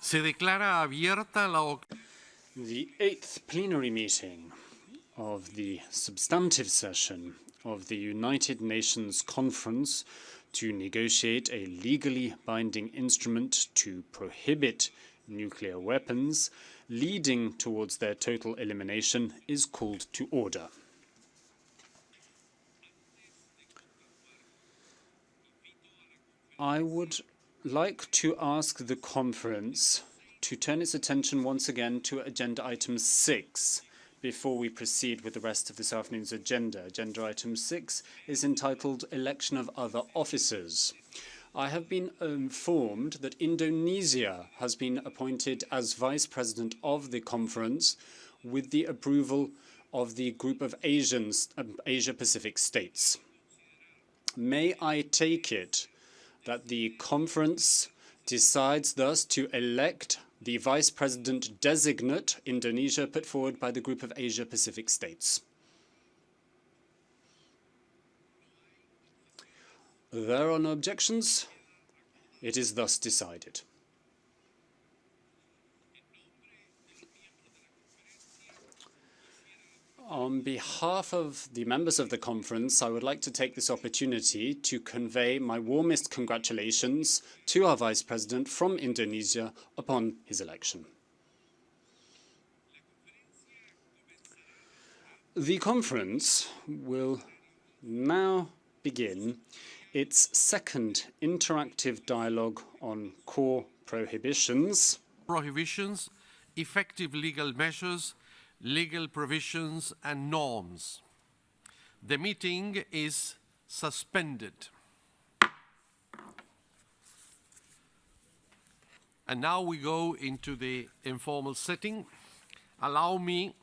Se declara abierta la... The 8th plenary meeting of the substantive session of the United Nations Conference to negotiate a legally binding instrument to prohibit nuclear weapons, leading towards their total elimination, is called to order. I would like to ask the conference to turn its attention once again to agenda item 6 before we proceed with the rest of this afternoon's agenda. Agenda item 6 is entitled Election of Other Officers. I have been informed that Indonesia has been appointed as Vice President of the conference with the approval of the group of Asia-Pacific states. May I take it that the conference decides thus to elect the Vice President designate Indonesia put forward by the group of Asia-Pacific states? There are no objections. It is thus decided. On behalf of the members of the conference, I would like to take this opportunity to convey my warmest congratulations to our Vice President from Indonesia upon his election. The conference will now begin its second interactive dialogue on core prohibitions. Prohibitions, effective legal measures, legal provisions and norms. The meeting is suspended. And now we go into the informal setting. Allow me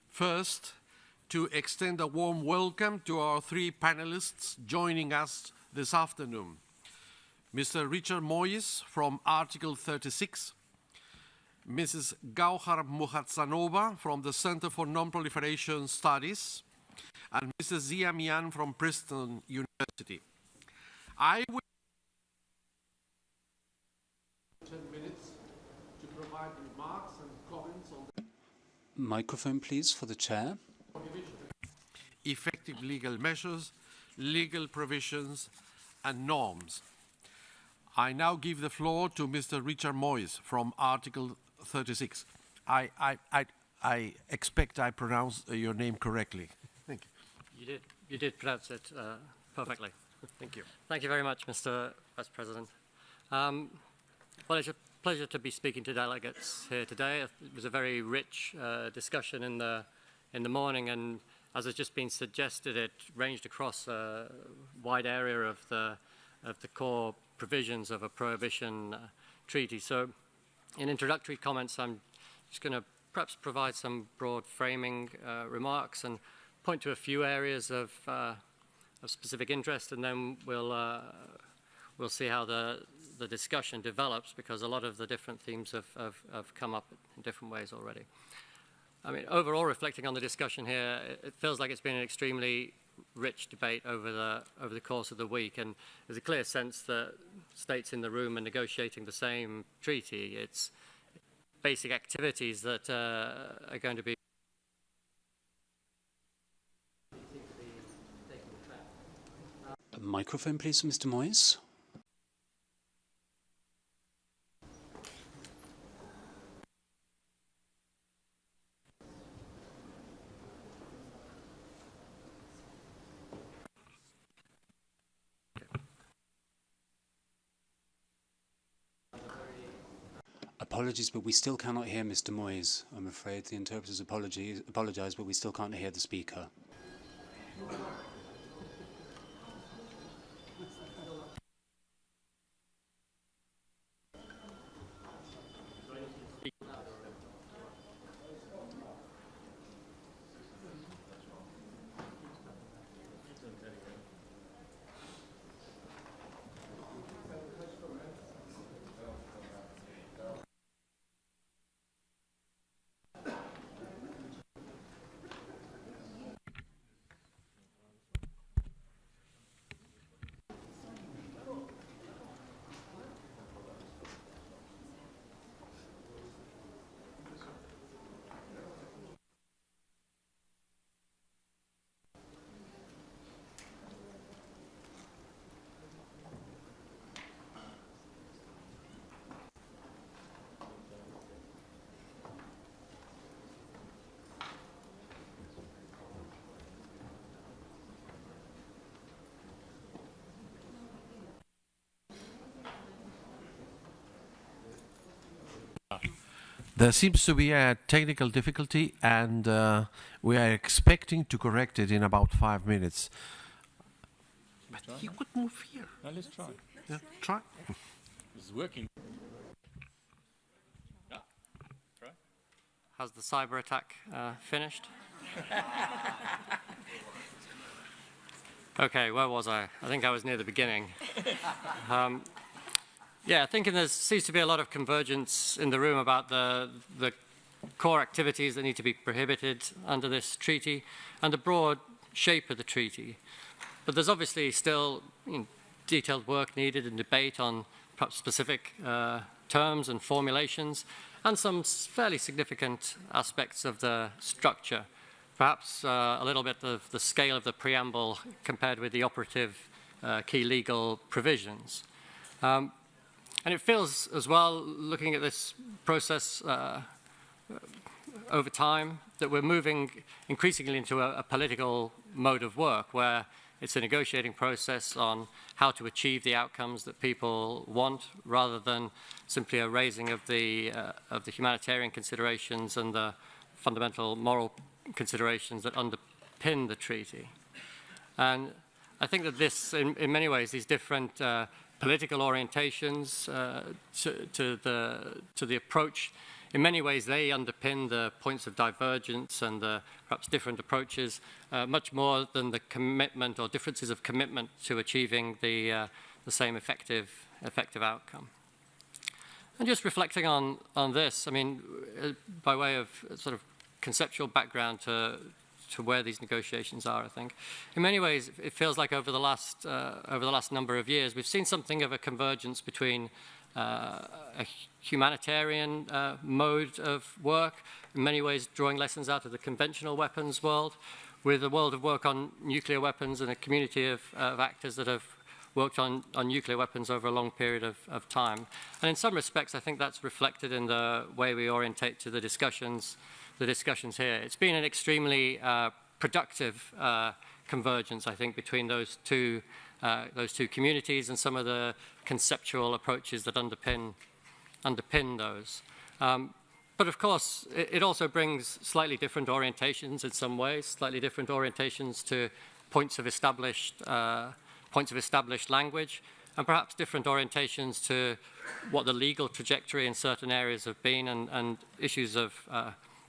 first to extend a warm welcome to our three panelists joining us this afternoon. Mr. Richard Moyes from Article 36, Mrs. Gauhar Muhatsanova from the Center for Non-Proliferation Studies, and Mrs. Zia Mian from Princeton University. I will 10 minutes to provide remarks and comments on the microphone, please, for the chair. Effective legal measures, legal provisions, and norms. I now give the floor to Mr. Richard Moyes from Article 36. I expect I pronounced your name correctly. Thank you. You did pronounce it perfectly. Thank you. Thank you very much, Mr. Vice President. Well, it's a pleasure to be speaking to delegates here today. It was a very rich discussion in the morning, and as has just been suggested, it ranged across a wide area of the core provisions of a prohibition treaty. So, in introductory comments, I'm just going to perhaps provide some broad framing remarks and point to a few areas of specific interest, and then we'll see how the discussion develops, because a lot of the different themes have come up in different ways already. I mean, overall, reflecting on the discussion here, it feels like it's been an extremely rich debate over the course of the week, and there's a clear sense that states in the room are negotiating the same treaty. It's basic activities that are going to be A microphone, please, for Mr. Moyes. Apologies, but we still cannot hear Mr. Moyes. I'm afraid the interpreters apologise, but we still can't hear the speaker. There seems to be a technical difficulty, and we are expecting to correct it in about 5 minutes. But you could move here. Now let's try. Yeah, try. This is working. Yeah. Try. Has the cyber attack finished? Okay, where was I? I think I was near the beginning. Yeah, I think there seems to be a lot of convergence in the room about the core activities that need to be prohibited under this treaty and the broad shape of the treaty. But there's obviously still detailed work needed and debate on perhaps specific terms and formulations and some fairly significant aspects of the structure. Perhaps a little bit of the scale of the preamble compared with the operative key legal provisions. And it feels as well, looking at this process over time, that we're moving increasingly into a political mode of work where it's a negotiating process on how to achieve the outcomes that people want rather than simply a raising of the humanitarian considerations and the fundamental moral considerations that underpin the treaty. And I think that this, in many ways, these different political orientations to the approach, in many ways they underpin the points of divergence and the perhaps different approaches much more than the commitment or differences of commitment to achieving the same effective outcome. And just reflecting on this, I mean, by way of sort of conceptual background to where these negotiations are, I think. In many ways, it feels like over the last number of years, we've seen something of a convergence between a humanitarian mode of work, in many ways drawing lessons out of the conventional weapons world, with a world of work on nuclear weapons and a community of actors that have worked on nuclear weapons over a long period of time. And in some respects, I think that's reflected in the way we orientate to the discussions here. It's been an extremely productive convergence, I think, between those two communities and some of the conceptual approaches that underpin those. But of course, it also brings slightly different orientations in some ways, slightly different orientations to points of established language, and perhaps different orientations to what the legal trajectory in certain areas have been, and issues of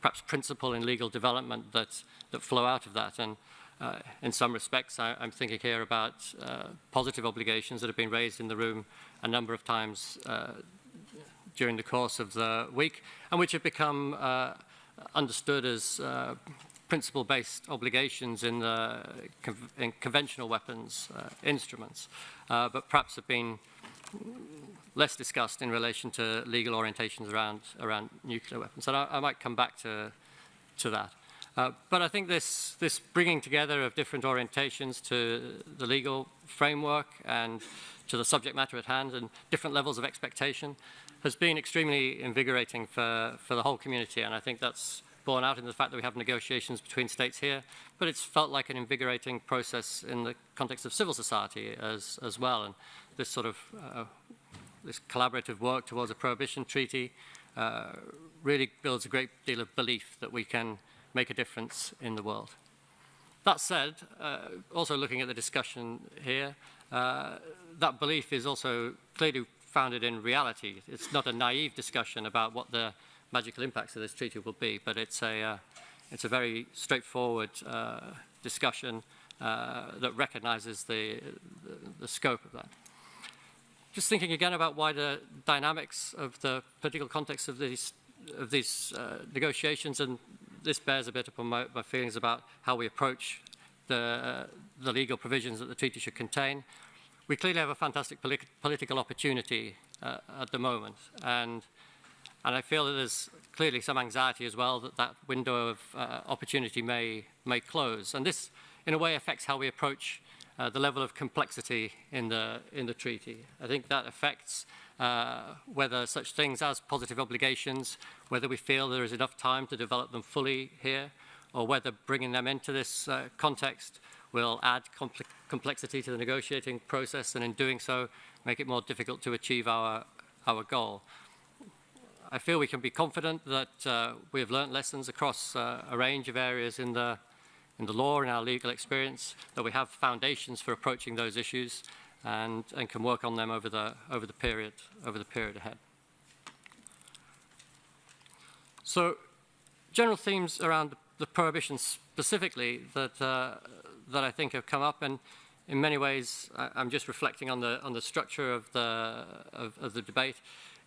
perhaps principle in legal development that flow out of that. And in some respects, I'm thinking here about positive obligations that have been raised in the room a number of times during the course of the week, and which have become understood as principle-based obligations in conventional weapons instruments, but perhaps have been less discussed in relation to legal orientations around nuclear weapons. And I might come back to that. But I think this bringing together of different orientations to the legal framework and to the subject matter at hand and different levels of expectation has been extremely invigorating for the whole community. And I think that's borne out in the fact that we have negotiations between states here, but it's felt like an invigorating process in the context of civil society as well. And this sort of this collaborative work towards a prohibition treaty really builds a great deal of belief that we can make a difference in the world. That said, also looking at the discussion here, that belief is also clearly founded in reality. It's not a naive discussion about what the magical impacts of this treaty will be, but it's a very straightforward discussion that recognizes the scope of that. Just thinking again about wider dynamics of the political context of these negotiations, and this bears a bit upon my feelings about how we approach the legal provisions that the treaty should contain. We clearly have a fantastic political opportunity at the moment, and I feel that there's clearly some anxiety as well that window of opportunity may close, and this in a way affects how we approach the level of complexity in the treaty. I think that affects whether such things as positive obligations, whether we feel there is enough time to develop them fully here, or whether bringing them into this context will add complexity to the negotiating process, and in doing so, make it more difficult to achieve our goal. I feel we can be confident that we have learnt lessons across a range of areas in the law and our legal experience, that we have foundations for approaching those issues and can work on them over the period ahead. So, general themes around the prohibition specifically that I think have come up, and in many ways I'm just reflecting on the structure of the debate.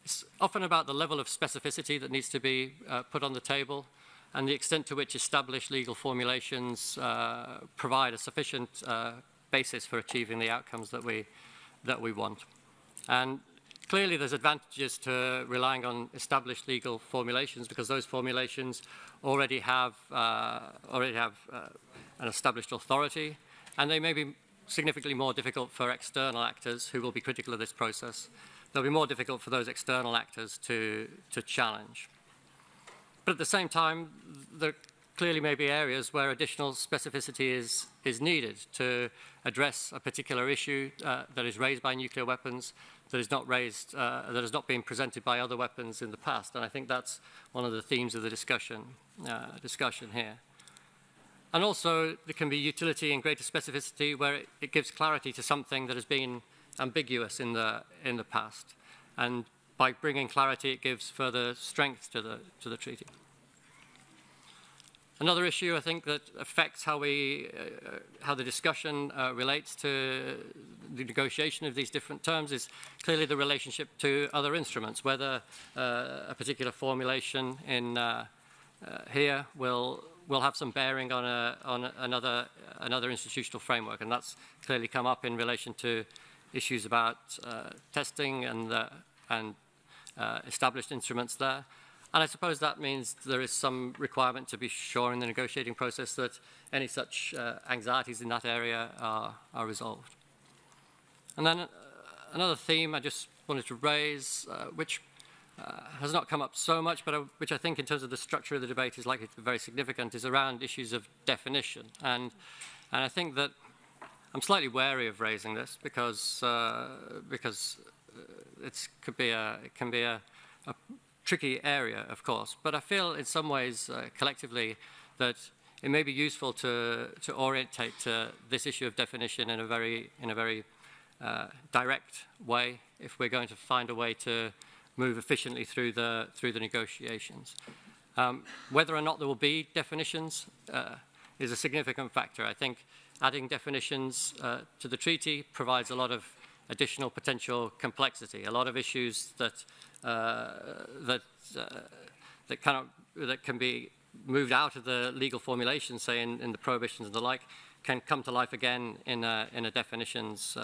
It's often about the level of specificity that needs to be put on the table, and the extent to which established legal formulations provide a sufficient basis for achieving the outcomes that we want. And clearly there's advantages to relying on established legal formulations, because those formulations already have an established authority, and they may be significantly more difficult for external actors who will be critical of this process. They'll be more difficult for those external actors to challenge. But at the same time, there clearly may be areas where additional specificity is needed to address a particular issue that is raised by nuclear weapons, that is not raised, that has not been presented by other weapons in the past. And I think that's one of the themes of the discussion here. And also, there can be utility in greater specificity where it gives clarity to something that has been ambiguous in the past. And by bringing clarity, it gives further strength to the treaty. Another issue, I think, that affects how the discussion relates to the negotiation of these different terms is clearly the relationship to other instruments, whether a particular formulation in here will have some bearing on another institutional framework, and that's clearly come up in relation to issues about testing and established instruments there. And I suppose that means there is some requirement to be sure in the negotiating process that any such anxieties in that area are resolved. And then another theme I just wanted to raise, which has not come up so much, but which I think in terms of the structure of the debate is likely to be very significant, is around issues of definition. And I think that I'm slightly wary of raising this because it can be a tricky area, of course. But I feel in some ways collectively that it may be useful to orientate this issue of definition in a very direct way if we're going to find a way to move efficiently through the negotiations. Whether or not there will be definitions is a significant factor. I think adding definitions to the treaty provides a lot of additional potential complexity, a lot of issues that can be moved out of the legal formulation, say in the prohibitions and the like, can come to life again in a definitions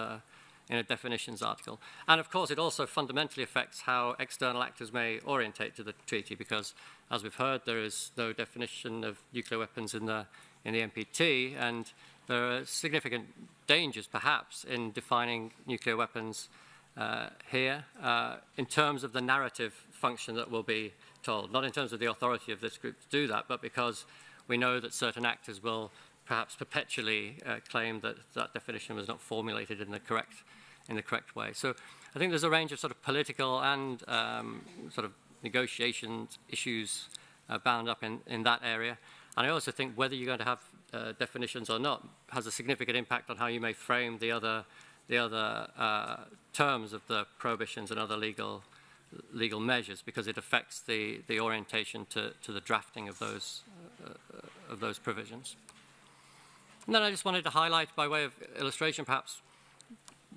article. And of course, it also fundamentally affects how external actors may orientate to the treaty, because, as we've heard, there is no definition of nuclear weapons in the NPT, and there are significant dangers, perhaps, in defining nuclear weapons here in terms of the narrative function that will be told, not in terms of the authority of this group to do that, but because we know that certain actors will perhaps perpetually claim that that definition was not formulated in the correct way. So I think there's a range of sort of political and sort of negotiation issues bound up in that area. And I also think whether you're going to have definitions or not has a significant impact on how you may frame the other terms of the prohibitions and other legal measures, because it affects the orientation to the drafting of those provisions. And then I just wanted to highlight, by way of illustration perhaps,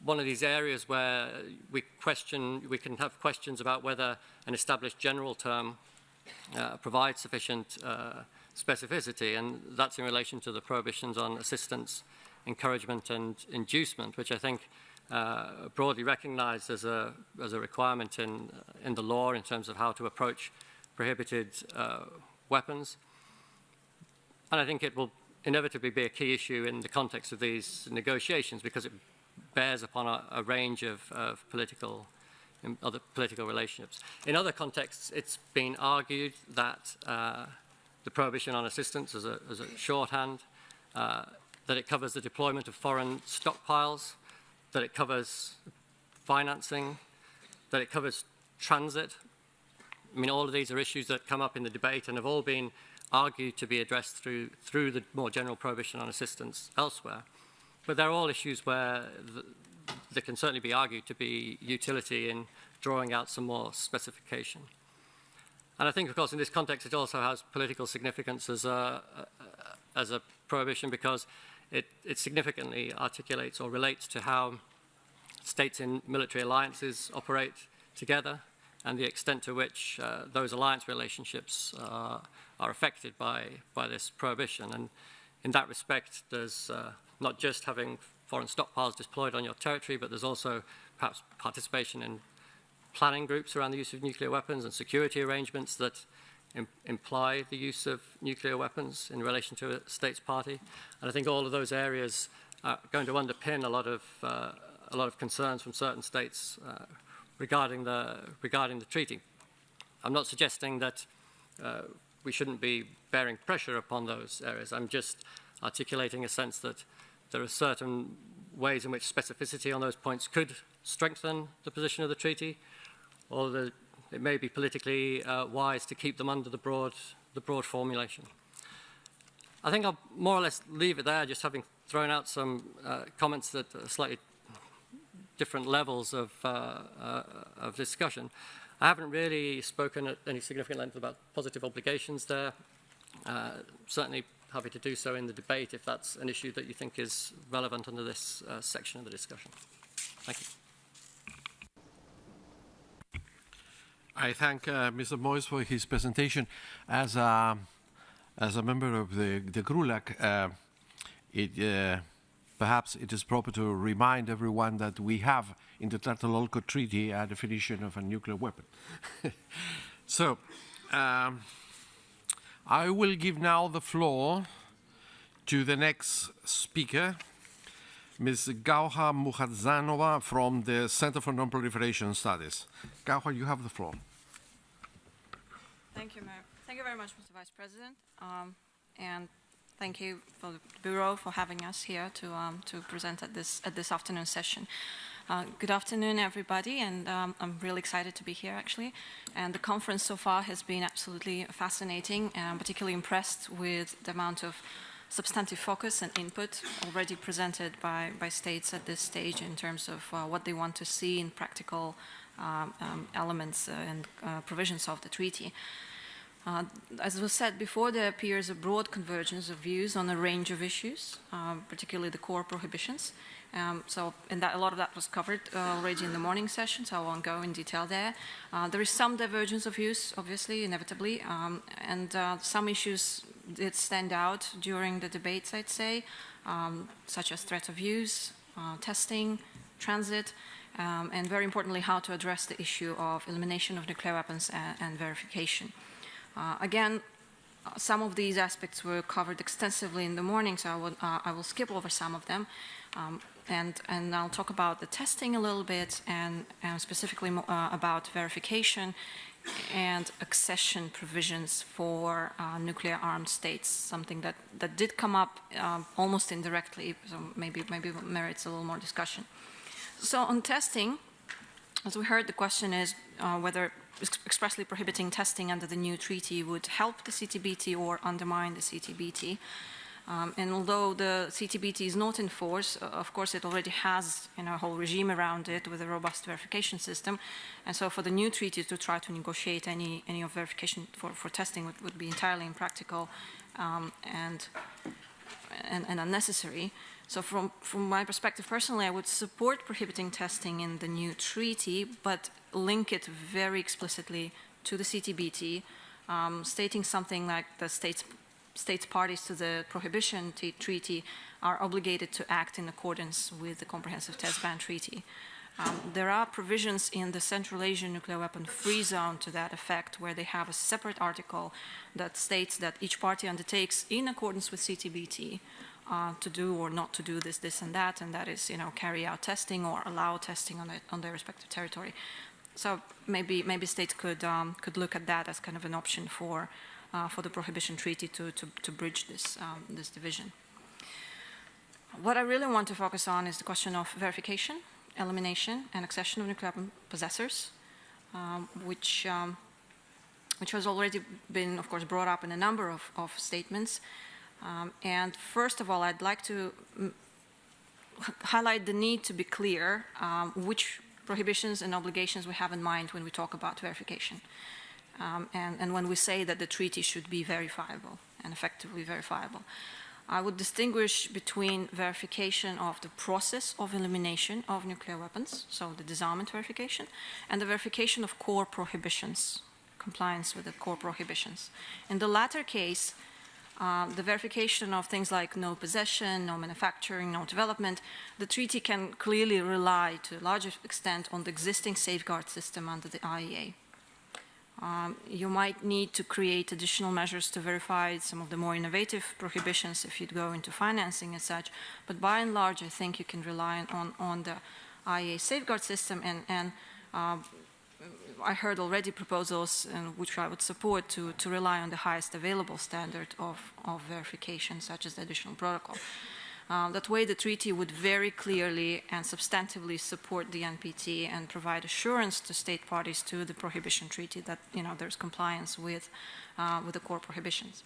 one of these areas where we can have questions about whether an established general term provides sufficient specificity, and that's in relation to the prohibitions on assistance, encouragement and inducement, which I think broadly recognized as a requirement in the law in terms of how to approach prohibited weapons. And I think it will inevitably be a key issue in the context of these negotiations, because it bears upon a range of other political relationships. In other contexts, it's been argued that the prohibition on assistance as a shorthand, that it covers the deployment of foreign stockpiles, that it covers financing, that it covers transit, I mean, all of these are issues that come up in the debate and have all been argued to be addressed through the more general prohibition on assistance elsewhere. But they're all issues where there can certainly be argued to be utility in drawing out some more specification. And I think, of course, in this context, it also has political significance as a prohibition because it significantly articulates or relates to how states in military alliances operate together and the extent to which those alliance relationships are affected by this prohibition. And in that respect, there's not just having foreign stockpiles deployed on your territory, but there's also perhaps participation in planning groups around the use of nuclear weapons and security arrangements that imply the use of nuclear weapons in relation to a state's party. And I think all of those areas are going to underpin a lot of concerns from certain states regarding the treaty. I'm not suggesting that we shouldn't be bearing pressure upon those areas. I'm just articulating a sense that there are certain ways in which specificity on those points could strengthen the position of the treaty, or that it may be politically wise to keep them under the broad formulation. I think I'll more or less leave it there, just having thrown out some comments that are slightly different levels of discussion. I haven't really spoken at any significant length about positive obligations there. Certainly happy to do so in the debate if that's an issue that you think is relevant under this section of the discussion. Thank you. I thank Mr. Moyes for his presentation. As a member of the GRULAC, perhaps it is proper to remind everyone that we have in the Tlatelolco Treaty a definition of a nuclear weapon. So, I will give now the floor to the next speaker, Ms. Gauha Mukhadzanova from the Center for Non-Proliferation Studies. Gauha, you have the floor. Thank you, Mayor. Thank you very much, Mr. Vice President, and thank you for the Bureau for having us here to present at this afternoon session. Good afternoon, everybody, and I'm really excited to be here, actually. And the conference so far has been absolutely fascinating, and I'm particularly impressed with the amount of substantive focus and input already presented by states at this stage in terms of what they want to see in practical elements and provisions of the treaty. As was said before, there appears a broad convergence of views on a range of issues, particularly the core prohibitions. A lot of that was covered already in the morning session, so I won't go in detail there. There is some divergence of views, obviously, inevitably, and some issues did stand out during the debates, I'd say, such as threat of use, testing, transit, and very importantly, how to address the issue of elimination of nuclear weapons and verification. Again, some of these aspects were covered extensively in the morning, so I will skip over some of them. And I'll talk about the testing a little bit and specifically about verification and accession provisions for nuclear-armed states, something that did come up almost indirectly, so maybe merits a little more discussion. So on testing, as we heard, the question is whether expressly prohibiting testing under the new treaty would help the CTBT or undermine the CTBT. And although the CTBT is not in force, of course it already has a whole regime around it with a robust verification system. And so for the new treaty to try to negotiate any of verification for testing would be entirely impractical and unnecessary. So from my perspective personally, I would support prohibiting testing in the new treaty, but link it very explicitly to the CTBT, stating something like the states parties to the prohibition treaty are obligated to act in accordance with the Comprehensive Test Ban Treaty. There are provisions in the Central Asian Nuclear Weapon Free Zone to that effect, where they have a separate article that states that each party undertakes in accordance with CTBT to do or not to do this, and that is, carry out testing or allow testing on their respective territory. So maybe states could look at that as kind of an option for the Prohibition Treaty to bridge this division. What I really want to focus on is the question of verification, elimination, and accession of nuclear weapon possessors, which which has already been, of course, brought up in a number of statements. And first of all, I'd like to highlight the need to be clear which prohibitions and obligations we have in mind when we talk about verification. And when we say that the treaty should be verifiable and effectively verifiable. I would distinguish between verification of the process of elimination of nuclear weapons, so the disarmament verification, and the verification of core prohibitions, compliance with the core prohibitions. In the latter case, the verification of things like no possession, no manufacturing, no development, the treaty can clearly rely to a large extent on the existing safeguard system under the IEA. You might need to create additional measures to verify some of the more innovative prohibitions if you'd go into financing and such, but by and large, I think you can rely on the IEA safeguard system, and I heard already proposals which I would support to rely on the highest available standard of verification, such as the additional protocol. That way, the treaty would very clearly and substantively support the NPT and provide assurance to state parties to the prohibition treaty that there's compliance with the core prohibitions.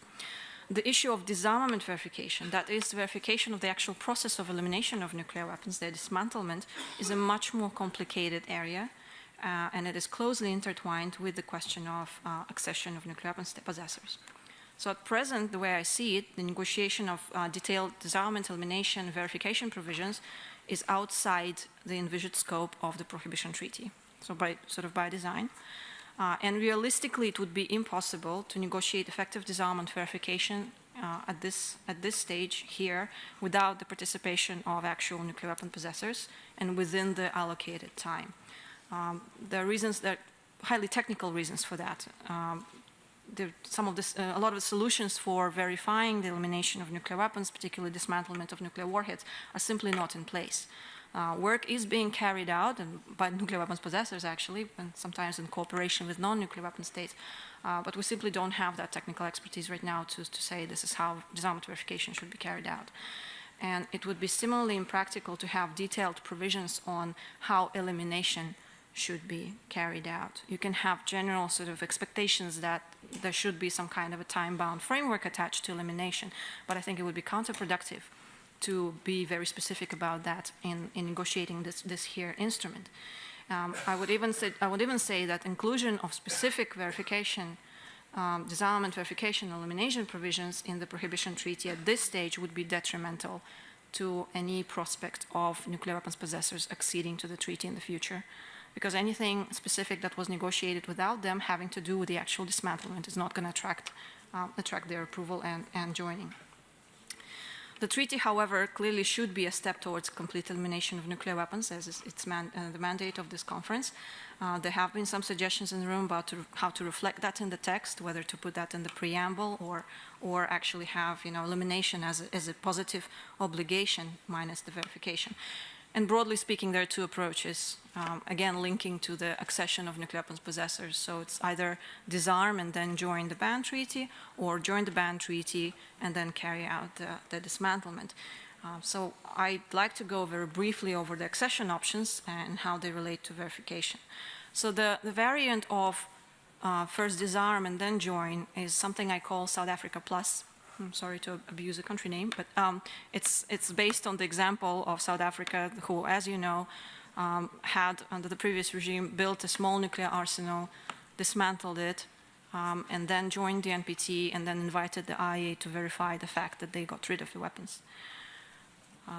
The issue of disarmament verification, that is verification of the actual process of elimination of nuclear weapons, their dismantlement, is a much more complicated area, and it is closely intertwined with the question of accession of nuclear weapons possessors. So at present, the way I see it, the negotiation of detailed disarmament, elimination, verification provisions is outside the envisaged scope of the Prohibition Treaty, so by design. And realistically, it would be impossible to negotiate effective disarmament verification at this stage here without the participation of actual nuclear weapon possessors and within the allocated time. There are reasons, there are highly technical reasons for that. A lot of the solutions for verifying the elimination of nuclear weapons, particularly dismantlement of nuclear warheads, are simply not in place. Work is being carried out by nuclear weapons possessors, actually, and sometimes in cooperation with non-nuclear weapon states, but we simply don't have that technical expertise right now to say this is how disarmament verification should be carried out. And it would be similarly impractical to have detailed provisions on how elimination should be carried out. You can have general sort of expectations that there should be some kind of a time-bound framework attached to elimination, but I think it would be counterproductive to be very specific about that in negotiating this here instrument. I would even say that inclusion of specific verification, disarmament verification, elimination provisions in the Prohibition Treaty at this stage would be detrimental to any prospect of nuclear weapons possessors acceding to the treaty in the future, because anything specific that was negotiated without them having to do with the actual dismantlement is not going to attract their approval and joining. The treaty, however, clearly should be a step towards complete elimination of nuclear weapons, as is the mandate of this conference. There have been some suggestions in the room about how to reflect that in the text, whether to put that in the preamble or actually have elimination as a positive obligation minus the verification. And broadly speaking, there are two approaches, again, linking to the accession of nuclear weapons possessors. So it's either disarm and then join the ban treaty, or join the ban treaty and then carry out the dismantlement. So I'd like to go very briefly over the accession options and how they relate to verification. So the variant of first disarm and then join is something I call South Africa Plus. I'm sorry to abuse a country name, but it's based on the example of South Africa, who, as you know, had, under the previous regime, built a small nuclear arsenal, dismantled it, and then joined the NPT, and then invited the IEA to verify the fact that they got rid of the weapons.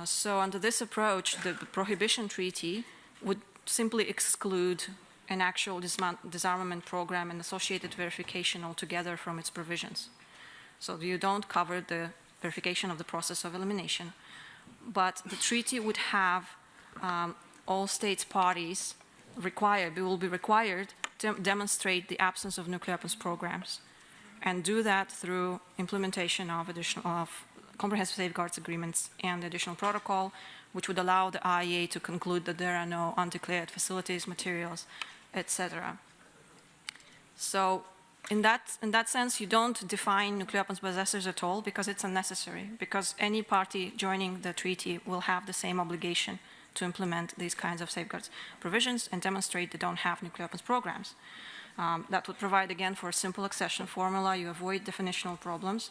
So under this approach, the Prohibition Treaty would simply exclude an actual disarmament program and associated verification altogether from its provisions. So you don't cover the verification of the process of elimination, but the treaty would have all states parties will be required to demonstrate the absence of nuclear weapons programs, and do that through implementation of comprehensive safeguards agreements and additional protocol, which would allow the IEA to conclude that there are no undeclared facilities, materials, etc. So in that sense, you don't define nuclear weapons possessors at all, because it's unnecessary, because any party joining the treaty will have the same obligation to implement these kinds of safeguards provisions and demonstrate they don't have nuclear weapons programs. That would provide, again, for a simple accession formula. You avoid definitional problems.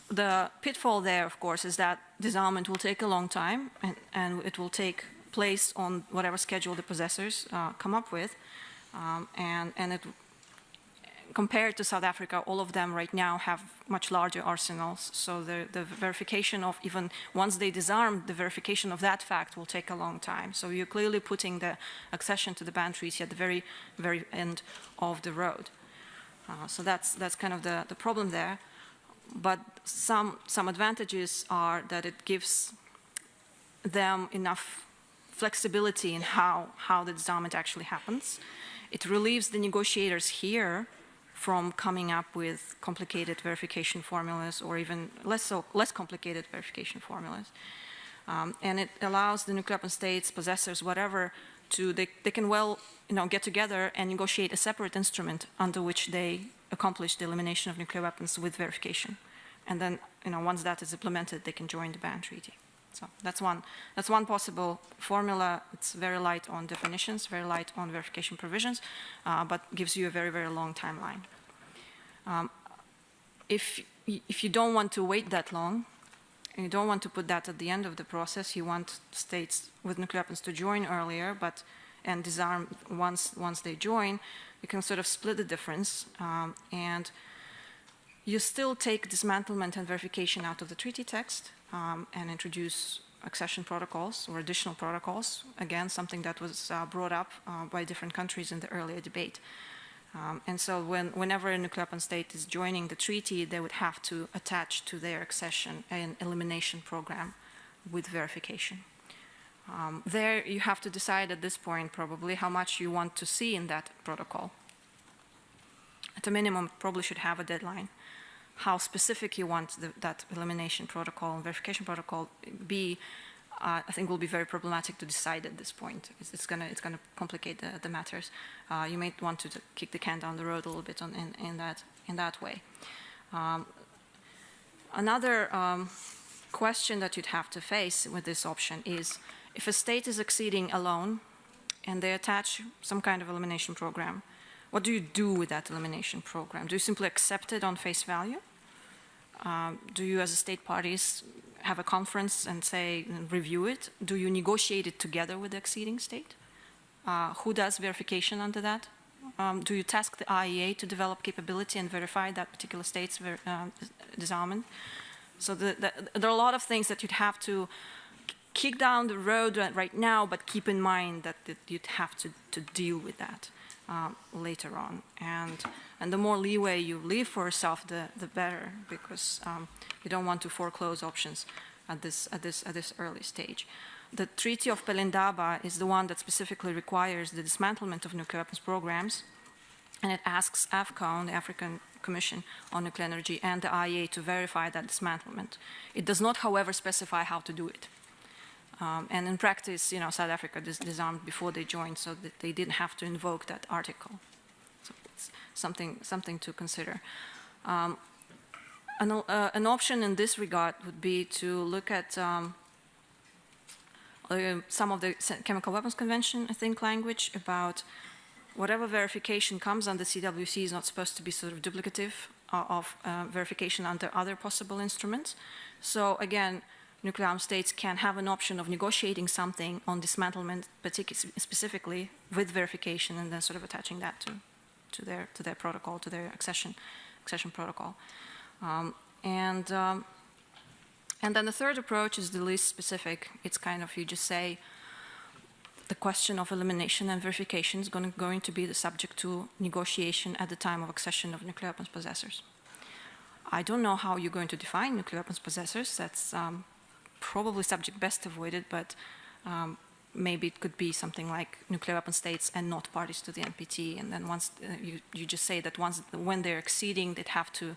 The pitfall there, of course, is that disarmament will take a long time, and it will take place on whatever schedule the possessors come up with. Compared to South Africa, all of them right now have much larger arsenals. So the verification of, even once they disarm, the verification of that fact will take a long time. So you're clearly putting the accession to the ban treaty at the very, very end of the road. So that's kind of the problem there. But some advantages are that it gives them enough flexibility in how the disarmament actually happens. It relieves the negotiators here from coming up with complicated verification formulas, or even less complicated verification formulas. And it allows the nuclear weapon states, possessors, whatever, they can well get together and negotiate a separate instrument under which they accomplish the elimination of nuclear weapons with verification. And then once that is implemented, they can join the ban treaty. So that's one possible formula. It's very light on definitions, very light on verification provisions, but gives you a very, very long timeline. If you don't want to wait that long, and you don't want to put that at the end of the process, you want states with nuclear weapons to join earlier, and disarm once they join, you can sort of split the difference, and you still take dismantlement and verification out of the treaty text, and introduce accession protocols or additional protocols, again, something that was brought up by different countries in the earlier debate. And so whenever a nuclear weapon state is joining the treaty, they would have to attach to their accession an elimination program with verification. There you have to decide at this point probably how much you want to see in that protocol. At a minimum, probably should have a deadline. How specific you want that elimination protocol and verification protocol be, I think will be very problematic to decide at this point. It's going to complicate the matters. You may want to kick the can down the road a little bit in that way. Another question that you'd have to face with this option is, if a state is acceding alone and they attach some kind of elimination program, what do you do with that elimination program? Do you simply accept it on face value? Do you, as a state parties, have a conference and review it? Do you negotiate it together with the acceding state? Who does verification under that? Do you task the IEA to develop capability and verify that particular state's disarmament? So there are a lot of things that you'd have to kick down the road right now, but keep in mind that you'd have to deal with that later on. And the more leeway you leave for yourself, the better, because you don't want to foreclose options at this early stage. The Treaty of Pelindaba is the one that specifically requires the dismantlement of nuclear weapons programs, and it asks AFCON, the African Commission on Nuclear Energy, and the IEA to verify that dismantlement. It does not, however, specify how to do it. And in practice, South Africa disarmed before they joined, so that they didn't have to invoke that article. So it's something to consider. An option in this regard would be to look at some of the Chemical Weapons Convention, I think, language about whatever verification comes under CWC is not supposed to be sort of duplicative of verification under other possible instruments. So again, nuclear armed states can have an option of negotiating something on dismantlement, specifically with verification, and then sort of attaching that to their protocol, to their accession protocol. And then the third approach is the least specific. It's kind of, you just say the question of elimination and verification is going to be the subject to negotiation at the time of accession of nuclear weapons possessors. I don't know how you're going to define nuclear weapons possessors. That's probably subject best avoided, but maybe it could be something like nuclear weapon states and not parties to the NPT. And then once you just say that when they're exceeding, they'd have to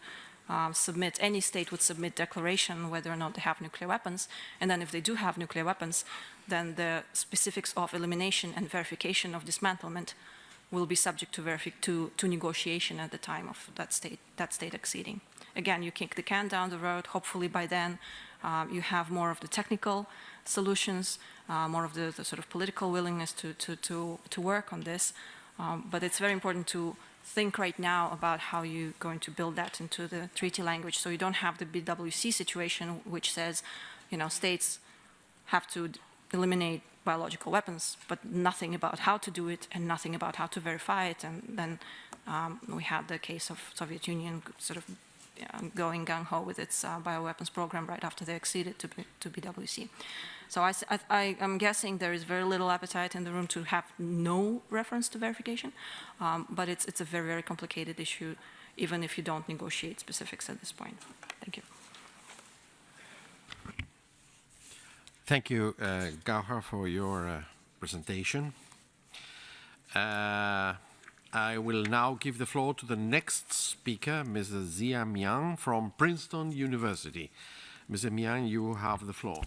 submit, any state would submit declaration whether or not they have nuclear weapons. And then if they do have nuclear weapons, then the specifics of elimination and verification of dismantlement will be subject to negotiation at the time of that state exceeding. Again, you kick the can down the road. Hopefully by then you have more of the technical solutions, more of the sort of political willingness to work on this. But it's very important to think right now about how you're going to build that into the treaty language, so you don't have the BWC situation, which says, states have to eliminate biological weapons, but nothing about how to do it and nothing about how to verify it. And then we had the case of Soviet Union sort of going gung-ho with its bioweapons program right after they acceded to BWC. So I'm guessing there is very little appetite in the room to have no reference to verification, but it's a very, very complicated issue, even if you don't negotiate specifics at this point. Thank you. Thank you, Gauher, for your presentation. I will now give the floor to the next speaker, Mrs. Zia Mian from Princeton University. Mrs. Mian, you have the floor.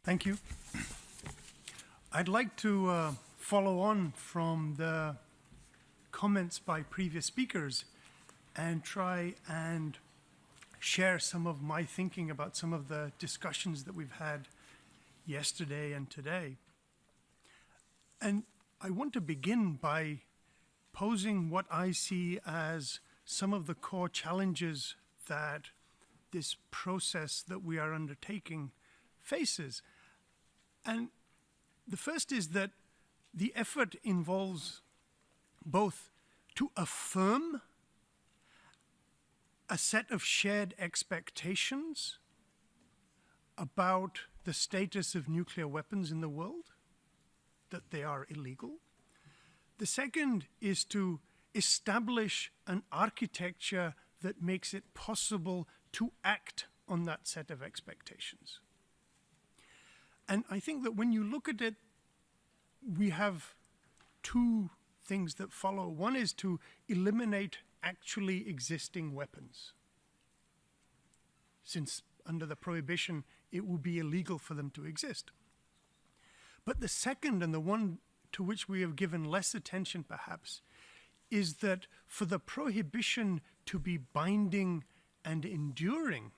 Thank you. I'd like to follow on from the comments by previous speakers and try and share some of my thinking about some of the discussions that we've had yesterday and today. And I want to begin by posing what I see as some of the core challenges that this process that we are undertaking faces. And the first is that the effort involves both to affirm a set of shared expectations about the status of nuclear weapons in the world, that they are illegal. The second is to establish an architecture that makes it possible to act on that set of expectations. And I think that when you look at it, we have two things that follow. One is to eliminate actually existing weapons, since under the prohibition, it will be illegal for them to exist. But the second, and the one to which we have given less attention perhaps, is that for the prohibition to be binding and enduring,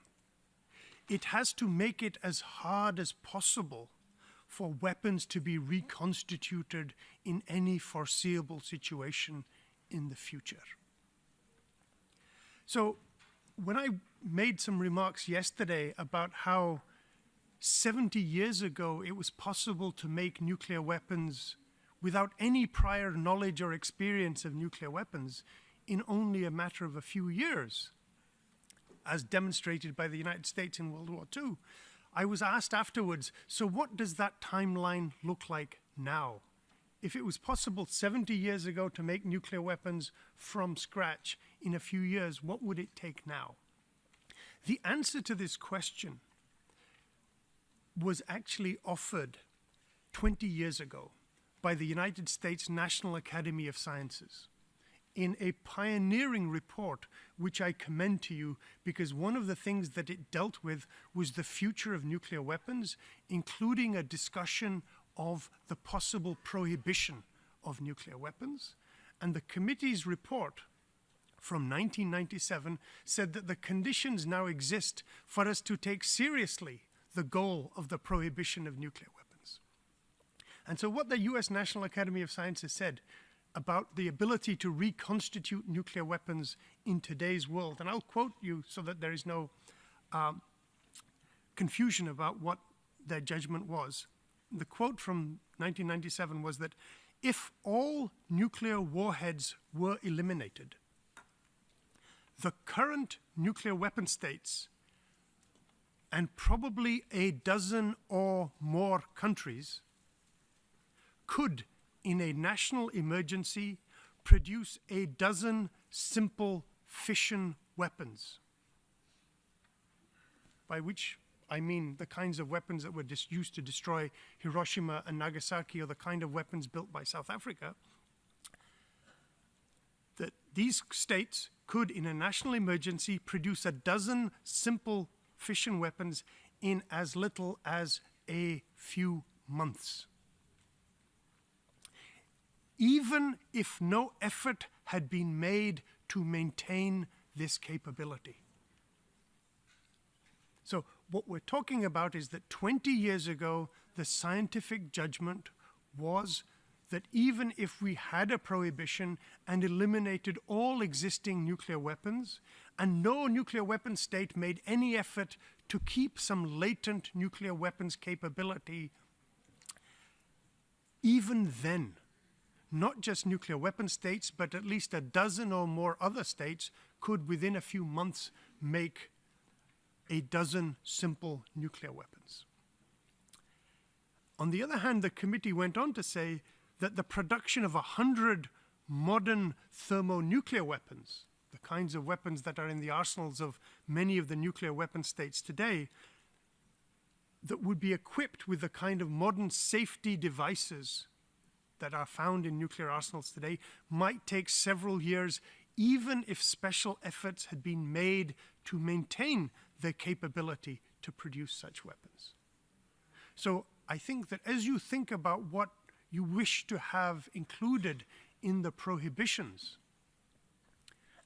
it has to make it as hard as possible for weapons to be reconstituted in any foreseeable situation in the future. So when I made some remarks yesterday about how 70 years ago it was possible to make nuclear weapons without any prior knowledge or experience of nuclear weapons in only a matter of a few years, as demonstrated by the United States in World War II, I was asked afterwards, so what does that timeline look like now? If it was possible 70 years ago to make nuclear weapons from scratch in a few years, what would it take now? The answer to this question was actually offered 20 years ago by the United States National Academy of Sciences in a pioneering report, which I commend to you because one of the things that it dealt with was the future of nuclear weapons, including a discussion of the possible prohibition of nuclear weapons. And the committee's report from 1997 said that the conditions now exist for us to take seriously the goal of the prohibition of nuclear weapons. And so what the US National Academy of Sciences said about the ability to reconstitute nuclear weapons in today's world, and I'll quote you so that there is no confusion about what their judgment was. The quote from 1997 was that if all nuclear warheads were eliminated, the current nuclear weapon states and probably a dozen or more countries could, in a national emergency, produce a dozen simple fission weapons, by which I mean the kinds of weapons that were used to destroy Hiroshima and Nagasaki, or the kind of weapons built by South Africa, that these states could, in a national emergency, produce a dozen simple fission weapons in as little as a few months. Even if no effort had been made to maintain this capability. So what we're talking about is that 20 years ago, the scientific judgment was that even if we had a prohibition and eliminated all existing nuclear weapons, and no nuclear weapon state made any effort to keep some latent nuclear weapons capability, even then, not just nuclear weapon states, but at least a dozen or more other states could, within a few months, make a dozen simple nuclear weapons. On the other hand, the committee went on to say that the production of 100 modern thermonuclear weapons, the kinds of weapons that are in the arsenals of many of the nuclear weapon states today, that would be equipped with the kind of modern safety devices that are found in nuclear arsenals today, might take several years, even if special efforts had been made to maintain their capability to produce such weapons. So I think that as you think about what you wish to have included in the prohibitions,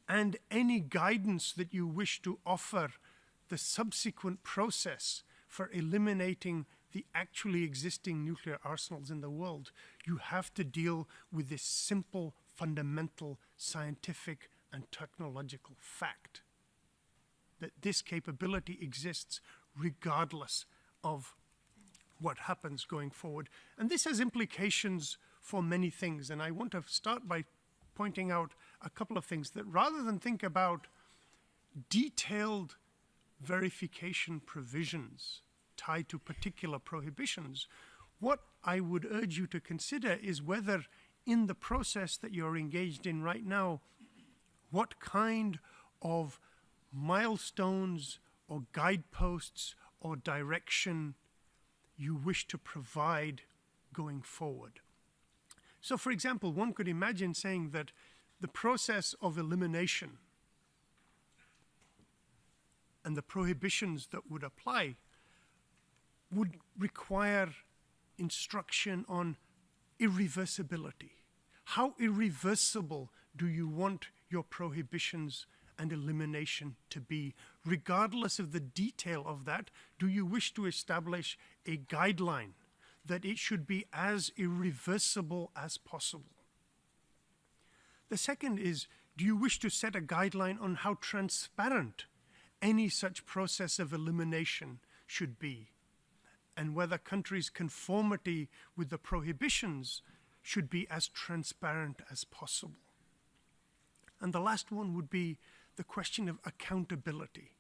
and any guidance that you wish to offer the subsequent process for eliminating the actually existing nuclear arsenals in the world, you have to deal with this simple, fundamental, scientific and technological fact that this capability exists regardless of what happens going forward. And this has implications for many things. And I want to start by pointing out a couple of things, that rather than think about detailed verification provisions tied to particular prohibitions, what I would urge you to consider is whether in the process that you're engaged in right now, what kind of milestones or guideposts or direction you wish to provide going forward. So, for example, one could imagine saying that the process of elimination and the prohibitions that would apply would require instruction on irreversibility. How irreversible do you want your prohibitions and elimination to be? Regardless of the detail of that, do you wish to establish a guideline that it should be as irreversible as possible? The second is, do you wish to set a guideline on how transparent any such process of elimination should be, and whether countries' conformity with the prohibitions should be as transparent as possible? And the last one would be the question of accountability.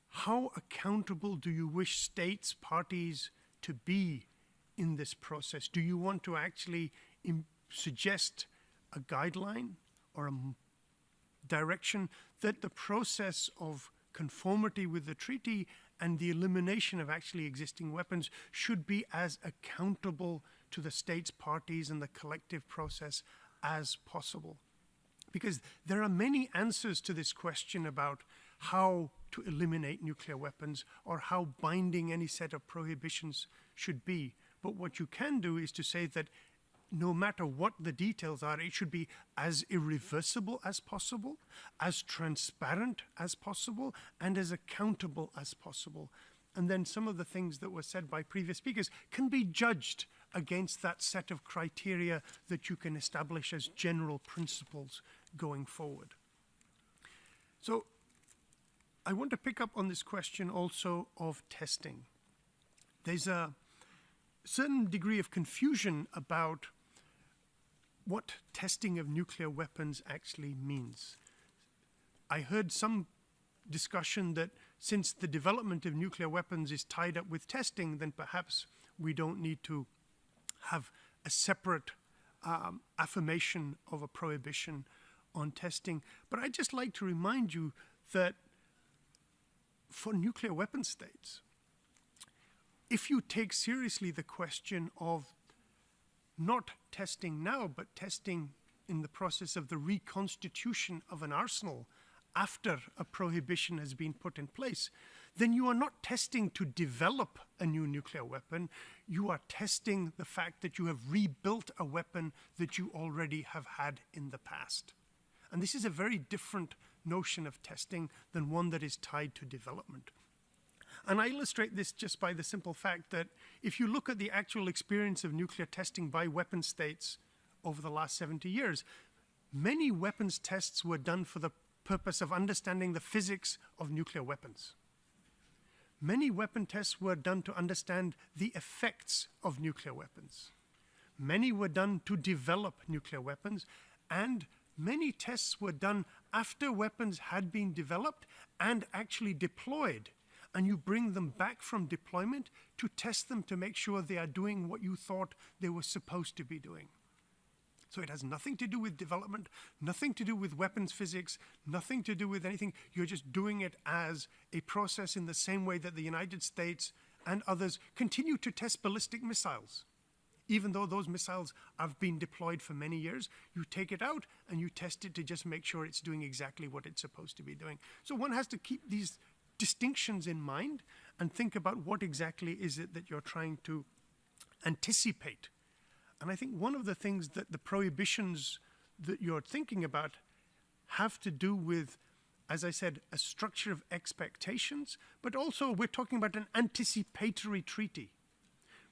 How accountable do you wish states, parties to be in this process? Do you want to actually suggest a guideline or a direction that the process of conformity with the treaty and the elimination of actually existing weapons should be as accountable to the states, parties, and the collective process as possible? Because there are many answers to this question about how to eliminate nuclear weapons or how binding any set of prohibitions should be. But what you can do is to say that no matter what the details are, it should be as irreversible as possible, as transparent as possible, and as accountable as possible. And then some of the things that were said by previous speakers can be judged against that set of criteria that you can establish as general principles going forward. So I want to pick up on this question also of testing. There's a certain degree of confusion about what testing of nuclear weapons actually means. I heard some discussion that since the development of nuclear weapons is tied up with testing, then perhaps we don't need to have a separate affirmation of a prohibition on testing. But I'd just like to remind you that for nuclear weapon states, if you take seriously the question of not testing now, but testing in the process of the reconstitution of an arsenal after a prohibition has been put in place, then you are not testing to develop a new nuclear weapon. You are testing the fact that you have rebuilt a weapon that you already have had in the past. And this is a very different notion of testing than one that is tied to development. And I illustrate this just by the simple fact that if you look at the actual experience of nuclear testing by weapon states over the last 70 years, many weapons tests were done for the purpose of understanding the physics of nuclear weapons. Many weapon tests were done to understand the effects of nuclear weapons. Many were done to develop nuclear weapons, and many tests were done after weapons had been developed and actually deployed. And you bring them back from deployment to test them to make sure they are doing what you thought they were supposed to be doing. So it has nothing to do with development, nothing to do with weapons physics, nothing to do with anything. You're just doing it as a process in the same way that the United States and others continue to test ballistic missiles. Even though those missiles have been deployed for many years, you take it out and you test it to just make sure it's doing exactly what it's supposed to be doing. So one has to keep these distinctions in mind and think about what exactly is it that you're trying to anticipate. And I think one of the things that the prohibitions that you're thinking about have to do with, as I said, a structure of expectations, but also we're talking about an anticipatory treaty.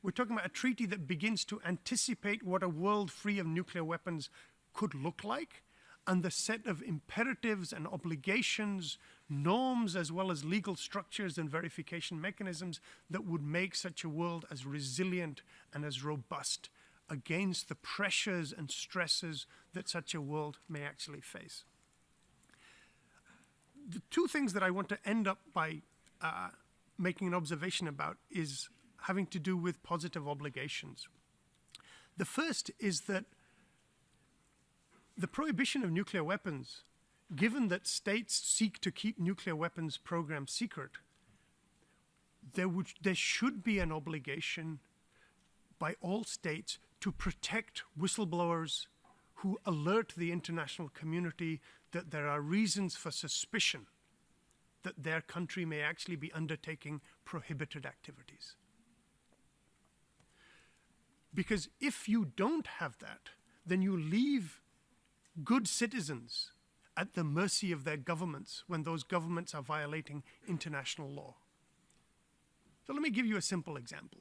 We're talking about a treaty that begins to anticipate what a world free of nuclear weapons could look like, and the set of imperatives and obligations, norms, as well as legal structures and verification mechanisms that would make such a world as resilient and as robust against the pressures and stresses that such a world may actually face. The two things that I want to end up by making an observation about is having to do with positive obligations. The first is that the prohibition of nuclear weapons, given that states seek to keep nuclear weapons programs secret, there should be an obligation by all states to protect whistleblowers who alert the international community that there are reasons for suspicion that their country may actually be undertaking prohibited activities. Because if you don't have that, then you leave good citizens at the mercy of their governments when those governments are violating international law. So let me give you a simple example.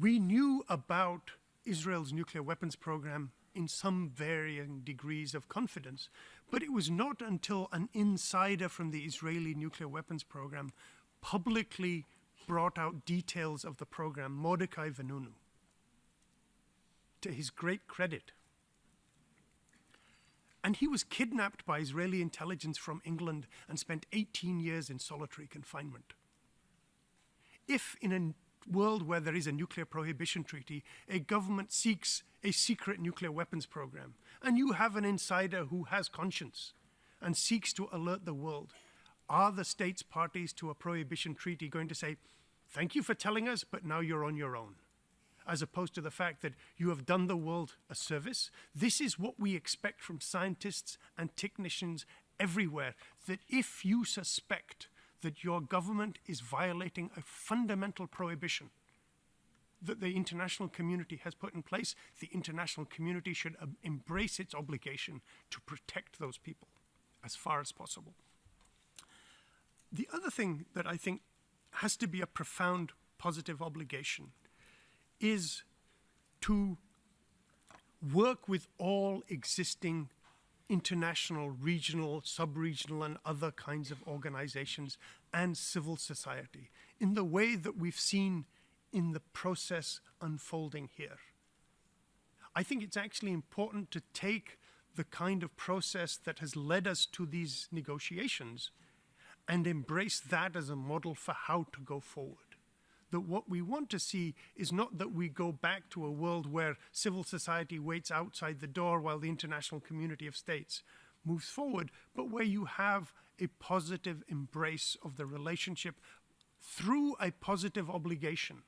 We knew about Israel's nuclear weapons program in some varying degrees of confidence, but it was not until an insider from the Israeli nuclear weapons program publicly brought out details of the program, Mordecai Vanunu, to his great credit. And he was kidnapped by Israeli intelligence from England and spent 18 years in solitary confinement. If in a world where there is a nuclear prohibition treaty, a government seeks a secret nuclear weapons program, and you have an insider who has conscience and seeks to alert the world, are the states parties to a prohibition treaty going to say, thank you for telling us, but now you're on your own? As opposed to the fact that you have done the world a service. This is what we expect from scientists and technicians everywhere, that if you suspect that your government is violating a fundamental prohibition that the international community has put in place, the international community should embrace its obligation to protect those people as far as possible. The other thing that I think has to be a profound positive obligation is to work with all existing international, regional, sub-regional, and other kinds of organizations and civil society in the way that we've seen in the process unfolding here. I think it's actually important to take the kind of process that has led us to these negotiations and embrace that as a model for how to go forward. That what we want to see is not that we go back to a world where civil society waits outside the door while the international community of states moves forward, but where you have a positive embrace of the relationship through a positive obligation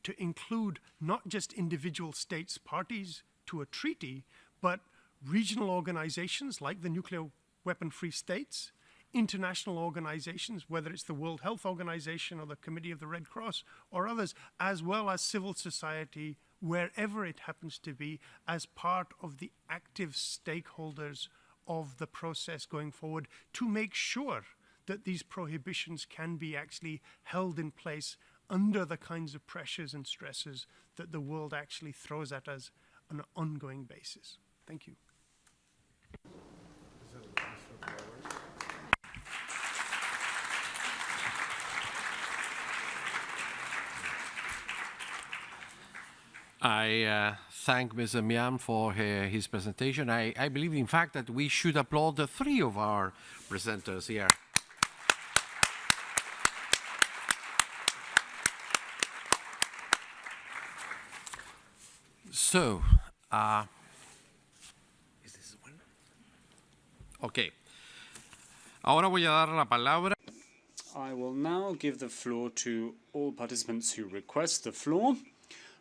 to include not just individual states parties to a treaty, but regional organizations like the Nuclear Weapon-Free States, international organizations, whether it's the World Health Organization or the Committee of the Red Cross or others, as well as civil society, wherever it happens to be, as part of the active stakeholders of the process going forward to make sure that these prohibitions can be actually held in place under the kinds of pressures and stresses that the world actually throws at us on an ongoing basis. Thank you. I thank Mr. Mian for his presentation. I believe, in fact, that we should applaud the three of our presenters here. So, is this one? Okay. Ahora voy a dar la palabra. I will now give the floor to all participants who request the floor.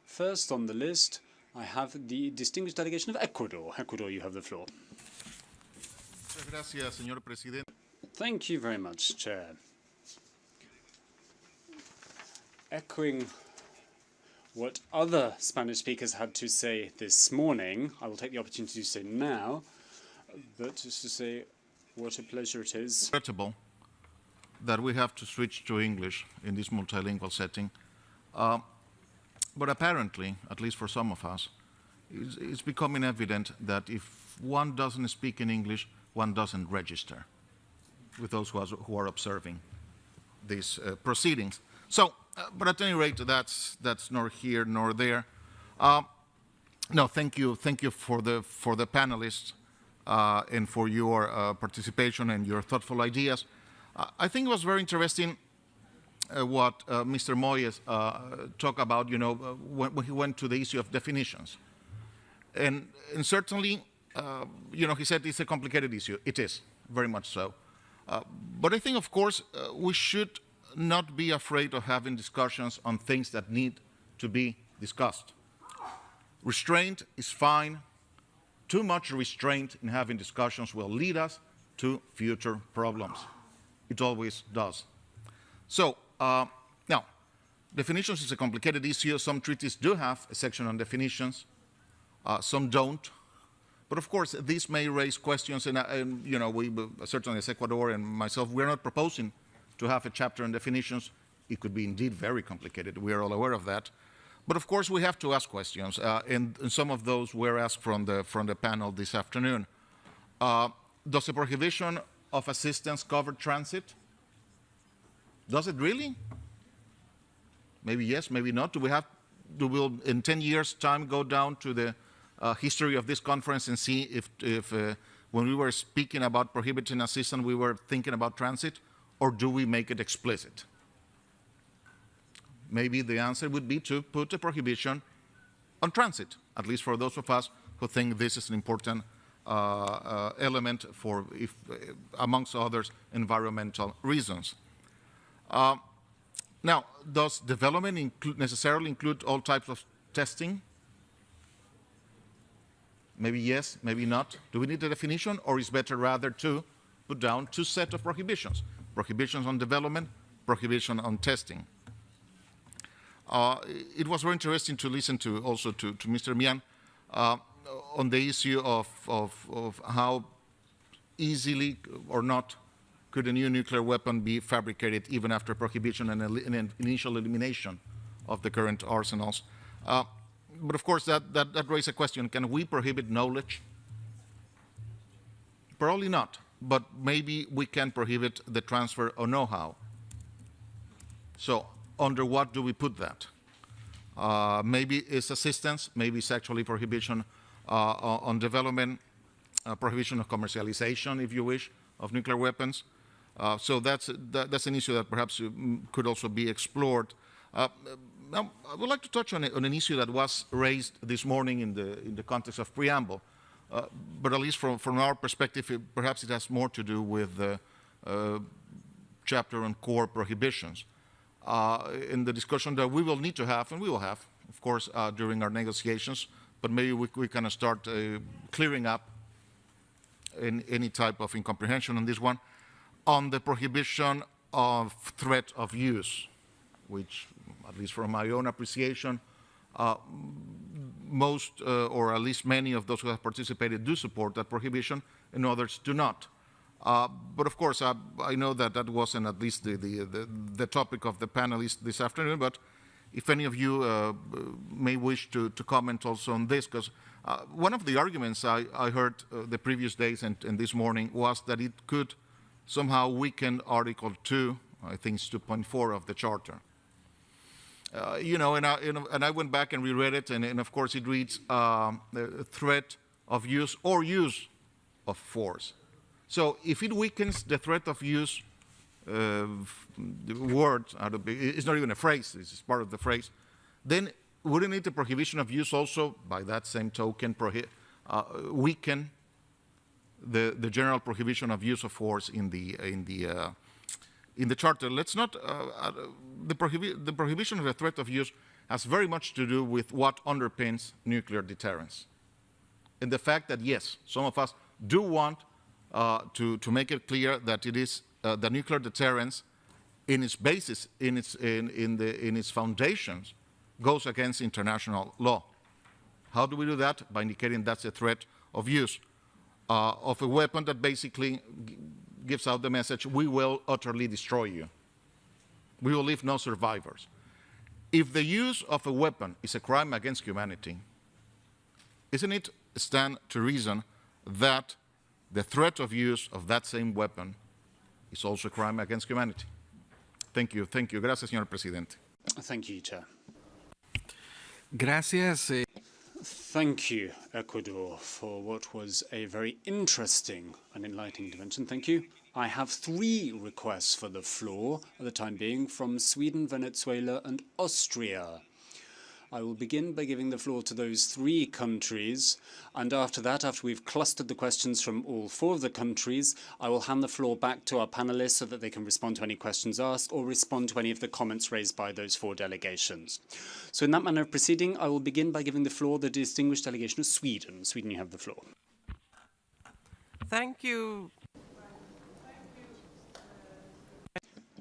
First on the list, I have the distinguished delegation of Ecuador. Ecuador, you have the floor. Muchas gracias, señor presidente. Thank you very much, Chair. Echoing what other Spanish speakers had to say this morning, I will take the opportunity to say now, but just to say what a pleasure it is. Regrettable that we have to switch to English in this multilingual setting. But apparently, at least for some of us, it's becoming evident that if one doesn't speak in English, one doesn't register with those who are observing these proceedings. So, but at any rate, that's nor here nor there. No, thank you for the panelists and for your participation and your thoughtful ideas. I think it was very interesting what Mr. Moyes talked about, when he went to the issue of definitions. And certainly, he said it's a complicated issue. It is, very much so. But I think, of course, we should not be afraid of having discussions on things that need to be discussed. Restraint is fine. Too much restraint in having discussions will lead us to future problems. It always does. So, now, definitions is a complicated issue. Some treaties do have a section on definitions. Some don't. But of course, this may raise questions, and we, certainly as Ecuador and myself, we're not proposing to have a chapter on definitions. It could be indeed very complicated. We are all aware of that. But of course, we have to ask questions, and some of those were asked from the panel this afternoon. Does the prohibition of assistance cover transit? Does it really? Maybe yes, maybe not. Do we in 10 years' time go down to the history of this conference and see if when we were speaking about prohibiting assistance, we were thinking about transit, or do we make it explicit? Maybe the answer would be to put a prohibition on transit, at least for those of us who think this is an important element for, amongst others, environmental reasons. Now, does development necessarily include all types of testing? Maybe yes, maybe not. Do we need a definition, or is better rather to put down two sets of prohibitions? Prohibitions on development, prohibition on testing. It was very interesting to listen to also to Mr. Mian on the issue of how easily or not could a new nuclear weapon be fabricated even after prohibition and an initial elimination of the current arsenals. But of course, that raises a question: can we prohibit knowledge? Probably not, but maybe we can prohibit the transfer of know-how. So, under what do we put that? Maybe it's assistance, maybe it's actually prohibition on development, prohibition of commercialization, if you wish, of nuclear weapons. So that's an issue that perhaps could also be explored. Now, I would like to touch on an issue that was raised this morning in the context of preamble, but at least from our perspective, perhaps it has more to do with the chapter on core prohibitions. In the discussion that we will need to have, and we will have, of course, during our negotiations, but maybe we can start clearing up any type of incomprehension on this one, on the prohibition of threat of use, which, at least from my own appreciation, most, or at least many of those who have participated do support that prohibition, and others do not. But of course, I know that that wasn't at least the topic of the panelists this afternoon, but if any of you may wish to comment also on this, because one of the arguments I heard the previous days and this morning was that it could somehow weaken Article 2, I think it's 2.4 of the Charter. You know, and I went back and reread it, and of course it reads the threat of use or use of force. So if it weakens the threat of use, the word, it's not even a phrase, it's part of the phrase, then wouldn't it the prohibition of use also, by that same token, weaken the general prohibition of use of force in the Charter? Let's not, the prohibition of the threat of use has very much to do with what underpins nuclear deterrence. And the fact that, yes, some of us do want to make it clear that it is the nuclear deterrence in its basis, in its foundations, goes against international law. How do we do that? By indicating that's a threat of use of a weapon that basically gives out the message, we will utterly destroy you. We will leave no survivors. If the use of a weapon is a crime against humanity, isn't it stand to reason that the threat of use of that same weapon is also a crime against humanity? Thank you. Thank you. Gracias, señor presidente. Thank you, Chair. Gracias. Thank you, Ecuador, for what was a very interesting and enlightening intervention. Thank you. I have 3 requests for the floor at the time being from Sweden, Venezuela, and Austria. I will begin by giving the floor to those 3 countries, and after that, after we've clustered the questions from all 4 of the countries, I will hand the floor back to our panelists so that they can respond to any questions asked or respond to any of the comments raised by those 4 delegations. So in that manner of proceeding, I will begin by giving the floor to the distinguished delegation of Sweden. Sweden, you have the floor. Thank you,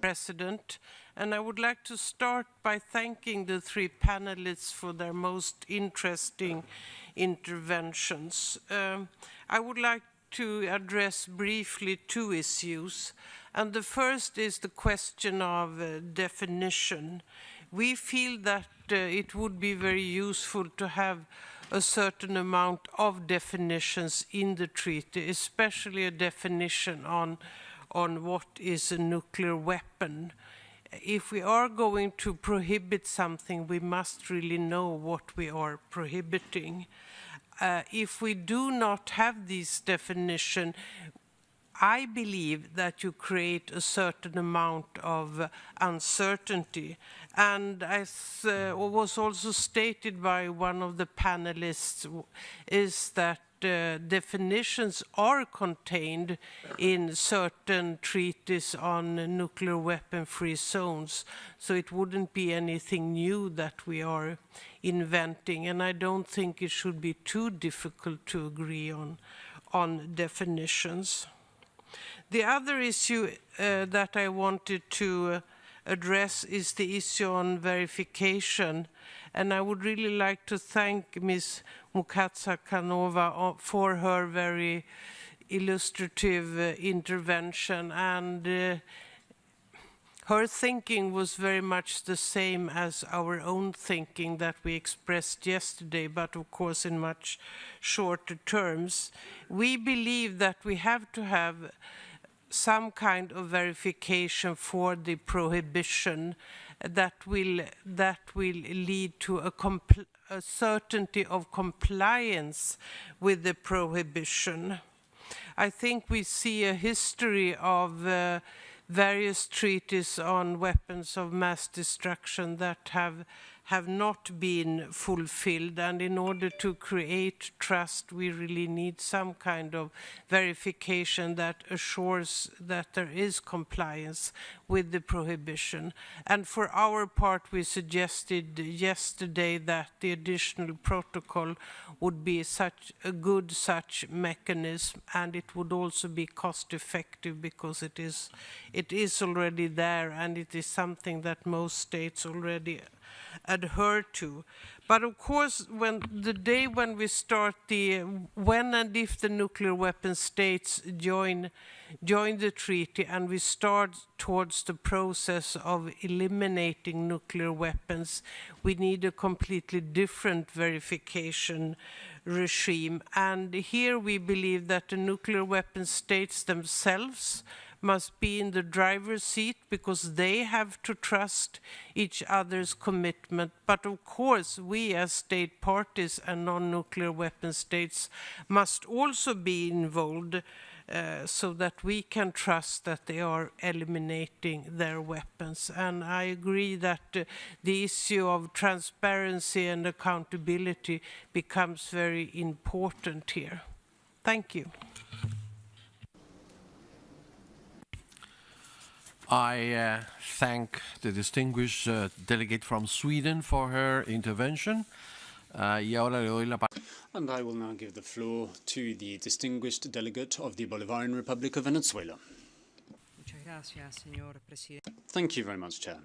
President. And I would like to start by thanking the 3 panelists for their most interesting interventions. I would like to address briefly 2 issues. And the first is the question of definition. We feel that it would be very useful to have a certain amount of definitions in the treaty, especially a definition on what is a nuclear weapon. If we are going to prohibit something, we must really know what we are prohibiting. If we do not have this definition, I believe that you create a certain amount of uncertainty. And as was also stated by one of the panelists, is that definitions are contained in certain treaties on nuclear weapon-free zones, so it wouldn't be anything new that we are inventing, and I don't think it should be too difficult to agree on definitions. The other issue that I wanted to address is the issue on verification. And I would really like to thank Ms. Mukatsa-Kanova for her very illustrative intervention. And her thinking was very much the same as our own thinking that we expressed yesterday, but of course in much shorter terms. We believe that we have to have some kind of verification for the prohibition that will lead to a certainty of compliance with the prohibition. I think we see a history of various treaties on weapons of mass destruction that have not been fulfilled, and in order to create trust, we really need some kind of verification that assures that there is compliance with the prohibition. And for our part, we suggested yesterday that the additional protocol would be such mechanism, and it would also be cost effective because it is already there, and it is something that most states already adhere to. But of course, when we start when and if the nuclear weapon states join the treaty and we start towards the process of eliminating nuclear weapons, we need a completely different verification regime. And here we believe that the nuclear weapon states themselves must be in the driver's seat because they have to trust each other's commitment. But of course, we as state parties and non-nuclear weapon states must also be involved so that we can trust that they are eliminating their weapons. And I agree that the issue of transparency and accountability becomes very important here. Thank you. I thank the distinguished delegate from Sweden for her intervention. Y ahora le doy la palabra. And I will now give the floor to the distinguished delegate of the Bolivarian Republic of Venezuela. Muchas gracias, señor presidente. Thank you very much, Chair.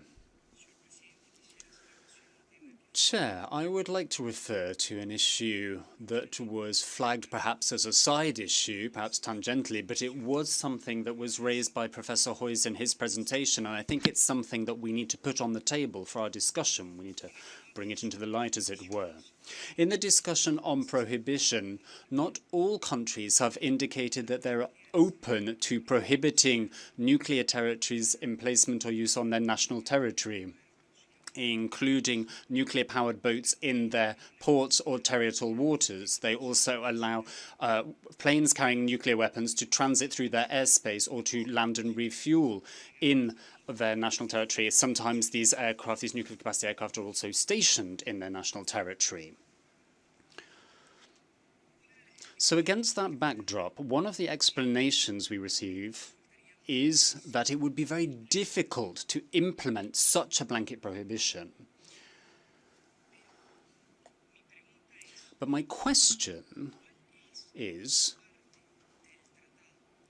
Chair, I would like to refer to an issue that was flagged perhaps as a side issue, perhaps tangentially, but it was something that was raised by Professor Hoyes in his presentation, and I think it's something that we need to put on the table for our discussion. We need to bring it into the light, as it were. In the discussion on prohibition, not all countries have indicated that they're open to prohibiting nuclear territories' emplacement or use on their national territory, including nuclear-powered boats in their ports or territorial waters. They also allow planes carrying nuclear weapons to transit through their airspace or to land and refuel in their national territory. Sometimes these aircraft, these nuclear-capacity aircraft, are also stationed in their national territory. So against that backdrop, one of the explanations we receive is that it would be very difficult to implement such a blanket prohibition. But my question is,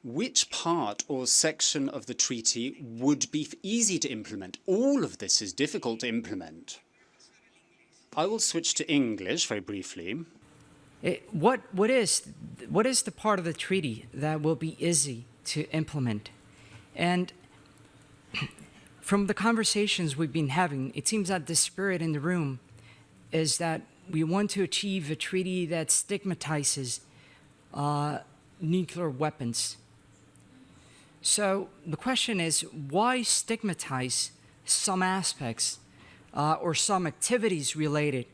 which part or section of the treaty would be easy to implement? All of this is difficult to implement. I will switch to English very briefly. What is the part of the treaty that will be easy to implement? And from the conversations we've been having, it seems that the spirit in the room is that we want to achieve a treaty that stigmatizes nuclear weapons. So the question is, why stigmatize some aspects or some activities related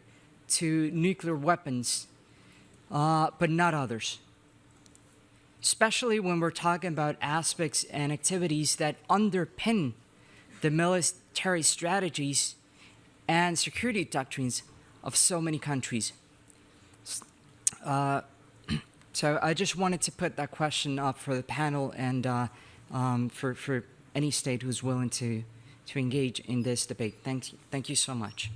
to nuclear weapons, but not others? Especially when we're talking about aspects and activities that underpin the military strategies and security doctrines of so many countries. So I just wanted to put that question up for the panel and for any state who's willing to engage in this debate. Thank you so much.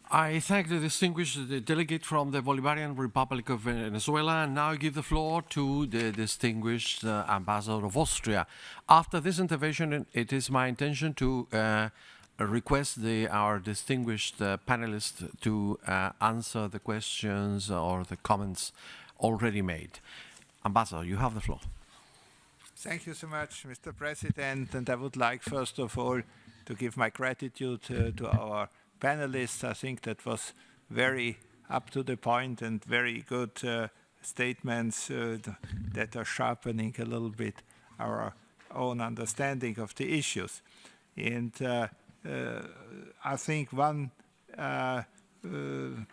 I thank the distinguished delegate from the Bolivarian Republic of Venezuela, and now I give the floor to the distinguished ambassador of Austria. After this intervention, it is my intention to request our distinguished panelists to answer the questions or the comments already made. Ambassador, you have the floor. Thank you so much, Mr. President, and I would like first of all to give my gratitude to our panelists. I think that was very up to the point and very good statements that are sharpening a little bit our own understanding of the issues. And I think one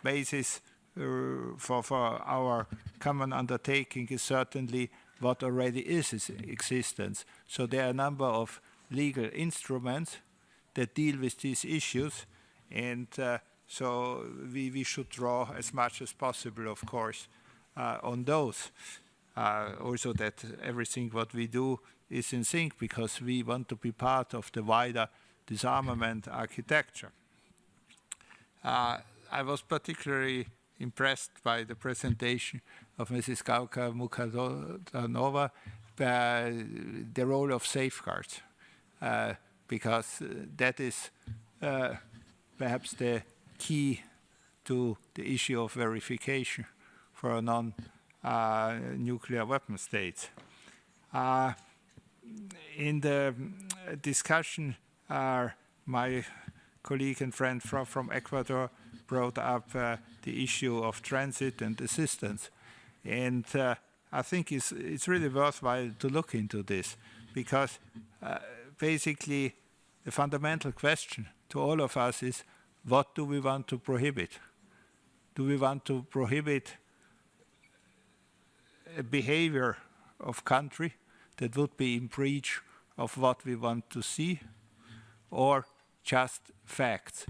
basis for our common undertaking is certainly what already is in existence. So there are a number of legal instruments that deal with these issues, and so we should draw as much as possible, of course, on those. Also that everything what we do is in sync, because we want to be part of the wider disarmament architecture. I was particularly impressed by the presentation of Mrs. Gauka-Mukadanova, the role of safeguards, because that is perhaps the key to the issue of verification for non-nuclear weapon states. In the discussion, my colleague and friend from Ecuador brought up the issue of transit and assistance. And I think it's really worthwhile to look into this, because basically the fundamental question to all of us is, what do we want to prohibit? Do we want to prohibit a behavior of country that would be in breach of what we want to see, or just facts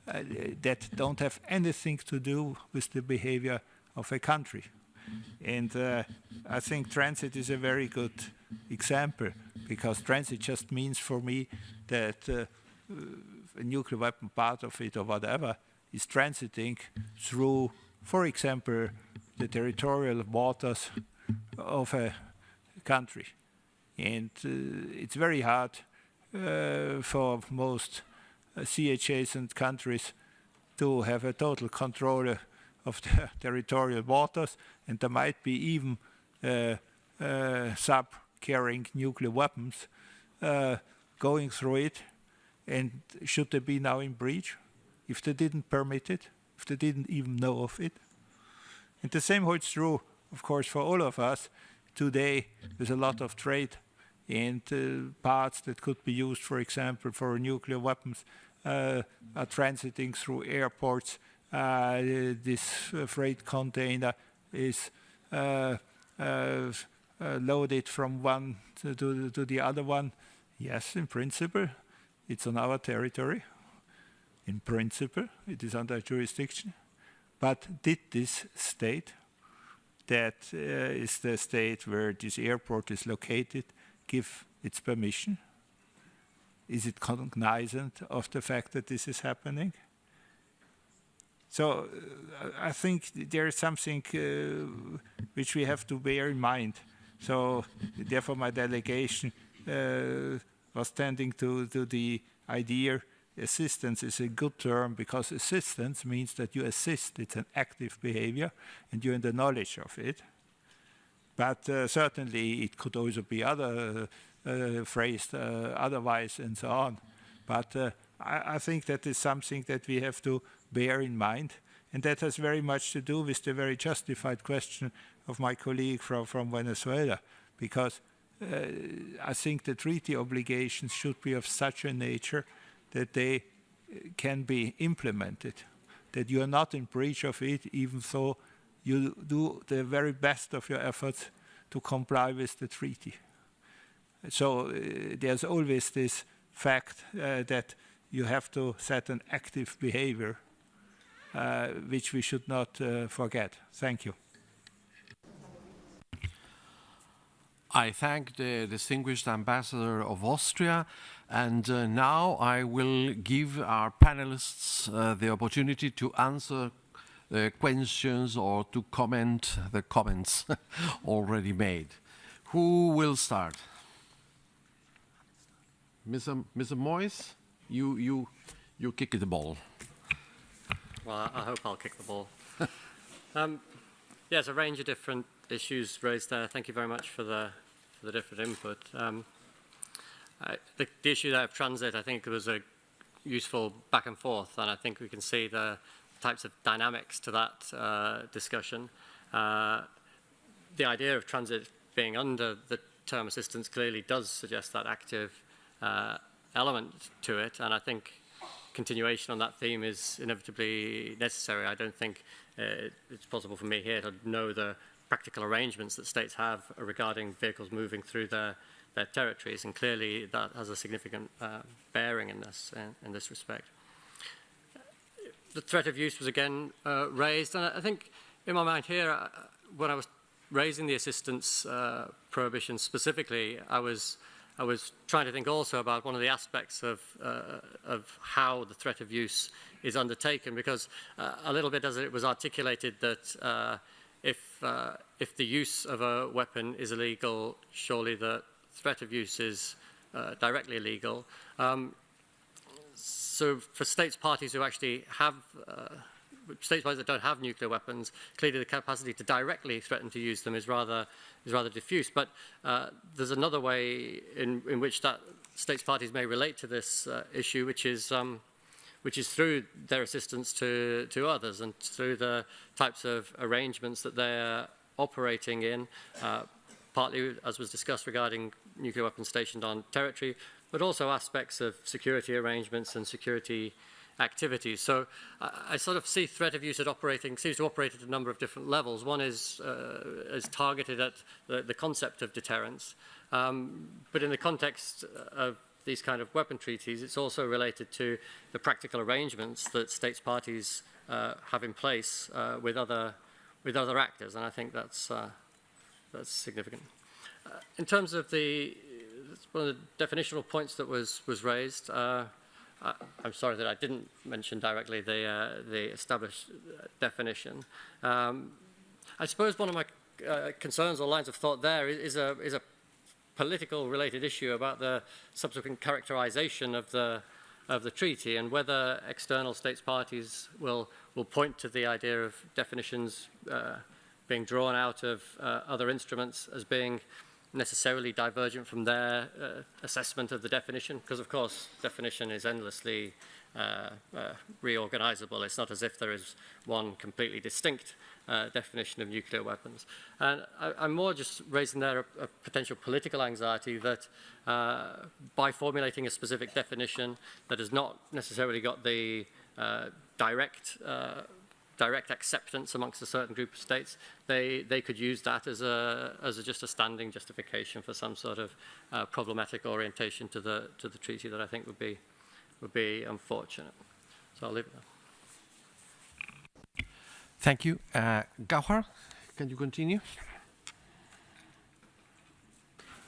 that don't have anything to do with the behavior of a country? And I think transit is a very good example, because transit just means for me that a nuclear weapon, part of it or whatever, is transiting through, for example, the territorial waters of a country. And it's very hard for most sea-adjacent countries to have a total control of the territorial waters, and there might be even sub-carrying nuclear weapons going through it. And should they be now in breach if they didn't permit it, if they didn't even know of it? And the same holds true, of course, for all of us. Today, there's a lot of trade, and parts that could be used, for example, for nuclear weapons are transiting through airports. This freight container is loaded from one to the other one. Yes, in principle, it's on our territory. In principle, it is under jurisdiction. But did this state, that is the state where this airport is located, give its permission? Is it cognizant of the fact that this is happening? So I think there is something which we have to bear in mind. So therefore my delegation was tending to the idea assistance is a good term, because assistance means that you assist. It's an active behavior and you're in the knowledge of it. But certainly it could also be phrased otherwise and so on. But I think that is something that we have to bear in mind. And that has very much to do with the very justified question of my colleague from Venezuela, because I think the treaty obligations should be of such a nature that they can be implemented, that you are not in breach of it, even though you do the very best of your efforts to comply with the treaty. So there's always this fact that you have to set an active behavior, which we should not forget. Thank you. I thank the distinguished ambassador of Austria, and now I will give our panelists the opportunity to answer the questions or to comment the comments already made. Who will start? Mr. Moyes, you kick the ball. Well, I hope I'll kick the ball. There's a range of different issues raised there. Thank you very much for the different input. The issue there of transit, I think, was a useful back and forth, and I think we can see the types of dynamics to that discussion. The idea of transit being under the term assistance clearly does suggest that active element to it, and I think continuation on that theme is inevitably necessary. I don't think it's possible for me here to know the practical arrangements that states have regarding vehicles moving through their territories, and clearly that has a significant bearing in this respect. The threat of use was again raised, and I think in my mind here, when I was raising the assistance prohibition specifically, I was trying to think also about one of the aspects of how the threat of use is undertaken, because a little bit as it was articulated that if the use of a weapon is illegal, surely the threat of use is directly illegal. so for states parties who actually have states parties that don't have nuclear weapons, clearly the capacity to directly threaten to use them is rather diffuse. But there's another way in which that states parties may relate to this issue, which is through their assistance to others and through the types of arrangements that they're operating in, partly, as was discussed, regarding nuclear weapons stationed on territory, but also aspects of security arrangements and security activities. So I sort of see threat of use seems to operate at a number of different levels. One is targeted at the concept of deterrence, but in the context of these kind of weapon treaties, it's also related to the practical arrangements that states parties have in place with other actors, and I think that's significant. In terms of one of the definitional points that was raised, I'm sorry that I didn't mention directly the established definition. I suppose one of my concerns or lines of thought there is a political related issue about the subsequent characterization of the treaty and whether external states parties will point to the idea of definitions being drawn out of other instruments as being necessarily divergent from their assessment of the definition, because of course definition is endlessly reorganizable. It's not as if there is one completely distinct definition of nuclear weapons. And I'm more just raising there a potential political anxiety that by formulating a specific definition that has not necessarily got the direct acceptance amongst a certain group of states, they could use that as just a standing justification for some sort of problematic orientation to the treaty that I think would be unfortunate. So I'll leave it there. Thank you. Gauhar, can you continue?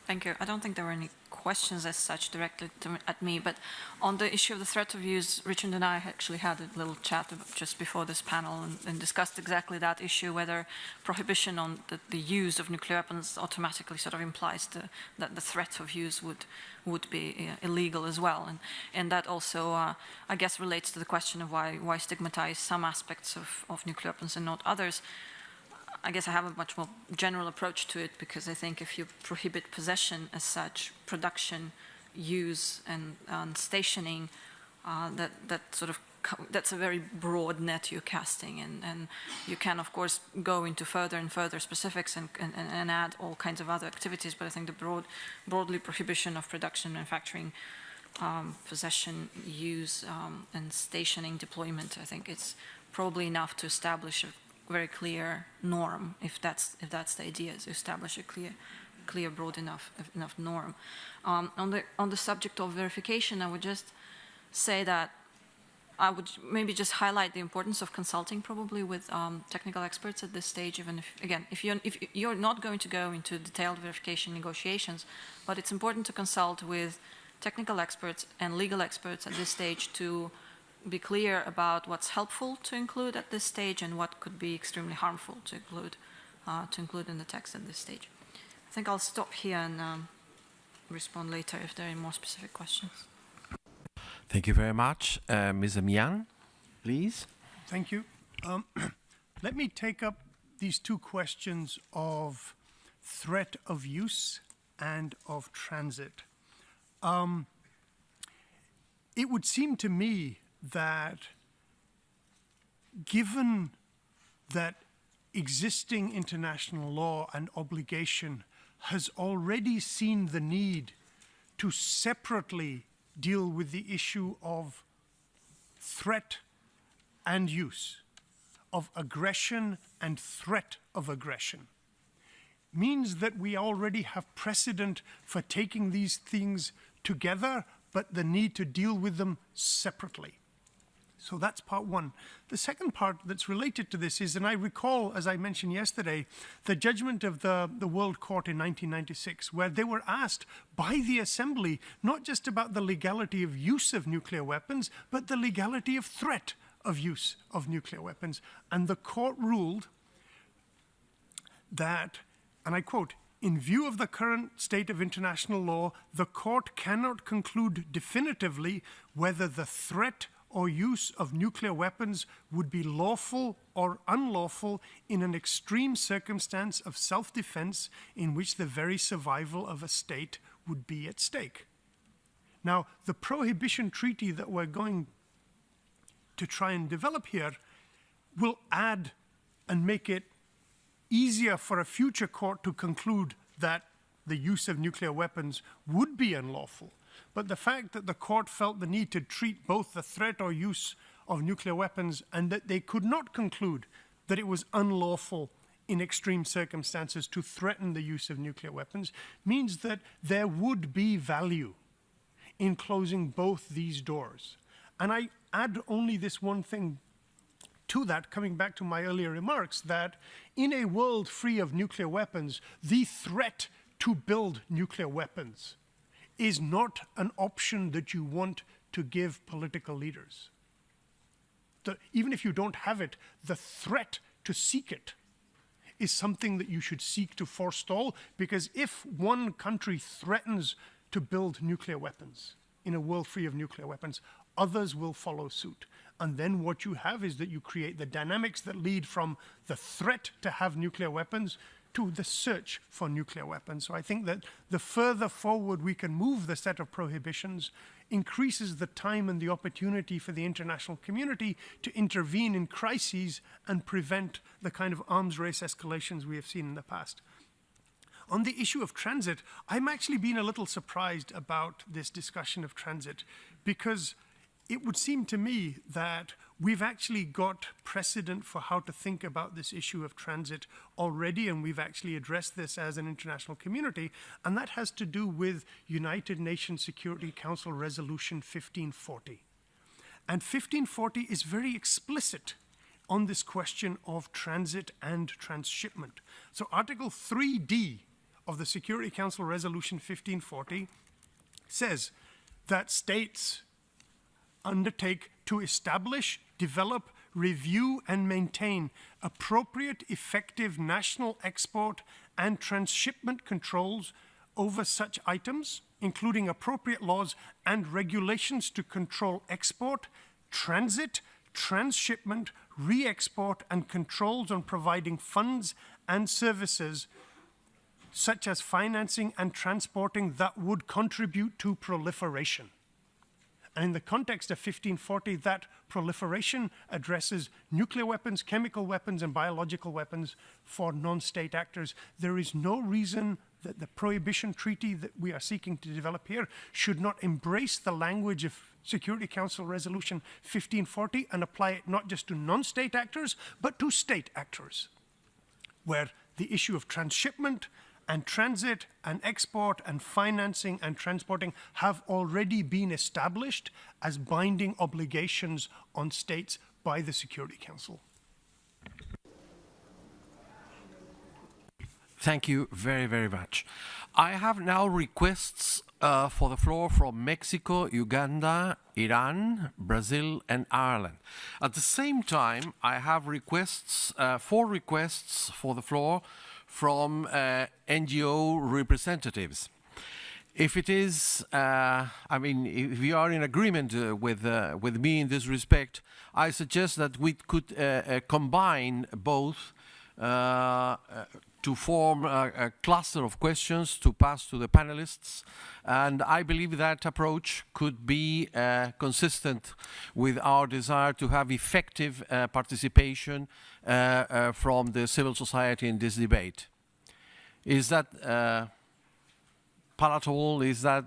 Thank you. I don't think there were any questions as such directly at me, but on the issue of the threat of use, Richard and I actually had a little chat just before this panel and discussed exactly that issue, whether prohibition on the use of nuclear weapons automatically sort of implies that the threat of use would be illegal as well. And that also, I guess, relates to the question of why stigmatize some aspects of nuclear weapons and not others. I guess I have a much more general approach to it, because I think if you prohibit possession as such, production, use, and stationing, that's a very broad net you're casting, and you can of course go into further and further specifics and add all kinds of other activities. But I think the broadly prohibition of production, manufacturing, possession, use, and stationing, deployment, I think it's probably enough to establish a very clear norm, if that's the idea, is to establish a clear, broad enough norm. On the subject of verification, I would just say that I would maybe just highlight the importance of consulting probably with technical experts at this stage. Even if you're not going to go into detailed verification negotiations, but it's important to consult with technical experts and legal experts at this stage to be clear about what's helpful to include at this stage and what could be extremely harmful to include in the text at this stage. I think I'll stop here and respond later if there are more specific questions. Thank you very much. Ms. Mian, please. Thank you. Let me take up these two questions of threat of use and of transit. It would seem to me that given that existing international law and obligation has already seen the need to separately deal with the issue of threat and use, of aggression and threat of aggression, means that we already have precedent for taking these things together, but the need to deal with them separately. So that's part one. The second part that's related to this is, and I recall, as I mentioned yesterday, the judgment of the World Court in 1996, where they were asked by the Assembly not just about the legality of use of nuclear weapons, but the legality of threat of use of nuclear weapons. And the court ruled that, and I quote, in view of the current state of international law, the court cannot conclude definitively whether the threat or use of nuclear weapons would be lawful or unlawful in an extreme circumstance of self-defense in which the very survival of a state would be at stake. Now, the Prohibition Treaty that we're going to try and develop here will add and make it easier for a future court to conclude that the use of nuclear weapons would be unlawful. But the fact that the court felt the need to treat both the threat or use of nuclear weapons and that they could not conclude that it was unlawful in extreme circumstances to threaten the use of nuclear weapons means that there would be value in closing both these doors. And I add only this one thing to that, coming back to my earlier remarks, that in a world free of nuclear weapons, the threat to build nuclear weapons is not an option that you want to give political leaders. Even if you don't have it, the threat to seek it is something that you should seek to forestall, because if one country threatens to build nuclear weapons in a world free of nuclear weapons, others will follow suit. And then what you have is that you create the dynamics that lead from the threat to have nuclear weapons to the search for nuclear weapons. So I think that the further forward we can move the set of prohibitions increases the time and the opportunity for the international community to intervene in crises and prevent the kind of arms race escalations we have seen in the past. On the issue of transit, I'm actually being a little surprised about this discussion of transit, because it would seem to me that we've actually got precedent for how to think about this issue of transit already, and we've actually addressed this as an international community, and that has to do with United Nations Security Council Resolution 1540. And 1540 is very explicit on this question of transit and transshipment. So Article 3D of the Security Council Resolution 1540 says that states undertake to establish, develop, review, and maintain appropriate, effective national export and transshipment controls over such items, including appropriate laws and regulations to control export, transit, transshipment, re-export, and controls on providing funds and services such as financing and transporting that would contribute to proliferation. And in the context of 1540, that proliferation addresses nuclear weapons, chemical weapons, and biological weapons for non-state actors. There is no reason that the Prohibition Treaty that we are seeking to develop here should not embrace the language of Security Council Resolution 1540 and apply it not just to non-state actors, but to state actors, where the issue of transshipment and transit and export and financing and transporting have already been established as binding obligations on states by the Security Council. Thank you very, very much. I have now requests for the floor from Mexico, Uganda, Iran, Brazil, and Ireland. At the same time, I have requests, 4 requests for the floor from NGO representatives. If it is, if you are in agreement with me in this respect, I suggest that we could combine both to form a cluster of questions to pass to the panelists. And I believe that approach could be consistent with our desire to have effective participation from the civil society in this debate. Is that palatable? Is that,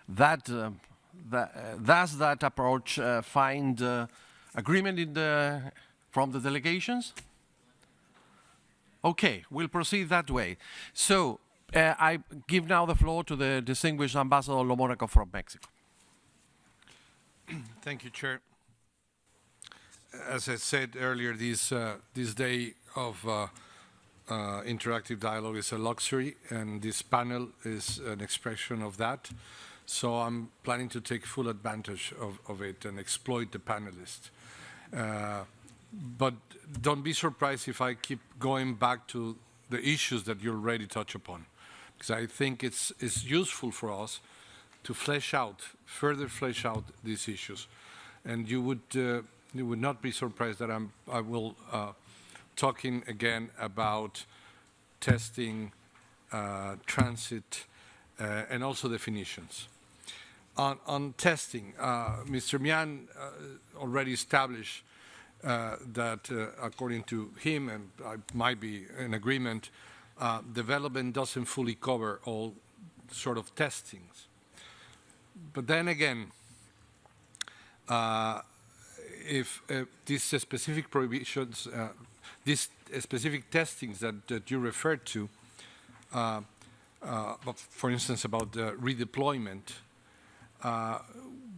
does that approach find agreement from the delegations? Okay, we'll proceed that way. So I give now the floor to the distinguished Ambassador Lomonaco from Mexico. Thank you, Chair. As I said earlier, this day of interactive dialogue is a luxury, and this panel is an expression of that. So I'm planning to take full advantage of it and exploit the panelists. But don't be surprised if I keep going back to the issues that you already touched upon. because I think it's useful for us to further flesh out these issues. And you would not be surprised that I will talking again about testing, transit, and also definitions. On testing, Mr. Mian already established that according to him, and I might be in agreement, development doesn't fully cover all sort of testings. But then again, if these specific prohibitions, these specific testings that you referred to, for instance, about redeployment,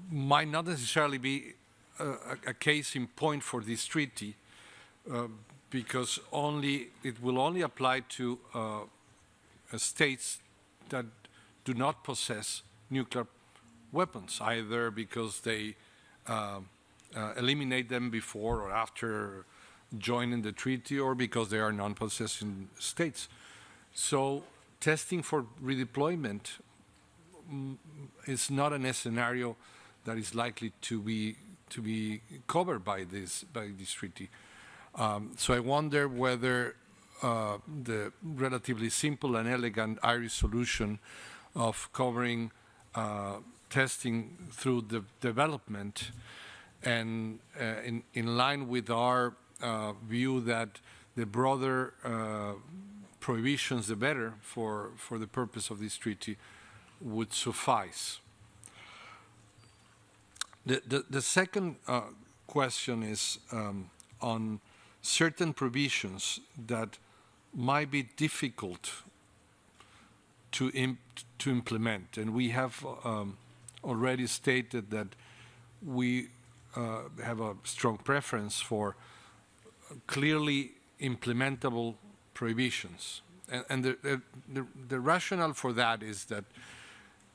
might not necessarily be a case in point for this treaty, because it will only apply to states that do not possess nuclear weapons, either because they eliminate them before or after joining the treaty, or because they are non-possessing states. So testing for redeployment is not a scenario that is likely to be covered by this treaty. So I wonder whether the relatively simple and elegant Irish solution of covering testing through the development and in line with our view that the broader prohibitions, the better for the purpose of this treaty, would suffice. The second question is on certain provisions that might be difficult to implement, and we have already stated that we have a strong preference for clearly implementable prohibitions. And the rationale for that is that,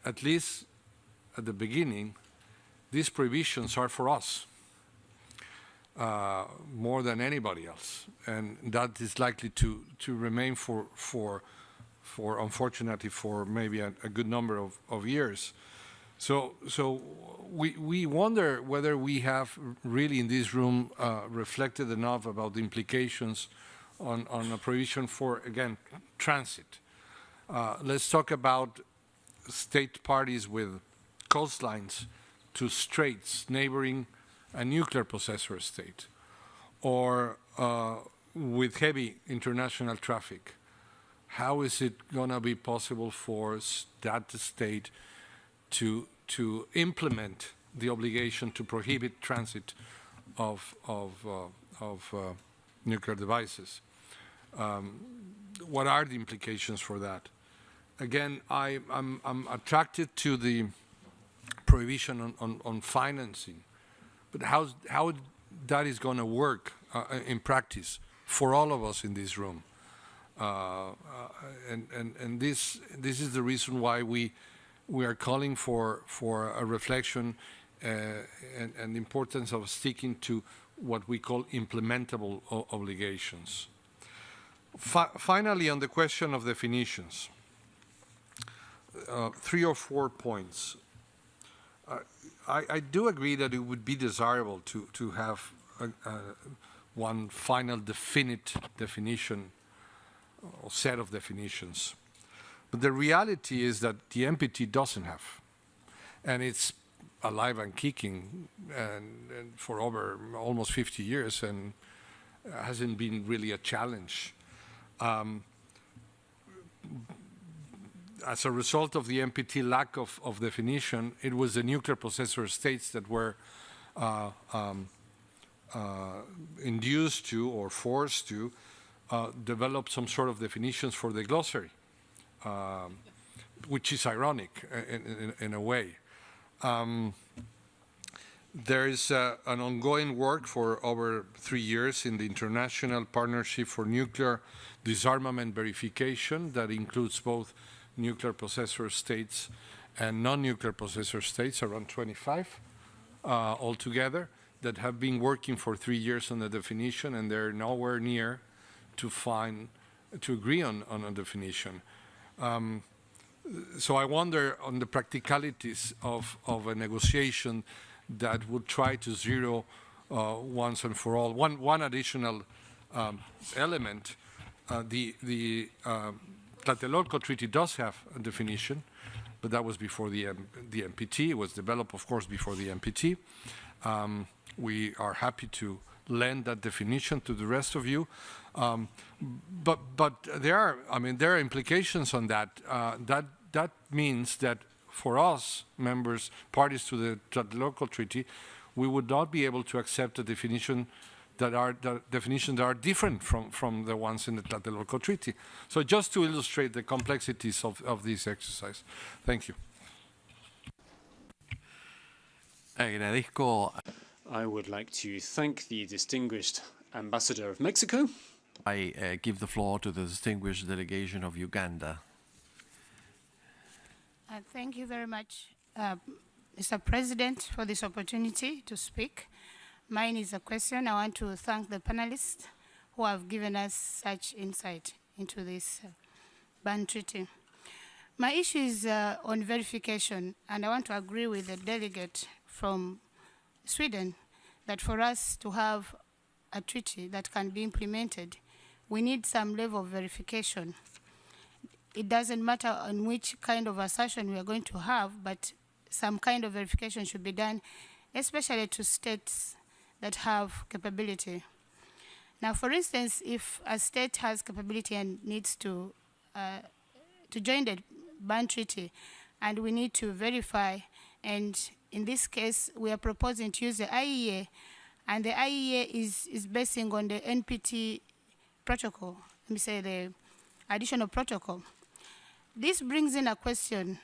at least at the beginning, these prohibitions are for us more than anybody else, and that is likely to remain for unfortunately, for maybe a good number of years. So we wonder whether we have really in this room reflected enough about the implications on a provision for, again, transit. Let's talk about state parties with coastlines to straits neighboring a nuclear possessor state, or with heavy international traffic. How is it going to be possible for that state to implement the obligation to prohibit transit of nuclear devices? What are the implications for that? Again, I'm attracted to the prohibition on financing, but how that is going to work in practice for all of us in this room. And this is the reason why we are calling for a reflection and the importance of sticking to what we call implementable obligations. Finally, on the question of definitions, 3 or 4 points. I do agree that it would be desirable to have one final definite definition or set of definitions. But the reality is that the NPT doesn't have. And it's alive and kicking and for over almost 50 years and hasn't been really a challenge. As a result of the NPT lack of definition, it was the nuclear possessor states that were induced to or forced to develop some sort of definitions for the glossary, which is ironic in a way. There is an ongoing work for over 3 years in the International Partnership for Nuclear Disarmament Verification that includes both nuclear possessor states and non-nuclear possessor states, around 25 altogether, that have been working for 3 years on the definition, and they're nowhere near to agree on a definition. So I wonder on the practicalities of a negotiation that would try to zero once and for all. One additional element, the Tlatelolco Treaty does have a definition, but that was before the NPT. It was developed, of course, before the NPT. We are happy to lend that definition to the rest of you. But there are implications on that. That means that for us, parties to the Tlatelolco Treaty, we would not be able to accept a definition that are different from the ones in the Tlatelolco Treaty. So just to illustrate the complexities of this exercise. Thank you. I would like to thank the distinguished Ambassador of Mexico. I give the floor to the distinguished delegation of Uganda. Thank you very much, Mr. President, for this opportunity to speak. Mine is a question. I want to thank the panelists who have given us such insight into this ban treaty. My issue is on verification, and I want to agree with the delegate from Sweden that for us to have a treaty that can be implemented, we need some level of verification. It doesn't matter on which kind of assertion we are going to have, but some kind of verification should be done, especially to states that have capability. Now, for instance, if a state has capability and needs to join the ban treaty, and we need to verify, and in this case, we are proposing to use the IEA, and the IEA is basing on the NPT protocol, let me say the additional protocol. This brings in a question.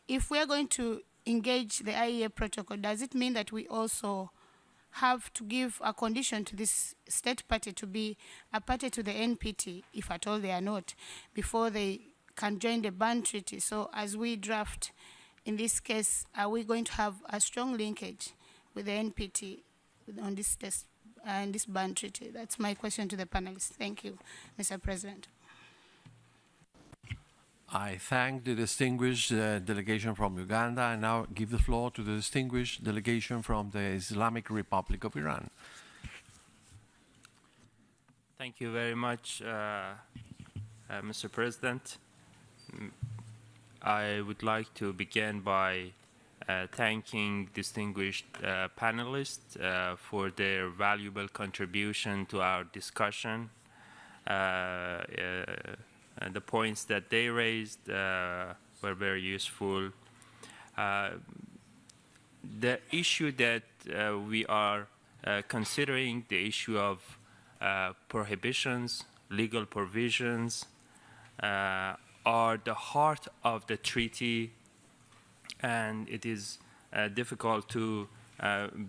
If we are going to engage the IEA protocol, does it mean that we also have to give a condition to this state party to be a party to the NPT, if at all they are not, before they can join the ban treaty? So as we draft, in this case, are we going to have a strong linkage with the NPT on this test and this ban treaty? That's my question to the panelists. Thank you, Mr. President. I thank the distinguished delegation from Uganda. I now give the floor to the distinguished delegation from the Islamic Republic of Iran. Thank you very much, Mr. President. I would like to begin by thanking distinguished panelists for their valuable contribution to our discussion. The points that they raised were very useful. The issue that we are considering, the issue of prohibitions, legal provisions, are the heart of the treaty, and it is difficult to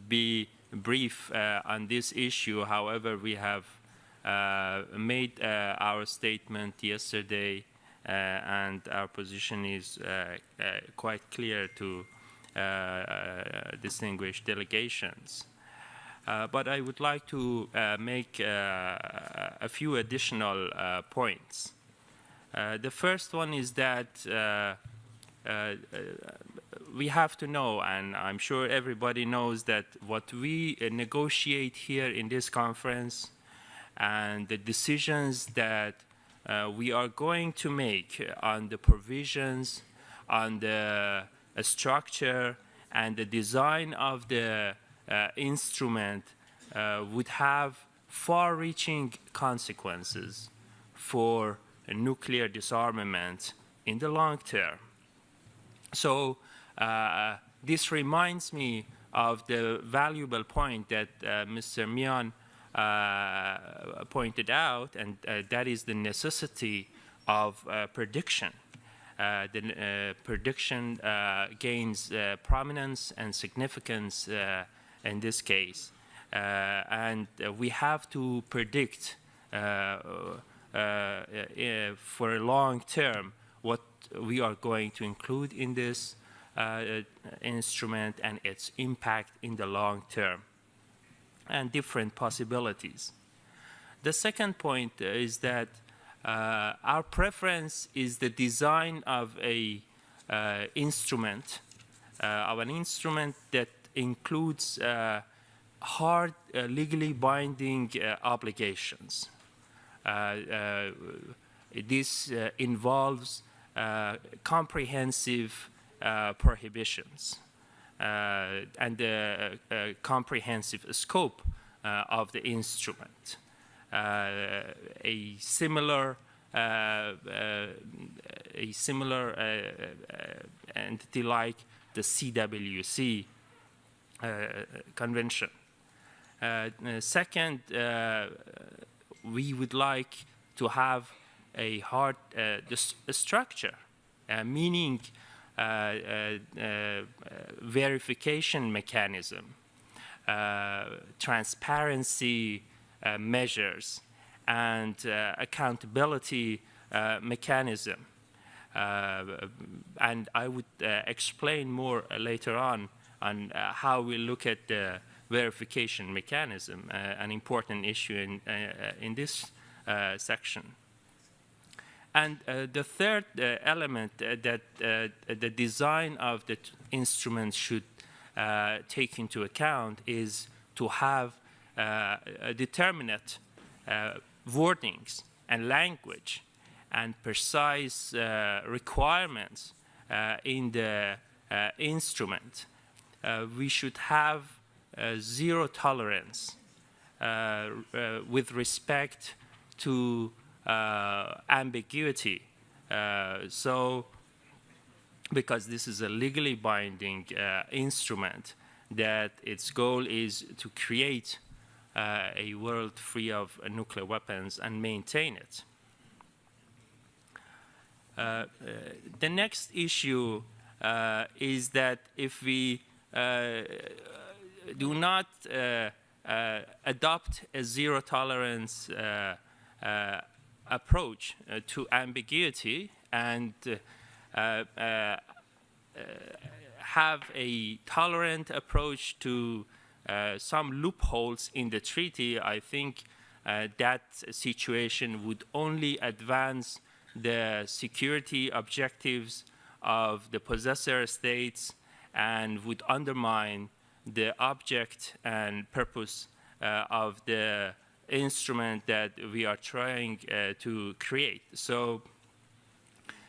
be brief on this issue. However, we have made our statement yesterday, and our position is quite clear to distinguished delegations. But I would like to make a few additional points. The first one is that we have to know, and I'm sure everybody knows, that what we negotiate here in this conference and the decisions that we are going to make on the provisions, on the structure, and the design of the instrument would have far-reaching consequences for nuclear disarmament in the long term. So this reminds me of the valuable point that Mr. Mian pointed out, and that is the necessity of prediction. The prediction gains prominence and significance in this case. And we have to predict for a long term what we are going to include in this instrument and its impact in the long term, and different possibilities. The second point is that Our preference is the design of a instrument, of an instrument that includes hard, legally binding obligations. This involves comprehensive prohibitions and the comprehensive scope of the instrument. A similar entity like the CWC convention. Second, we would like to have a hard structure, meaning verification mechanism, transparency measures, and accountability mechanism. And I would explain more later on how we look at the verification mechanism, an important issue in this section. And the third element that the design of the instrument should take into account is to have determinate wordings and language and precise requirements in the instrument. We should have zero tolerance with respect to ambiguity. Because this is a legally binding instrument, that its goal is to create a world free of nuclear weapons and maintain it. The next issue is that if we do not adopt a zero tolerance approach to ambiguity and have a tolerant approach to some loopholes in the treaty, I think that situation would only advance the security objectives of the possessor states and would undermine the object and purpose of the instrument that we are trying to create. So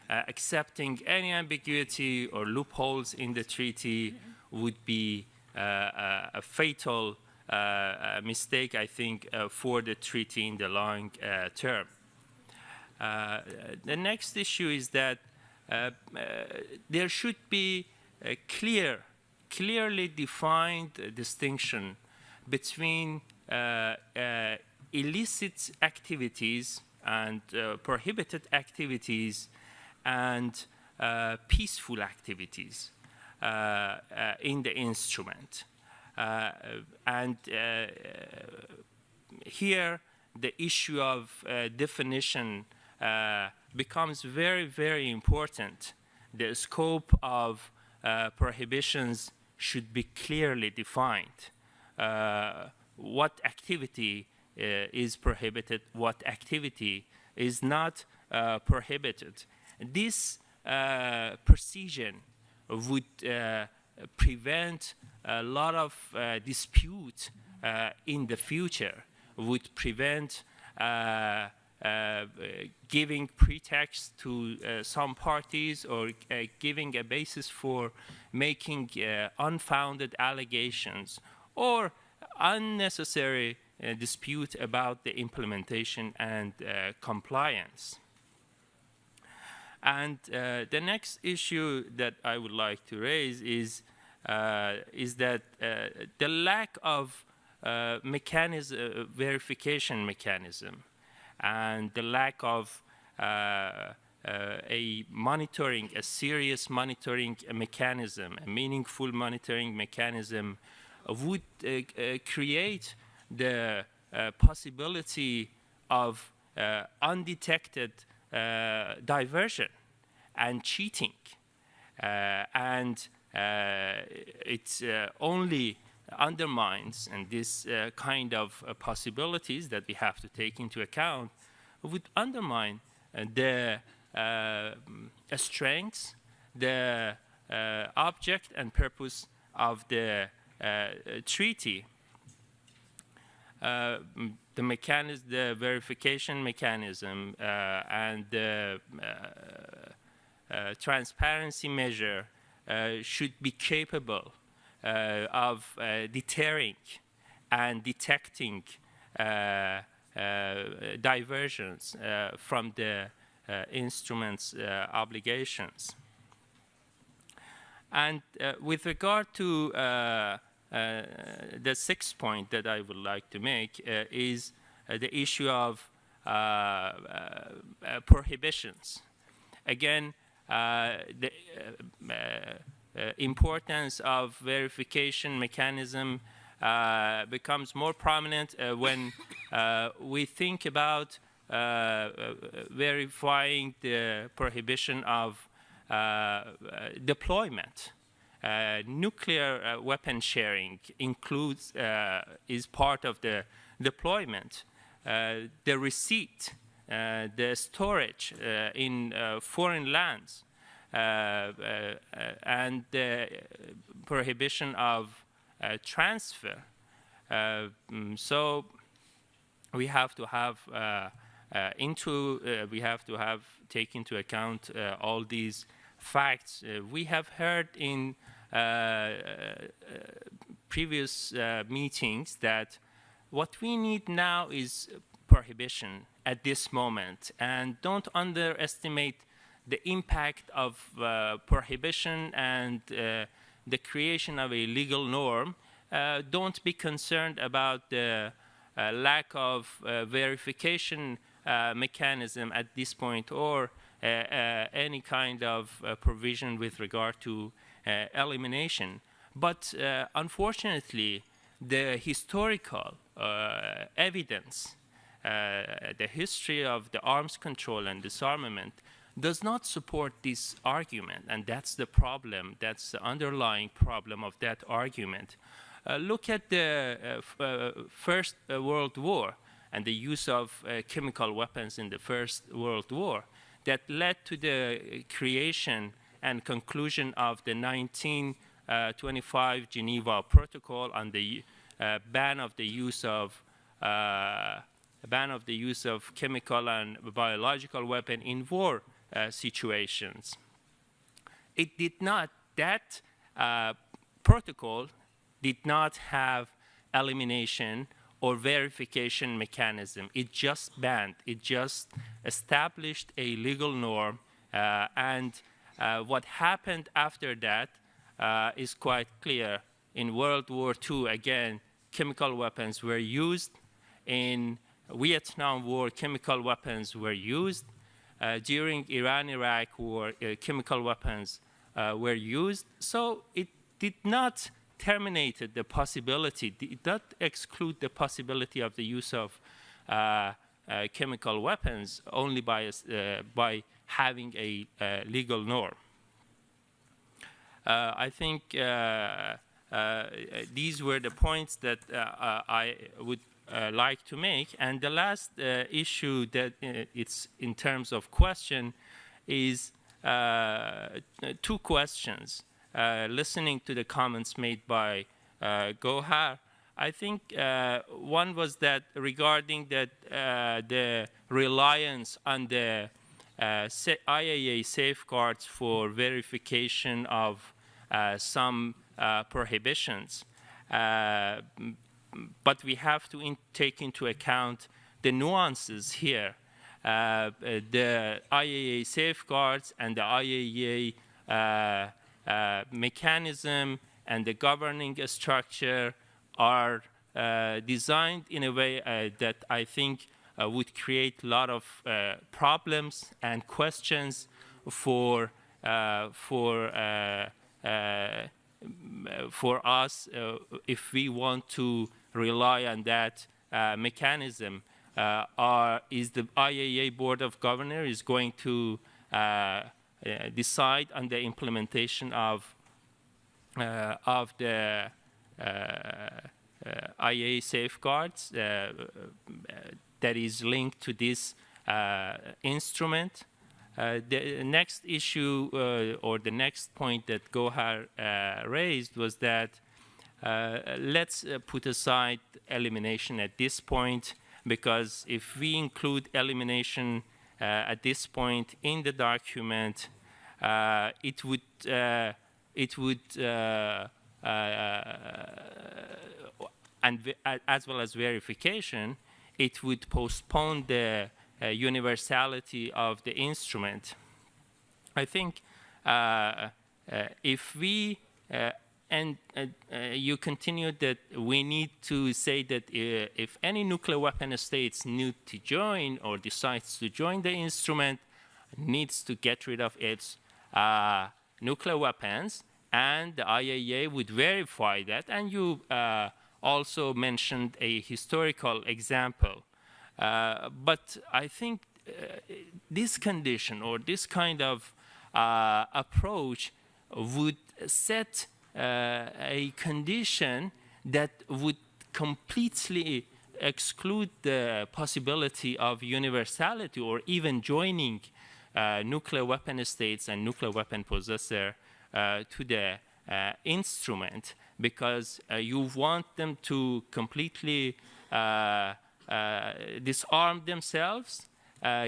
accepting any ambiguity or loopholes in the treaty would be a fatal mistake, I think, for the treaty in the long term. The next issue is that there should be a clearly defined distinction between illicit activities and prohibited activities and peaceful activities in the instrument. And here the issue of definition becomes very, very important. The scope of prohibitions should be clearly defined. What activity is prohibited, what activity is not prohibited. This precision would prevent a lot of dispute in the future, would prevent giving pretext to some parties or giving a basis for making unfounded allegations or unnecessary dispute about the implementation and compliance. And the next issue that I would like to raise is that the lack of verification mechanism and the lack of a serious monitoring mechanism, a meaningful monitoring mechanism would create the possibility of undetected diversion and cheating. And it only undermines, and this kind of possibilities that we have to take into account would undermine the strengths, the object and purpose of the treaty. The mechanism, the verification mechanism, and the transparency measure should be capable of deterring and detecting diversions from the instrument's obligations. And with regard to the sixth point that I would like to make is the issue of prohibitions. Again, the importance of verification mechanism becomes more prominent when we think about verifying the prohibition of deployment. Nuclear weapon sharing includes, is part of the deployment. The receipt, the storage in foreign lands, and the prohibition of transfer. So we have to have take into account all these facts. We have heard in previous meetings that what we need now is prohibition at this moment, and don't underestimate the impact of prohibition and the creation of a legal norm. Don't be concerned about the lack of verification mechanism at this point, or any kind of provision with regard to elimination. But unfortunately, the historical evidence, the history of the arms control and disarmament does not support this argument, and that's the problem. That's the underlying problem of that argument. Look at the First World War and the use of chemical weapons in the First World War that led to the creation and conclusion of the 1925 Geneva Protocol on the ban of the use of chemical and biological weapon in war situations. It did not, that protocol did not have elimination or verification mechanism. It just banned, it just established a legal norm, and what happened after that is quite clear. In World War II, again, chemical weapons were used. In Vietnam War, chemical weapons were used. During Iran-Iraq War, chemical weapons were used. So it did not terminate the possibility, did not exclude the possibility of the use of chemical weapons only by having a legal norm. I think these were the points that I would like to make. And the last issue that it's in terms of question is two questions. Listening to the comments made by Gohar, I think one was that regarding that the reliance on the IAEA safeguards for verification of some prohibitions. But we have to take into account the nuances here. The IAEA safeguards and the IAEA mechanism and the governing structure are designed in a way that I think would create a lot of problems and questions for us if we want to rely on that mechanism. Is the IAEA Board of Governors is going to decide on the implementation of the IAEA safeguards that is linked to this instrument. The next issue or the next point that Gohar raised was that let's put aside elimination at this point, because if we include elimination at this point in the document, it would and as well as verification, it would postpone the universality of the instrument. I think if we you continued that we need to say that if any nuclear weapon states need to join or decides to join the instrument, needs to get rid of its nuclear weapons, and the IAEA would verify that. And you also mentioned a historical example. But I think this condition or this kind of approach would set a condition that would completely exclude the possibility of universality or even joining nuclear weapon states and nuclear weapon possessor to the instrument, because you want them to completely disarm themselves,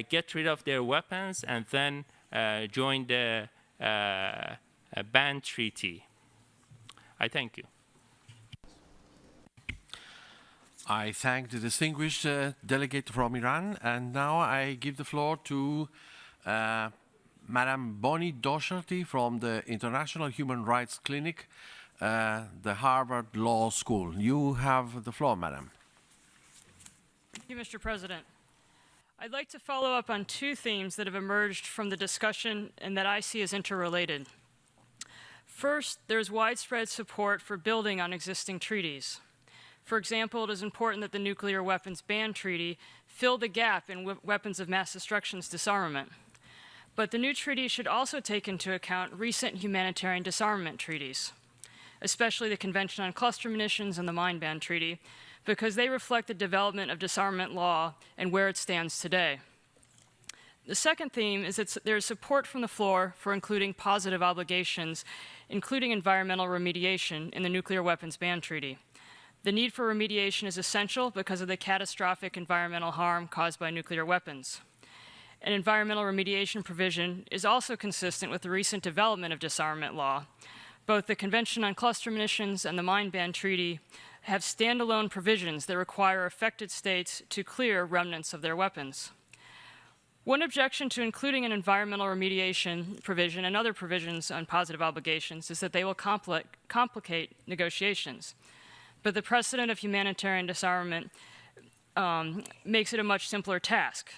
get rid of their weapons, and then join the ban treaty. I thank you. I thank the distinguished delegate from Iran, and now I give the floor to Madam Bonnie Doherty from the International Human Rights Clinic, the Harvard Law School. You have the floor, Madam. Thank you, Mr. President. I'd like to follow up on two themes that have emerged from the discussion and that I see as interrelated. First, there's widespread support for building on existing treaties. For example, it is important that the Nuclear Weapons Ban Treaty fill the gap in weapons of mass destruction's disarmament. But the new treaty should also take into account recent humanitarian disarmament treaties, especially the Convention on Cluster Munitions and the Mine Ban Treaty, because they reflect the development of disarmament law and where it stands today. The second theme is that there is support from the floor for including positive obligations, including environmental remediation, in the Nuclear Weapons Ban Treaty. The need for remediation is essential because of the catastrophic environmental harm caused by nuclear weapons. An environmental remediation provision is also consistent with the recent development of disarmament law. Both the Convention on Cluster Munitions and the Mine Ban Treaty have standalone provisions that require affected states to clear remnants of their weapons. One objection to including an environmental remediation provision and other provisions on positive obligations is that they will complicate negotiations. But the precedent of humanitarian disarmament makes it a much simpler task.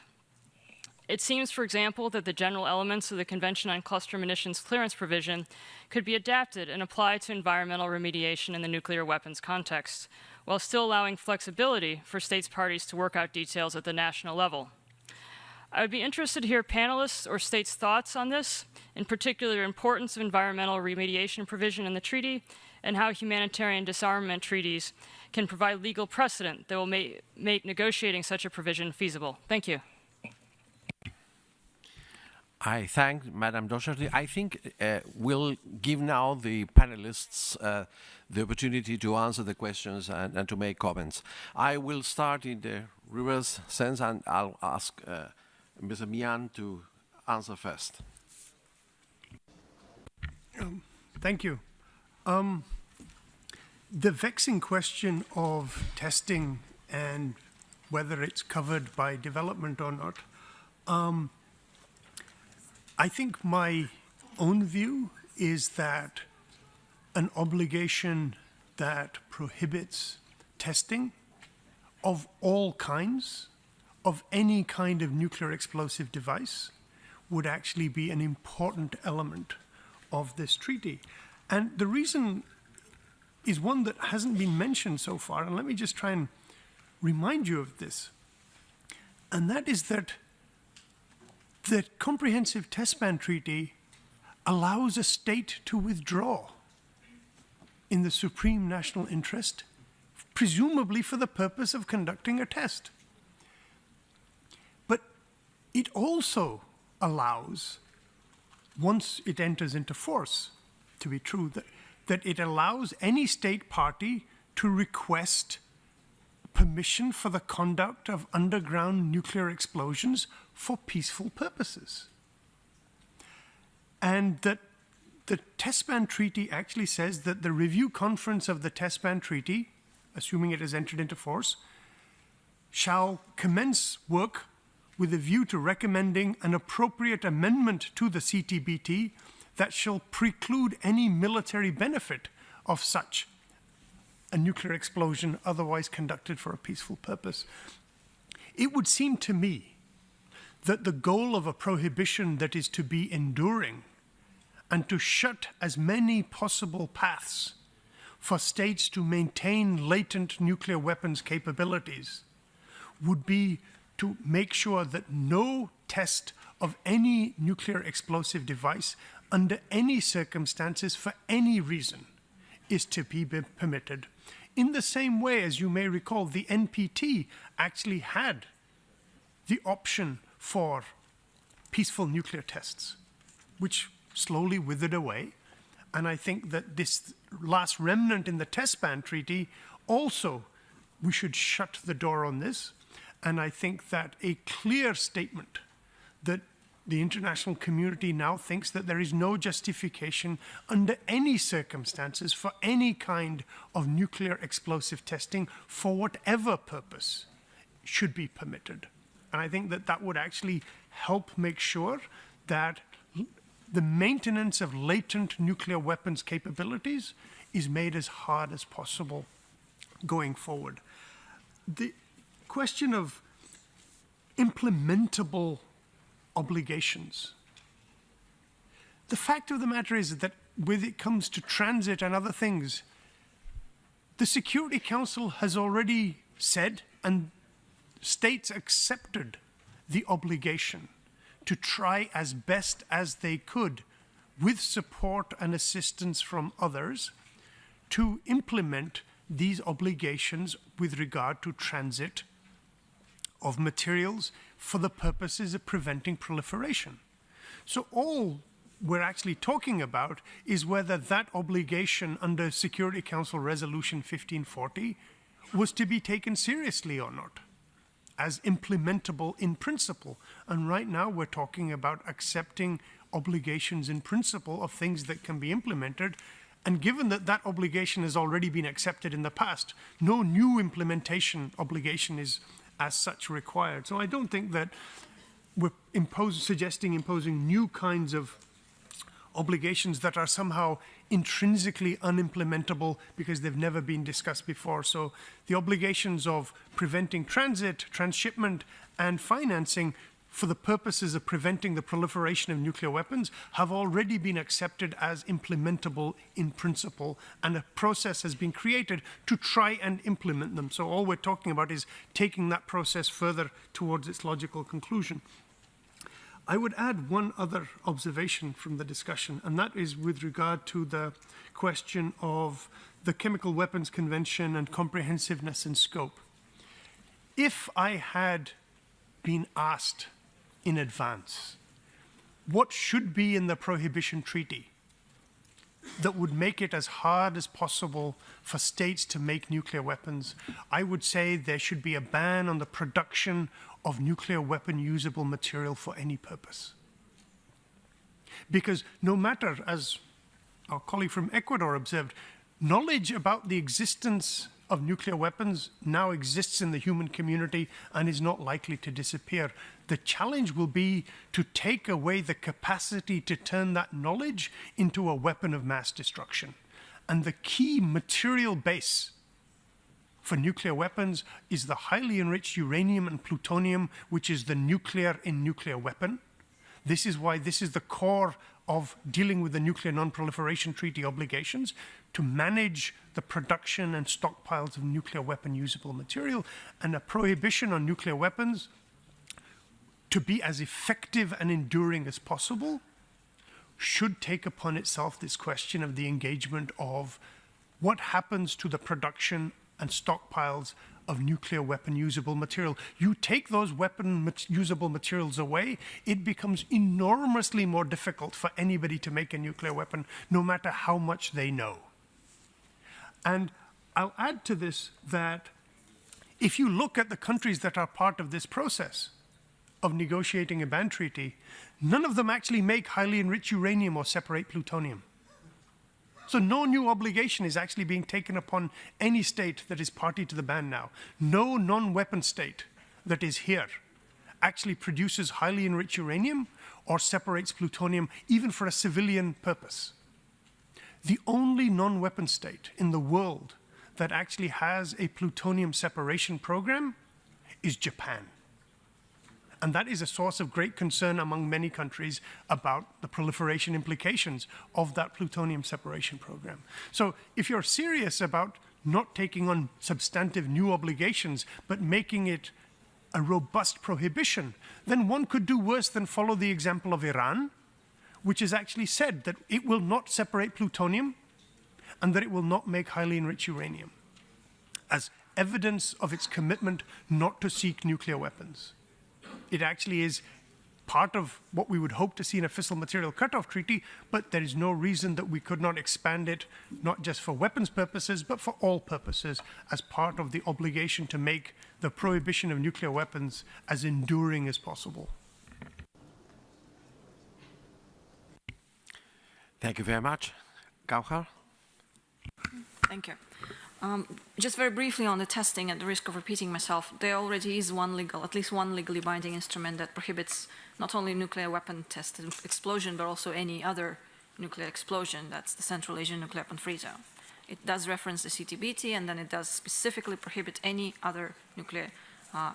It seems, for example, that the general elements of the Convention on Cluster Munitions clearance provision could be adapted and applied to environmental remediation in the nuclear weapons context, while still allowing flexibility for states parties to work out details at the national level. I would be interested to hear panelists or states' thoughts on this, in particular the importance of environmental remediation provision in the treaty, and how humanitarian disarmament treaties can provide legal precedent that will make negotiating such a provision feasible. Thank you. I thank Madam Doherty. I think we'll give now the panelists the opportunity to answer the questions and to make comments. I will start in the reverse sense, and I'll ask Ms. Mian to answer first. Thank you. The vexing question of testing and whether it's covered by development or not, I think my own view is that an obligation that prohibits testing of all kinds, of any kind of nuclear explosive device, would actually be an important element of this treaty. And the reason is one that hasn't been mentioned so far, and let me just try and remind you of this. And that is that the Comprehensive Test Ban Treaty allows a state to withdraw in the supreme national interest, presumably for the purpose of conducting a test. But it also allows, once it enters into force, to be true, that it allows any state party to request permission for the conduct of underground nuclear explosions for peaceful purposes. And that the Test Ban Treaty actually says that the review conference of the Test Ban Treaty, assuming it has entered into force, shall commence work with a view to recommending an appropriate amendment to the CTBT that shall preclude any military benefit of such a nuclear explosion otherwise conducted for a peaceful purpose. It would seem to me that the goal of a prohibition that is to be enduring and to shut as many possible paths for states to maintain latent nuclear weapons capabilities would be to make sure that no test of any nuclear explosive device under any circumstances for any reason is to be permitted. In the same way, as you may recall, the NPT actually had the option for peaceful nuclear tests, which slowly withered away. And I think that this last remnant in the Test Ban Treaty also, we should shut the door on this. And I think that a clear statement that the international community now thinks that there is no justification under any circumstances for any kind of nuclear explosive testing for whatever purpose should be permitted. And I think that that would actually help make sure that the maintenance of latent nuclear weapons capabilities is made as hard as possible going forward. The question of implementable obligations. The fact of the matter is that when it comes to transit and other things, the Security Council has already said, and states accepted the obligation to try as best as they could, with support and assistance from others, to implement these obligations with regard to transit of materials for the purposes of preventing proliferation. So all we're actually talking about is whether that obligation under Security Council Resolution 1540 was to be taken seriously or not, as implementable in principle. And right now we're talking about accepting obligations in principle of things that can be implemented. And given that that obligation has already been accepted in the past, no new implementation obligation is as such required. So I don't think that we're suggesting imposing new kinds of obligations that are somehow intrinsically unimplementable because they've never been discussed before. So the obligations of preventing transit, transshipment, and financing for the purposes of preventing the proliferation of nuclear weapons have already been accepted as implementable in principle, and a process has been created to try and implement them. So all we're talking about is taking that process further towards its logical conclusion. I would add one other observation from the discussion, and that is with regard to the question of the Chemical Weapons Convention and comprehensiveness and scope. If I had been asked in advance what should be in the Prohibition Treaty that would make it as hard as possible for states to make nuclear weapons, I would say there should be a ban on the production of nuclear weapon usable material for any purpose. Because no matter, as our colleague from Ecuador observed, knowledge about the existence of nuclear weapons now exists in the human community and is not likely to disappear. The challenge will be to take away the capacity to turn that knowledge into a weapon of mass destruction. And the key material base for nuclear weapons is the highly enriched uranium and plutonium, which is the nuclear in nuclear weapon. This is why this is the core of dealing with the Nuclear Non-Proliferation Treaty obligations, to manage the production and stockpiles of nuclear weapon usable material, and a prohibition on nuclear weapons to be as effective and enduring as possible should take upon itself this question of the engagement of what happens to the production and stockpiles of nuclear weapon usable material. You take those usable materials away, it becomes enormously more difficult for anybody to make a nuclear weapon, no matter how much they know. And I'll add to this that if you look at the countries that are part of this process of negotiating a ban treaty, none of them actually make highly enriched uranium or separate plutonium. So no new obligation is actually being taken upon any state that is party to the ban now. No non-weapon state that is here actually produces highly enriched uranium or separates plutonium, even for a civilian purpose. The only non-weapon state in the world that actually has a plutonium separation program is Japan. And that is a source of great concern among many countries about the proliferation implications of that plutonium separation program. So if you're serious about not taking on substantive new obligations, but making it a robust prohibition, then one could do worse than follow the example of Iran, which has actually said that it will not separate plutonium and that it will not make highly enriched uranium, as evidence of its commitment not to seek nuclear weapons. It actually is part of what we would hope to see in a fissile material cutoff treaty, but there is no reason that we could not expand it, not just for weapons purposes, but for all purposes, as part of the obligation to make the prohibition of nuclear weapons as enduring as possible. Thank you very much. Gauhar? Thank you. Just very briefly on the testing, at the risk of repeating myself, there already is at least one legally binding instrument that prohibits not only nuclear weapon test explosion, but also any other nuclear explosion. That's the Central Asian Nuclear Weapon Free Zone. It does reference the CTBT, and then it does specifically prohibit any other nuclear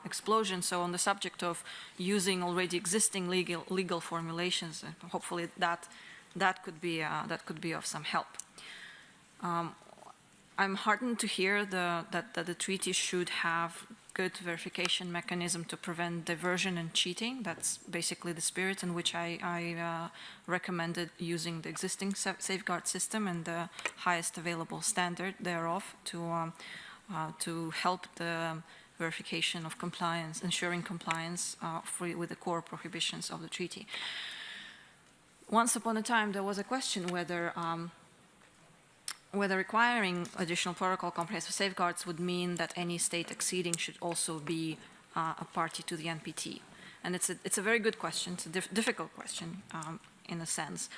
explosion. So on the subject of using already existing legal formulations, hopefully that could be of some help. I'm heartened to hear that the treaty should have good verification mechanism to prevent diversion and cheating. That's basically the spirit in which I recommended using the existing safeguard system and the highest available standard thereof to help the verification of compliance, ensuring compliance with the core prohibitions of the treaty. Once upon a time, there was a question whether requiring additional protocol comprehensive safeguards would mean that any state acceding should also be a party to the NPT. And it's a very good question. It's a difficult question in a sense.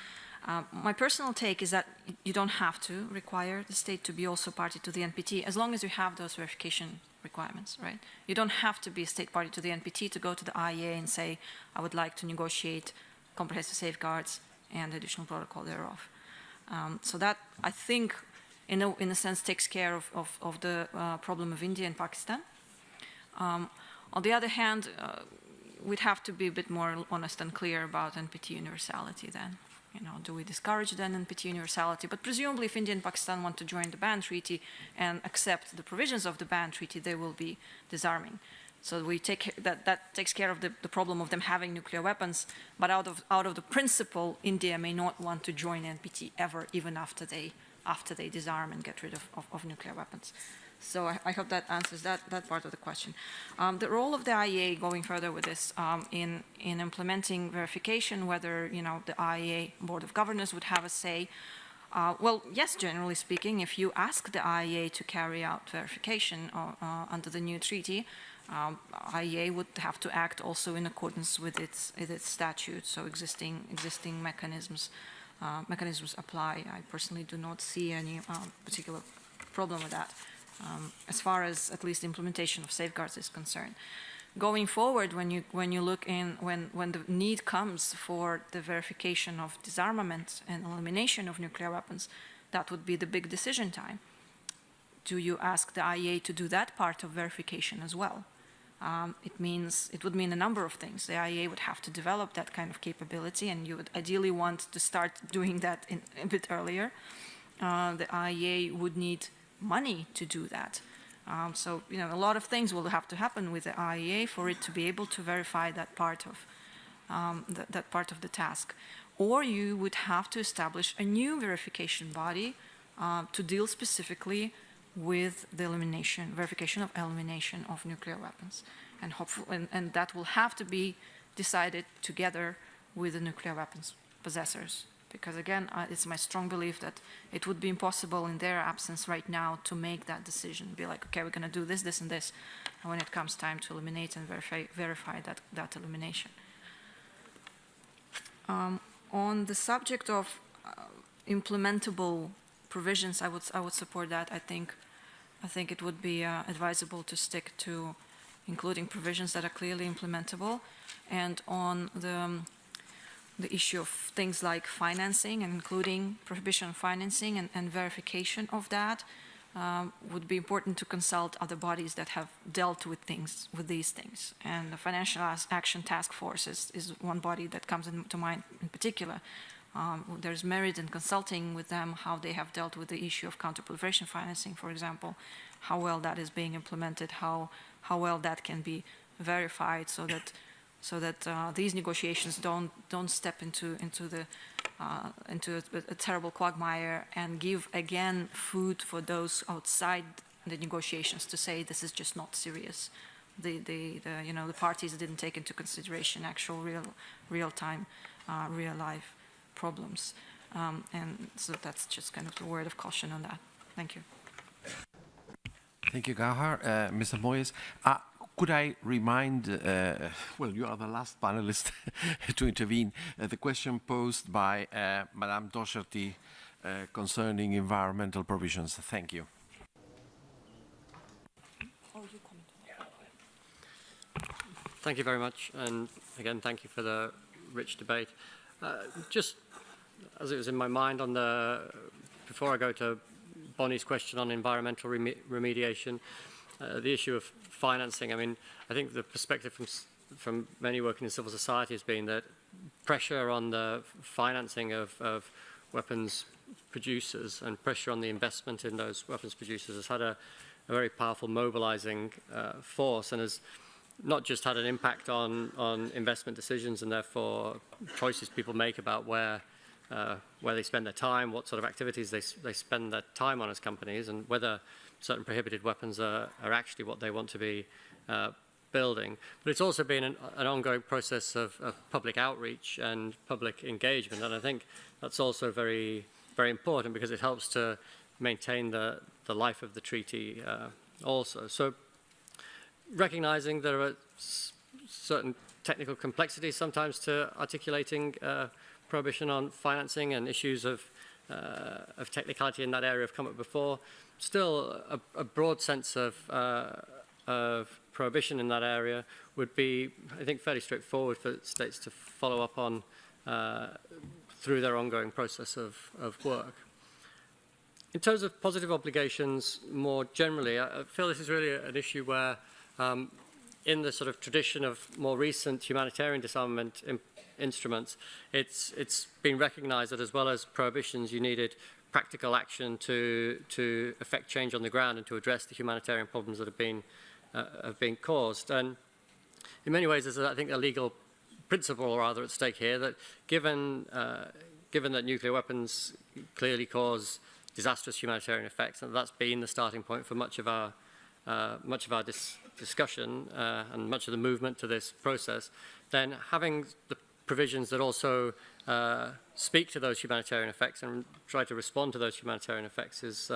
My personal take is that you don't have to require the state to be also party to the NPT as long as you have those verification requirements, right? You don't have to be a state party to the NPT to go to the IAEA and say, I would like to negotiate comprehensive safeguards and additional protocol thereof. So that, I think, in a sense, takes care of the problem of India and Pakistan. On the other hand, we'd have to be a bit more honest and clear about NPT universality then. You know, do we discourage then NPT universality? But presumably if India and Pakistan want to join the ban treaty and accept the provisions of the ban treaty, they will be disarming. So we that takes care of the problem of them having nuclear weapons, but out of the principle, India may not want to join NPT ever, even after they disarm and get rid of nuclear weapons. So I hope that answers that part of the question. The role of the IAEA, going further with this, in implementing verification, whether the IAEA Board of Governors would have a say. Well, yes, generally speaking, if you ask the IAEA to carry out verification under the new treaty, IAEA would have to act also in accordance with its statutes, so existing mechanisms apply. I personally do not see any particular problem with that, as far as at least implementation of safeguards is concerned. Going forward, when you look in when the need comes for the verification of disarmament and elimination of nuclear weapons, that would be the big decision time. Do you ask the IAEA to do that part of verification as well? It would mean a number of things. The IAEA would have to develop that kind of capability, and you would ideally want to start doing that a bit earlier. The IAEA would need money to do that. So a lot of things will have to happen with the IAEA for it to be able to verify that part of the task. Or you would have to establish a new verification body to deal specifically with the verification of elimination of nuclear weapons. And that will have to be decided together with the nuclear weapons possessors. Because again, it's my strong belief that it would be impossible in their absence right now to make that decision, be like, okay, we're going to do this, this, and this, and when it comes time to eliminate and verify that elimination. On the subject of implementable provisions, I would support that. I think it would be advisable to stick to including provisions that are clearly implementable, and on the issue of things like financing, and including prohibition of financing and verification of that, would be important to consult other bodies that have dealt with these things. And the Financial Action Task Force is one body that comes into mind in particular. There's merit in consulting with them how they have dealt with the issue of counter-proliferation financing, for example, how well that is being implemented, how well that can be verified, so that these negotiations don't step into a terrible quagmire and give again food for those outside the negotiations to say this is just not serious. The parties didn't take into consideration actual real-time, real-life problems, and so that's just kind of the word of caution on that. Thank you. Thank you, Gahar. Mr. Moyes, could I remind, well, you are the last panelist to intervene, the question posed by Madame Docherty concerning environmental provisions. Thank you. Thank you very much, and again, thank you for the rich debate. Just as it was in my mind on before I go to Bonnie's question on environmental remediation, the issue of financing. I mean, I think the perspective from many working in civil society has been that pressure on the financing of weapons producers and pressure on the investment in those weapons producers has had a very powerful mobilizing force, and has not just had an impact on investment decisions and therefore choices people make about where they spend their time, what sort of activities they spend their time on as companies, and whether certain prohibited weapons are actually what they want to be building. But it's also been an ongoing process of public outreach and public engagement, and I think that's also very, very important because it helps to maintain the life of the treaty also. So recognizing there are certain technical complexities sometimes to articulating prohibition on financing, and issues of technicality in that area have come up before. Still, a broad sense of prohibition in that area would be, I think, fairly straightforward for states to follow up on through their ongoing process of work. In terms of positive obligations more generally, I feel this is really an issue where in the sort of tradition of more recent humanitarian disarmament instruments, it's been recognized that as well as prohibitions, you needed practical action to effect change on the ground and to address the humanitarian problems that have been caused. And in many ways, there's, I think, a legal principle rather at stake here that given that nuclear weapons clearly cause disastrous humanitarian effects, and that's been the starting point for much of our discussion and much of the movement to this process, then having the provisions that also speak to those humanitarian effects and try to respond to those humanitarian effects is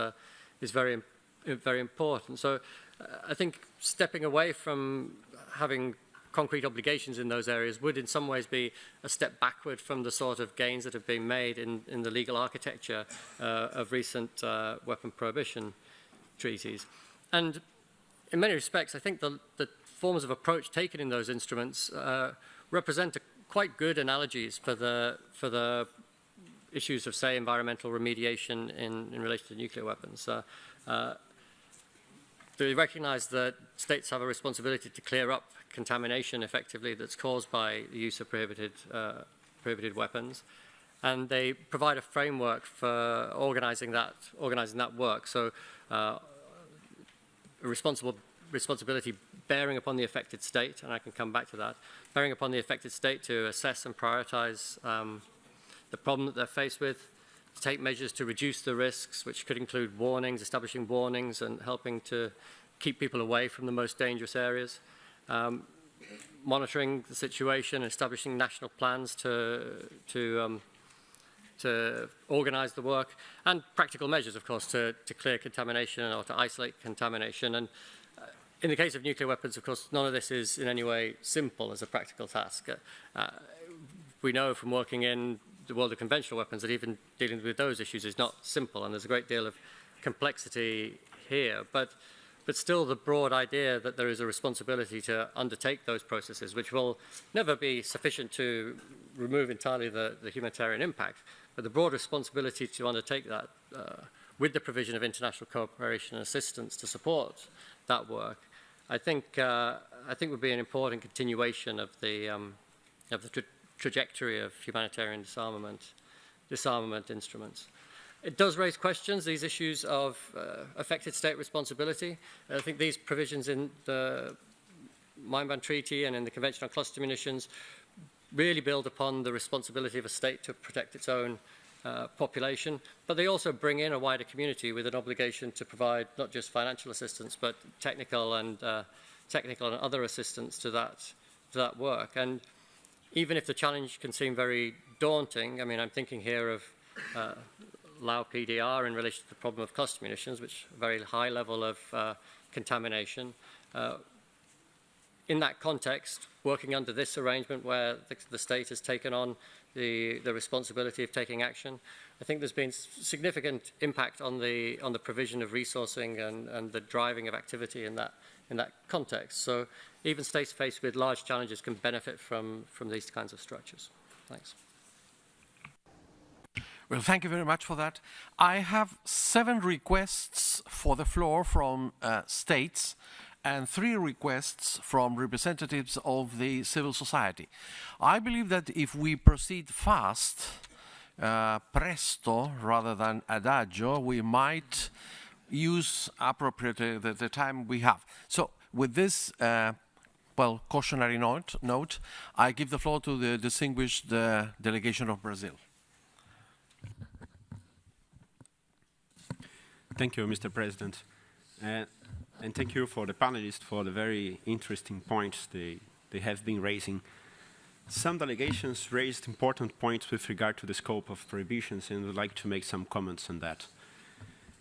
very, very important. So I think stepping away from having concrete obligations in those areas would in some ways be a step backward from the sort of gains that have been made in the legal architecture of recent weapon prohibition treaties. And in many respects, I think the forms of approach taken in those instruments represent quite good analogies for the issues of, say, environmental remediation in relation to nuclear weapons. They recognize that states have a responsibility to clear up contamination effectively that's caused by the use of prohibited weapons, and they provide a framework for organizing that work. So a responsibility bearing upon the affected state, and I can come back to that, bearing upon the affected state to assess and prioritize the problem that they're faced with, take measures to reduce the risks, which could include warnings, establishing warnings, and helping to keep people away from the most dangerous areas. Monitoring the situation, establishing national plans to organise the work, and practical measures, of course, to clear contamination or to isolate contamination. And in the case of nuclear weapons, of course, none of this is in any way simple as a practical task. We know from working in the world of conventional weapons that even dealing with those issues is not simple, and there's a great deal of complexity here. But still, the broad idea that there is a responsibility to undertake those processes, which will never be sufficient to remove entirely the humanitarian impact, but the broad responsibility to undertake that with the provision of international cooperation and assistance to support that work, I think would be an important continuation of the trajectory of humanitarian disarmament instruments. It does raise questions, these issues of affected state responsibility. I think these provisions in the Mine Ban Treaty and in the Convention on Cluster Munitions really build upon the responsibility of a state to protect its own population, but they also bring in a wider community with an obligation to provide not just financial assistance, but technical and other assistance to that work. And even if the challenge can seem very daunting, I mean, I'm thinking here of Lao PDR in relation to the problem of cluster munitions, which is a very high level of contamination. In that context, working under this arrangement where the state has taken on the responsibility of taking action, I think there's been significant impact on the provision of resourcing and the driving of activity in that context. So even states faced with large challenges can benefit from these kinds of structures. Thanks. Well, thank you very much for that. I have 7 requests for the floor from states and 3 requests from representatives of the civil society. I believe that if we proceed fast, presto rather than adagio, we might use appropriately the time we have. So with this cautionary note, I give the floor to the distinguished delegation of Brazil. Thank you, Mr. President. And thank you for the panelists for the very interesting points they have been raising. Some delegations raised important points with regard to the scope of prohibitions, and would like to make some comments on that.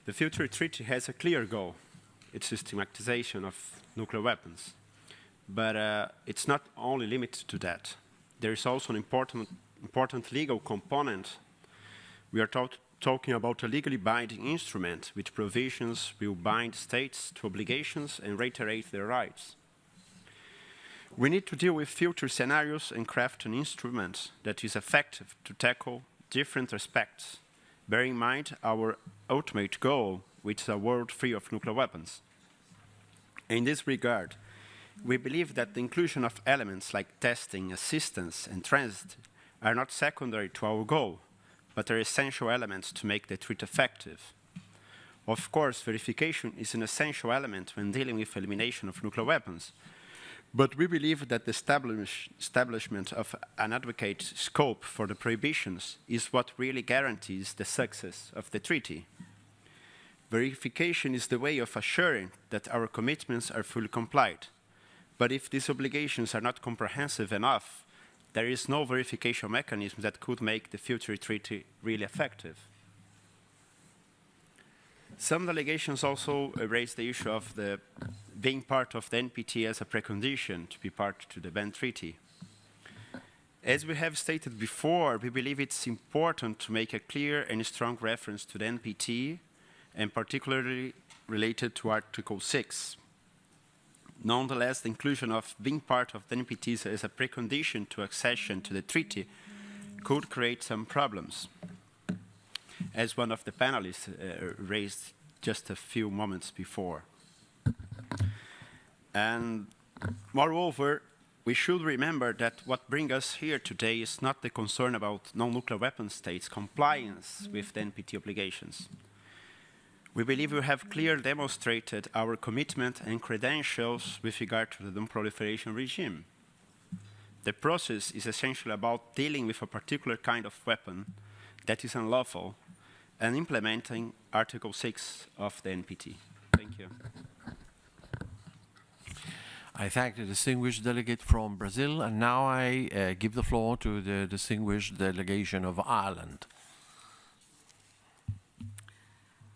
The future treaty has a clear goal. It's systematization of nuclear weapons. But it's not only limited to that. There is also an important legal component. We are talking about a legally binding instrument which provisions will bind states to obligations and reiterate their rights. We need to deal with future scenarios and craft an instrument that is effective to tackle different aspects, bearing in mind our ultimate goal, which is a world free of nuclear weapons. In this regard, we believe that the inclusion of elements like testing, assistance, and transit are not secondary to our goal, but are essential elements to make the treaty effective. Of course, verification is an essential element when dealing with elimination of nuclear weapons, but we believe that the establishment of an adequate scope for the prohibitions is what really guarantees the success of the treaty. Verification is the way of assuring that our commitments are fully complied. But if these obligations are not comprehensive enough, there is no verification mechanism that could make the future treaty really effective. Some delegations also raised the issue of being part of the NPT as a precondition to be part to the Ban Treaty. As we have stated before, we believe it's important to make a clear and strong reference to the NPT, and particularly related to Article 6. Nonetheless, the inclusion of being part of the NPT as a precondition to accession to the treaty could create some problems, as one of the panelists raised just a few moments before. And moreover, we should remember that what brings us here today is not the concern about non-nuclear weapon states' compliance with the NPT obligations. We believe we have clearly demonstrated our commitment and credentials with regard to the non-proliferation regime. The process is essentially about dealing with a particular kind of weapon that is unlawful and implementing Article 6 of the NPT. Thank you. I thank the distinguished delegate from Brazil, and now I give the floor to the distinguished delegation of Ireland.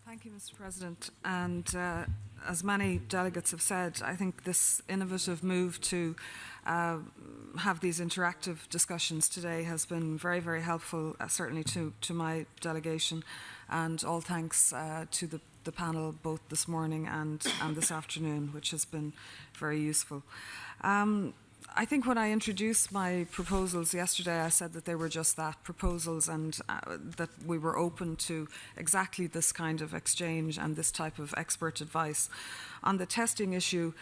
Thank you, Mr. President. And as many delegates have said, I think this innovative move to have these interactive discussions today has been very, very helpful, certainly to my delegation, and all thanks to the panel both this morning and this afternoon, which has been very useful. I think when I introduced my proposals yesterday, I said that they were just that, proposals, and that we were open to exactly this kind of exchange and this type of expert advice. On the testing issue,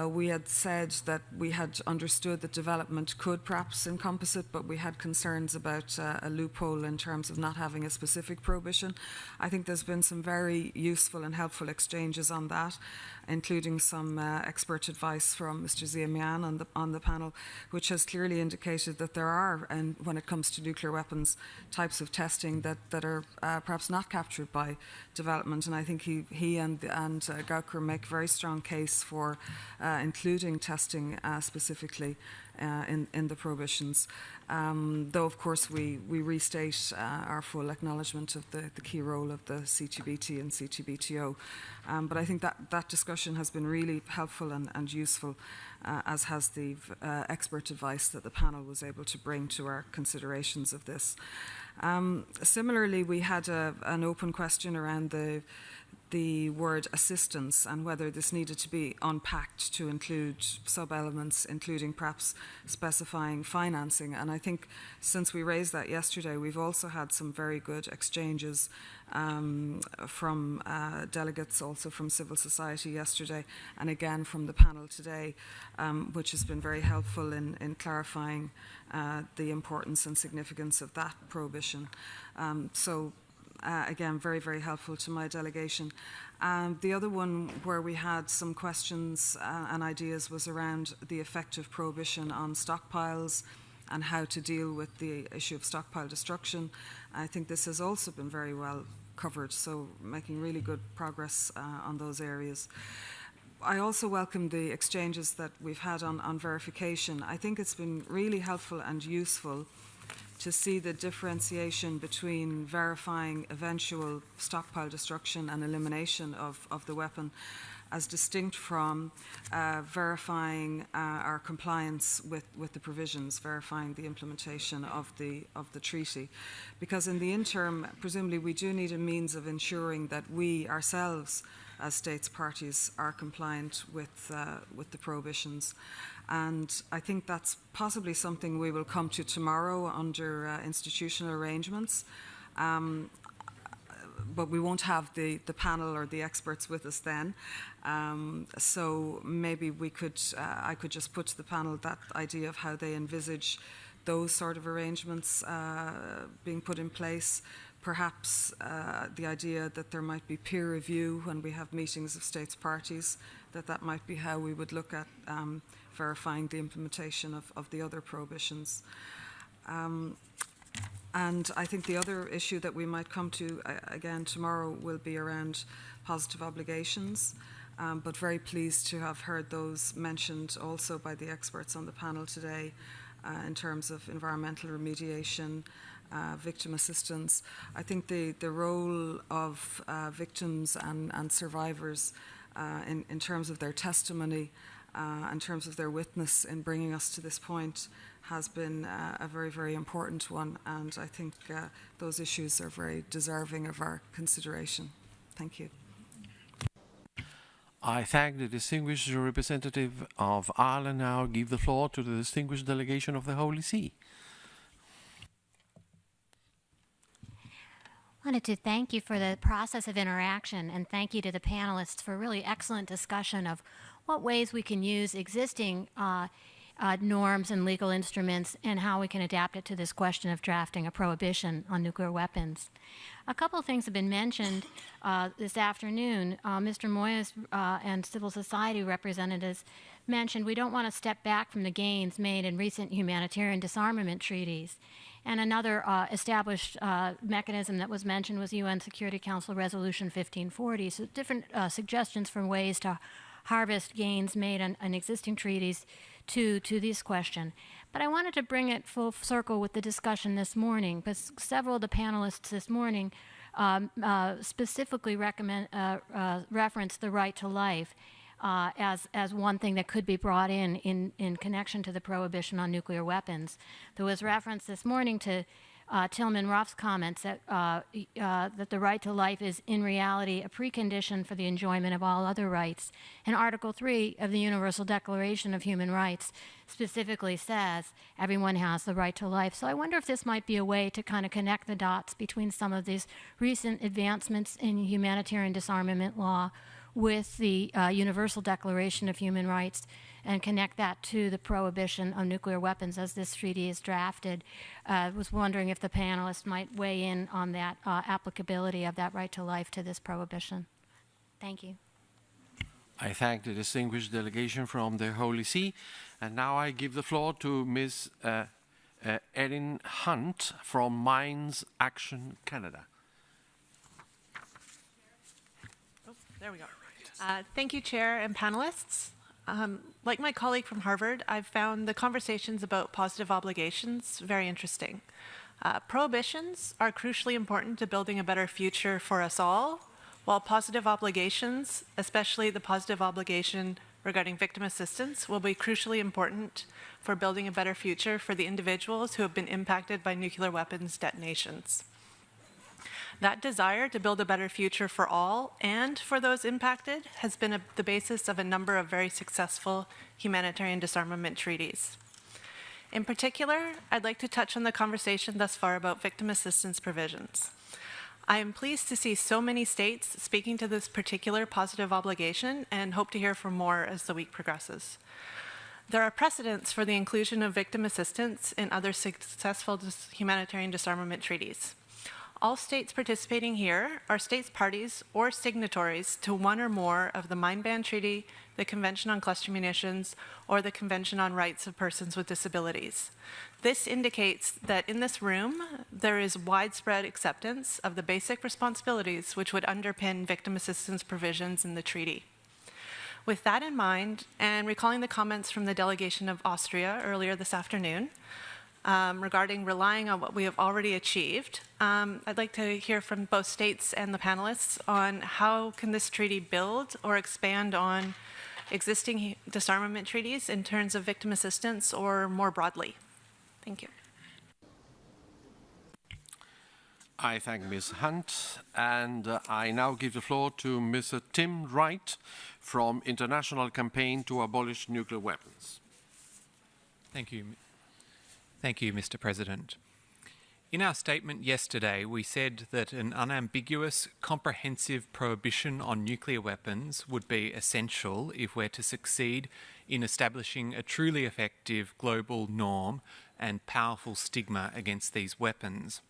we had said that we had understood that development could perhaps encompass it, but we had concerns about a loophole in terms of not having a specific prohibition. I think there's been some very useful and helpful exchanges on that, including some expert advice from Mr. Zia Mian on the panel, which has clearly indicated that there are, and when it comes to nuclear weapons, types of testing that are perhaps not captured by development. And I think he and Gauker make a very strong case for including testing specifically in the prohibitions. Though, of course, we restate our full acknowledgement of the key role of the CTBT and CTBTO. But I think that discussion has been really helpful and useful, as has the expert advice that the panel was able to bring to our considerations of this. Similarly, we had an open question around the word assistance and whether this needed to be unpacked to include sub-elements, including perhaps specifying financing. And I think since we raised that yesterday, we've also had some very good exchanges from delegates, also from civil society yesterday, and again from the panel today, which has been very helpful in clarifying the importance and significance of that prohibition. Again, very, very helpful to my delegation. The other one where we had some questions and ideas was around the effective prohibition on stockpiles and how to deal with the issue of stockpile destruction. I think this has also been very well covered, so making really good progress on those areas. I also welcome the exchanges that we've had on verification. I think it's been really helpful and useful to see the differentiation between verifying eventual stockpile destruction and elimination of the weapon as distinct from verifying our compliance with the provisions, verifying the implementation of the treaty. Because in the interim, presumably we do need a means of ensuring that we ourselves as states parties are compliant with the prohibitions. And I think that's possibly something we will come to tomorrow under institutional arrangements. But we won't have the panel or the experts with us then. So maybe we could, I could just put to the panel that idea of how they envisage those sort of arrangements being put in place. Perhaps the idea that there might be peer review when we have meetings of states parties, that might be how we would look at verifying the implementation of the other prohibitions. And I think the other issue that we might come to again tomorrow will be around positive obligations, but very pleased to have heard those mentioned also by the experts on the panel today in terms of environmental remediation, victim assistance. I think the role of victims and survivors in terms of their testimony, in terms of their witness in bringing us to this point has been a very, very important one, and I think those issues are very deserving of our consideration. Thank you. I thank the distinguished representative of Ireland. Now give the floor to the distinguished delegation of the Holy See. I wanted to thank you for the process of interaction, and thank you to the panelists for a really excellent discussion of what ways we can use existing norms and legal instruments and how we can adapt it to this question of drafting a prohibition on nuclear weapons. A couple of things have been mentioned this afternoon. Mr. Moyes and civil society representatives mentioned we don't want to step back from the gains made in recent humanitarian disarmament treaties. And another established mechanism that was mentioned was UN Security Council Resolution 1540. So different suggestions for ways to harvest gains made on existing treaties to this question. But I wanted to bring it full circle with the discussion this morning, because several of the panelists this morning specifically referenced the right to life as one thing that could be brought in connection to the prohibition on nuclear weapons. There was reference this morning to Tilman Ruff's comments that the right to life is in reality a precondition for the enjoyment of all other rights. And Article 3 of the Universal Declaration of Human Rights specifically says everyone has the right to life. So I wonder if this might be a way to kind of connect the dots between some of these recent advancements in humanitarian disarmament law with the Universal Declaration of Human Rights and connect that to the prohibition of nuclear weapons as this treaty is drafted. I was wondering if the panelists might weigh in on that applicability of that right to life to this prohibition. Thank you. I thank the distinguished delegation from the Holy See. And now I give the floor to Ms. Erin Hunt from Mines Action Canada. Oh, there we go. Thank you, Chair and panelists. Like my colleague from Harvard, I've found the conversations about positive obligations very interesting. Prohibitions are crucially important to building a better future for us all, while positive obligations, especially the positive obligation regarding victim assistance, will be crucially important for building a better future for the individuals who have been impacted by nuclear weapons detonations. That desire to build a better future for all and for those impacted has been the basis of a number of very successful humanitarian disarmament treaties. In particular, I'd like to touch on the conversation thus far about victim assistance provisions. I am pleased to see so many states speaking to this particular positive obligation and hope to hear from more as the week progresses. There are precedents for the inclusion of victim assistance in other successful humanitarian disarmament treaties. All states participating here are states parties or signatories to one or more of the Mine Ban Treaty, the Convention on Cluster Munitions, or the Convention on Rights of Persons with Disabilities. This indicates that in this room, there is widespread acceptance of the basic responsibilities which would underpin victim assistance provisions in the treaty. With that in mind, and recalling the comments from the delegation of Austria earlier this afternoon, regarding relying on what we have already achieved, I'd like to hear from both states and the panelists on how can this treaty build or expand on existing disarmament treaties in terms of victim assistance or more broadly. Thank you. I thank Ms. Hunt, and I now give the floor to Mr. Tim Wright from International Campaign to Abolish Nuclear Weapons. Thank you. Thank you, Mr. President. In our statement yesterday, we said that an unambiguous, comprehensive prohibition on nuclear weapons would be essential if we're to succeed in establishing a truly effective global norm and powerful stigma against these weapons.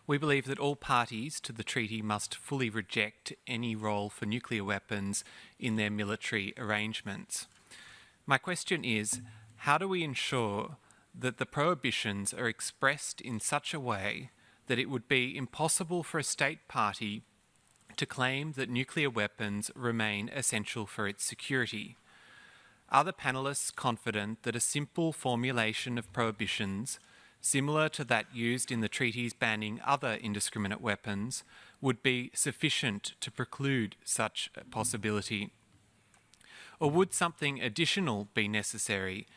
We believe that all parties to the treaty must fully reject any role for nuclear weapons in their military arrangements. My question is, how do we ensure that the prohibitions are expressed in such a way that it would be impossible for a state party to claim that nuclear weapons remain essential for its security? Are the panelists confident that a simple formulation of prohibitions, similar to that used in the treaties banning other indiscriminate weapons, would be sufficient to preclude such a possibility? Or would something additional be necessary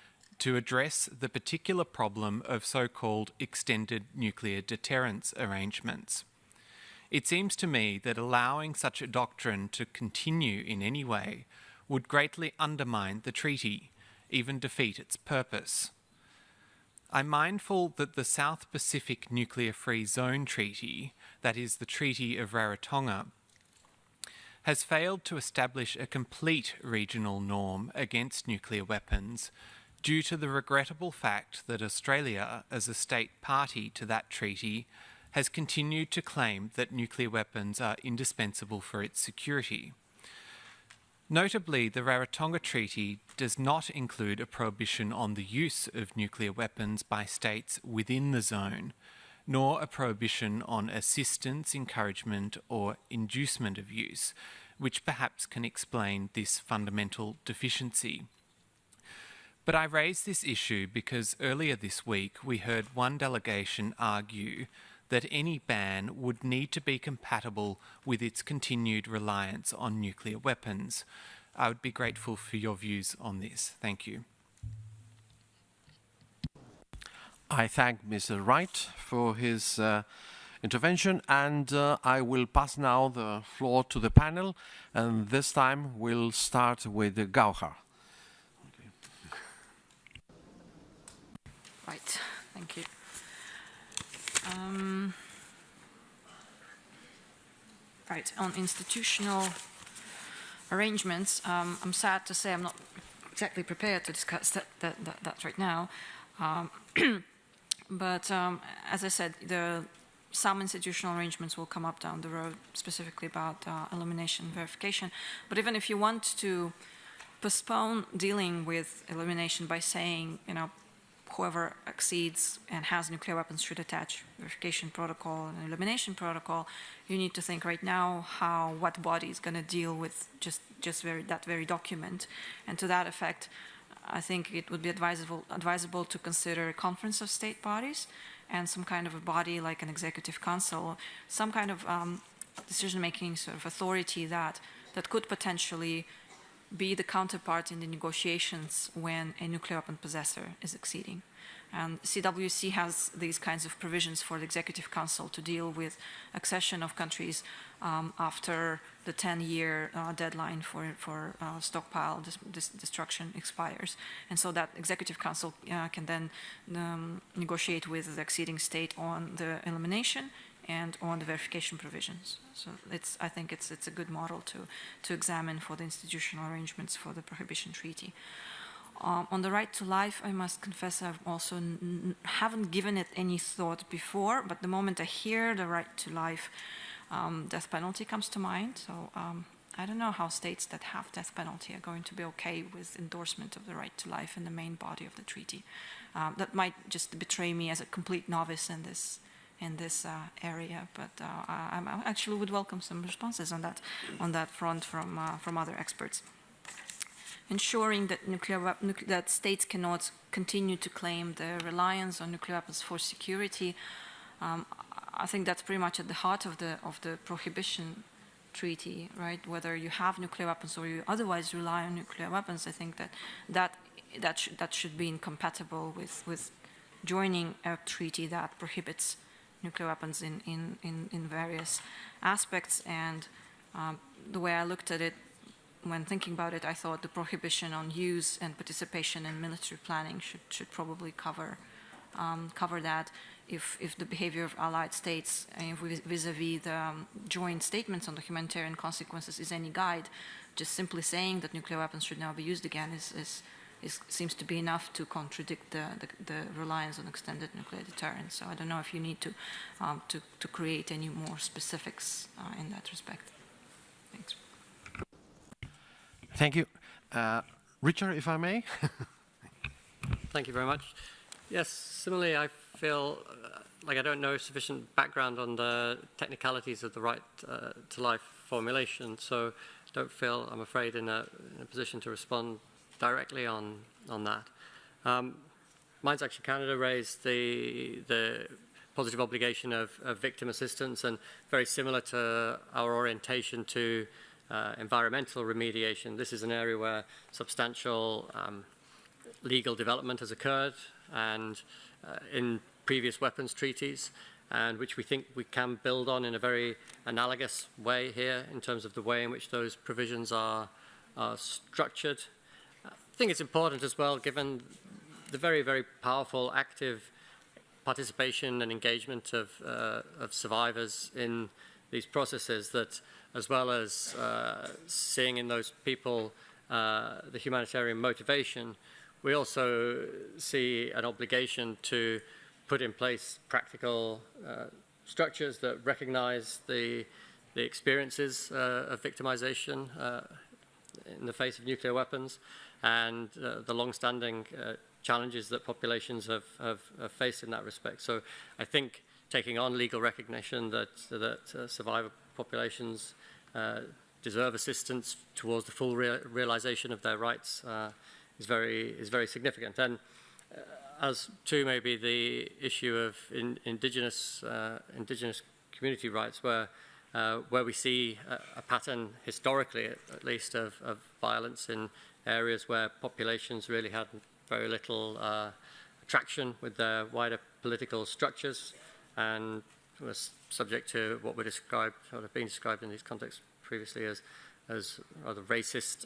to address the particular problem of so-called extended nuclear deterrence arrangements? It seems to me that allowing such a doctrine to continue in any way would greatly undermine the treaty, even defeat its purpose. I'm mindful that the South Pacific Nuclear Free Zone Treaty, that is the Treaty of Rarotonga, has failed to establish a complete regional norm against nuclear weapons due to the regrettable fact that Australia, as a state party to that treaty, has continued to claim that nuclear weapons are indispensable for its security. Notably, the Rarotonga Treaty does not include a prohibition on the use of nuclear weapons by states within the zone, nor a prohibition on assistance, encouragement, or inducement of use, which perhaps can explain this fundamental deficiency. But I raise this issue because earlier this week we heard one delegation argue that any ban would need to be compatible with its continued reliance on nuclear weapons. I would be grateful for your views on this. Thank you. I thank Mr. Wright for his intervention, and I will pass now the floor to the panel, and this time we'll start with Gauhar. Right, thank you. Right, on institutional arrangements, I'm sad to say I'm not exactly prepared to discuss that right now. But as I said, some institutional arrangements will come up down the road, specifically about elimination verification. But even if you want to postpone dealing with elimination by saying, you know, whoever exceeds and has nuclear weapons should attach verification protocol and elimination protocol, you need to think right now what body is going to deal with that very document. And to that effect, I think it would be advisable to consider a conference of state bodies and some kind of a body like an executive council, some kind of decision-making sort of authority that could potentially be the counterpart in the negotiations when a nuclear weapon possessor is exceeding. And CWC has these kinds of provisions for the Executive Council to deal with accession of countries after the 10-year deadline for stockpile destruction expires. And so that Executive Council can then negotiate with the exceeding state on the elimination and on the verification provisions. So I think it's a good model to examine for the institutional arrangements for the Prohibition Treaty. On the right to life, I must confess I've also haven't given it any thought before, but the moment I hear the right to life, death penalty comes to mind. So I don't know how states that have death penalty are going to be okay with endorsement of the right to life in the main body of the treaty. That might just betray me as a complete novice in this area, but I actually would welcome some responses on that front from other experts. Ensuring that that states cannot continue to claim their reliance on nuclear weapons for security, I think that's pretty much at the heart of the Prohibition Treaty, right? Whether you have nuclear weapons or you otherwise rely on nuclear weapons, I think that should be incompatible with joining a treaty that prohibits nuclear weapons in various aspects. And the way I looked at it, when thinking about it, I thought the prohibition on use and participation in military planning should probably cover that. If the behavior of allied states vis-a-vis the joint statements on the humanitarian consequences is any guide, just simply saying that nuclear weapons should now be used again seems to be enough to contradict the reliance on extended nuclear deterrence. So I don't know if you need to create any more specifics in that respect. Thanks. Thank you. Richard, if I may. Thank you very much. Yes, similarly, I feel like I don't know sufficient background on the technicalities of the right to life formulation, so don't feel, I'm afraid, in a position to respond directly on that. Mines Action Canada raised the positive obligation of victim assistance, and very similar to our orientation to environmental remediation. This is an area where substantial legal development has occurred and in previous weapons treaties, and which we think we can build on in a very analogous way here in terms of the way in which those provisions are structured. I think it's important as well, given the very, very powerful active participation and engagement of survivors in these processes, that as well as seeing in those people the humanitarian motivation, we also see an obligation to put in place practical structures that recognize the experiences of victimization in the face of nuclear weapons and the long-standing challenges that populations have faced in that respect. So I think taking on legal recognition that survivor populations deserve assistance towards the full realization of their rights is very significant. And as to maybe the issue of indigenous community rights, where we see a pattern historically, at least, of violence in areas where populations really had very little traction with their wider political structures and was subject to what were described, or have been described in these contexts previously as rather racist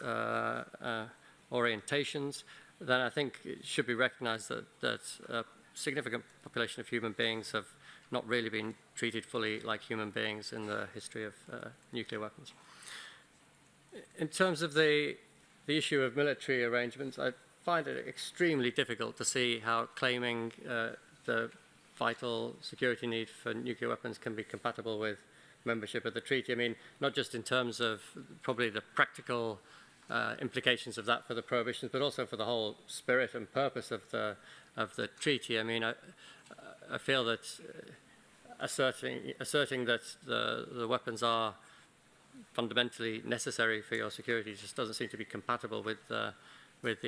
orientations, then I think it should be recognized that a significant population of human beings have not really been treated fully like human beings in the history of nuclear weapons. In terms of the issue of military arrangements, I find it extremely difficult to see how claiming the vital security need for nuclear weapons can be compatible with membership of the treaty. I mean, not just in terms of probably the practical implications of that for the prohibitions, but also for the whole spirit and purpose of the treaty. I mean, I feel that asserting that the weapons are fundamentally necessary for your security just doesn't seem to be compatible with the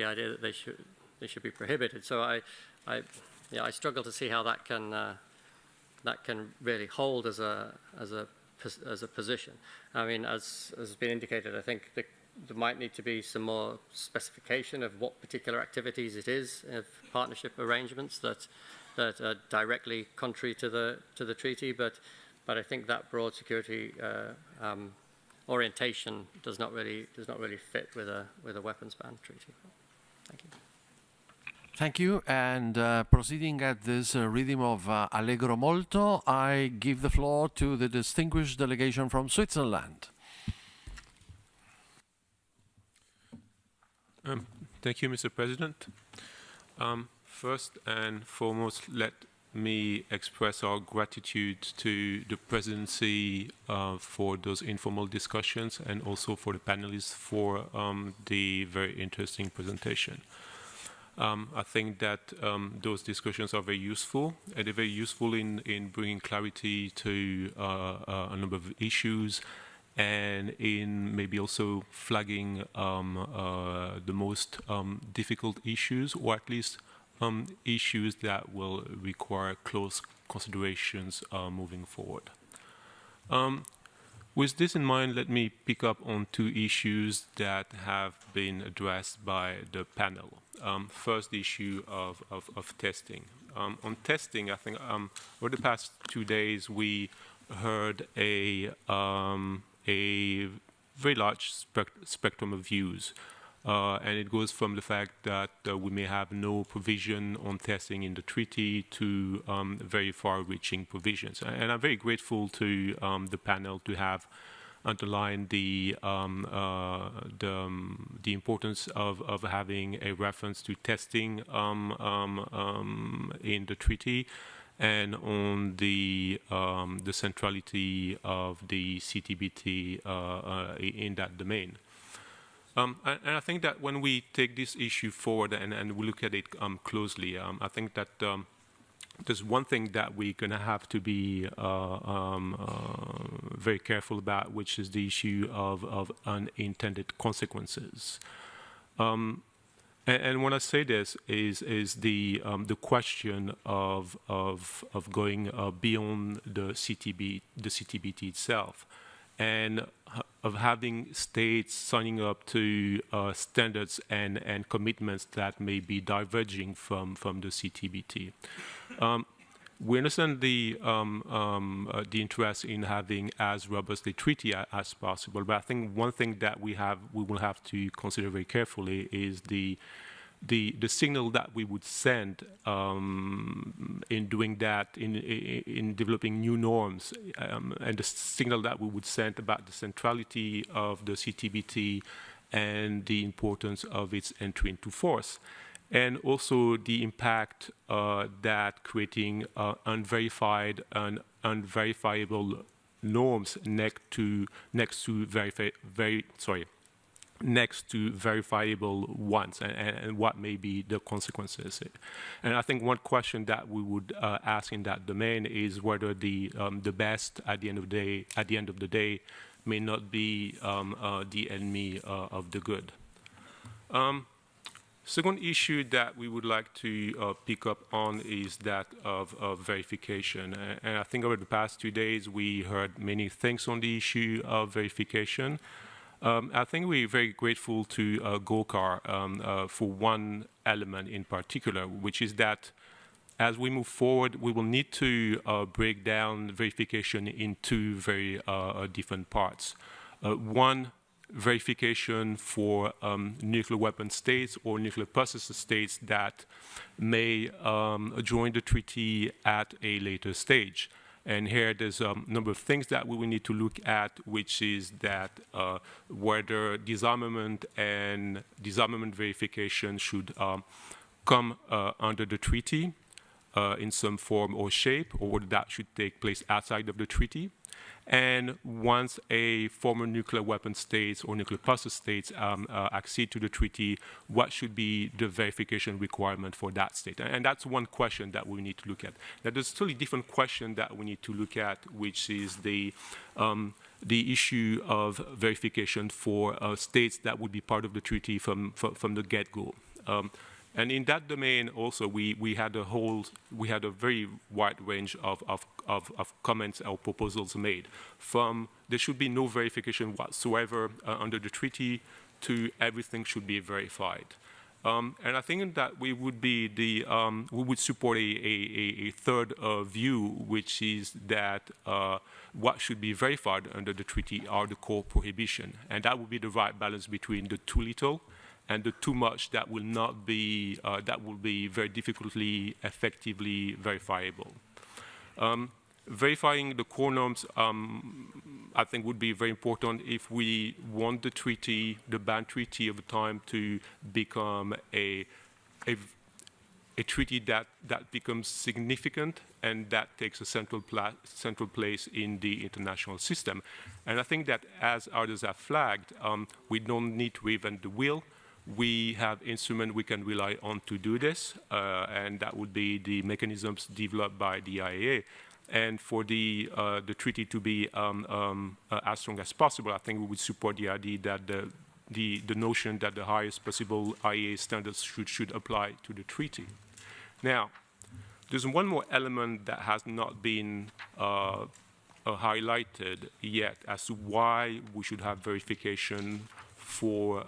idea that they should be prohibited. So I struggle to see how that can really hold as a position. I mean, as has been indicated, I think there might need to be some more specification of what particular activities it is of partnership arrangements that are directly contrary to the treaty. But I think that broad security orientation does not really fit with a weapons ban treaty. Thank you. Thank you. And proceeding at this rhythm of Allegro molto, I give the floor to the distinguished delegation from Switzerland. Thank you, Mr. President. First and foremost, let me express our gratitude to the presidency for those informal discussions and also for the panelists for the very interesting presentation. I think that those discussions are very useful, and they're very useful in bringing clarity to a number of issues and in maybe also flagging the most difficult issues, or at least issues that will require close considerations moving forward. With this in mind, let me pick up on two issues that have been addressed by the panel. First, the issue of testing. On testing, I think over the past 2 days, we heard a very large spectrum of views. And it goes from the fact that we may have no provision on testing in the treaty to very far-reaching provisions. And I'm very grateful to the panel to have underlined the importance of having a reference to testing in the treaty, and on the centrality of the CTBT in that domain. And I think that when we take this issue forward and we look at it closely, I think that there's one thing that we're going to have to be very careful about, which is the issue of unintended consequences. And when I say this is the question of going beyond the CTBT itself, and of having states signing up to standards and commitments that may be diverging from the CTBT. We understand the interest in having as robust a treaty as possible, but I think one thing that we will have to consider very carefully is the signal that we would send in doing that, in developing new norms, and the signal that we would send about the centrality of the CTBT and the importance of its entry into force. and also the impact that creating unverified and unverifiable norms next to verifiable ones, and what may be the consequences. And I think one question that we would ask in that domain is whether the best at the end of the day may not be the enemy of the good. Second issue that we would like to pick up on is that of verification. And I think over the past 2 days we heard many things on the issue of verification. I think we're very grateful to Golkar for one element in particular, which is that as we move forward, we will need to break down verification in two very different parts. One, verification for nuclear weapon states or nuclear possessor states that may join the treaty at a later stage. And here there's a number of things that we will need to look at, which is that whether disarmament and disarmament verification should come under the treaty in some form or shape, or whether that should take place outside of the treaty. And once a former nuclear weapon states or nuclear possessor states accede to the treaty, what should be the verification requirement for that state? And that's one question that we need to look at. Now, there's still a different question that we need to look at, which is the issue of verification for states that would be part of the treaty from the get-go. And in that domain also, we had a very wide range of comments or proposals made, from there should be no verification whatsoever under the treaty to everything should be verified. And I think that we would support a third view, which is that what should be verified under the treaty are the core prohibition, and that would be the right balance between the too little and the too much that will not be that will be very difficultly effectively verifiable. Verifying the core norms, I think, would be very important if we want the treaty, the ban treaty of the time, to become a treaty that becomes significant and that takes a central place in the international system. And I think that, as others have flagged, we don't need to reinvent the wheel. We have instruments we can rely on to do this, and that would be the mechanisms developed by the IAEA. And for the treaty to be as strong as possible, I think we would support the idea that the notion that the highest possible IAEA standards should apply to the treaty. Now, there's one more element that has not been highlighted yet as to why we should have verification for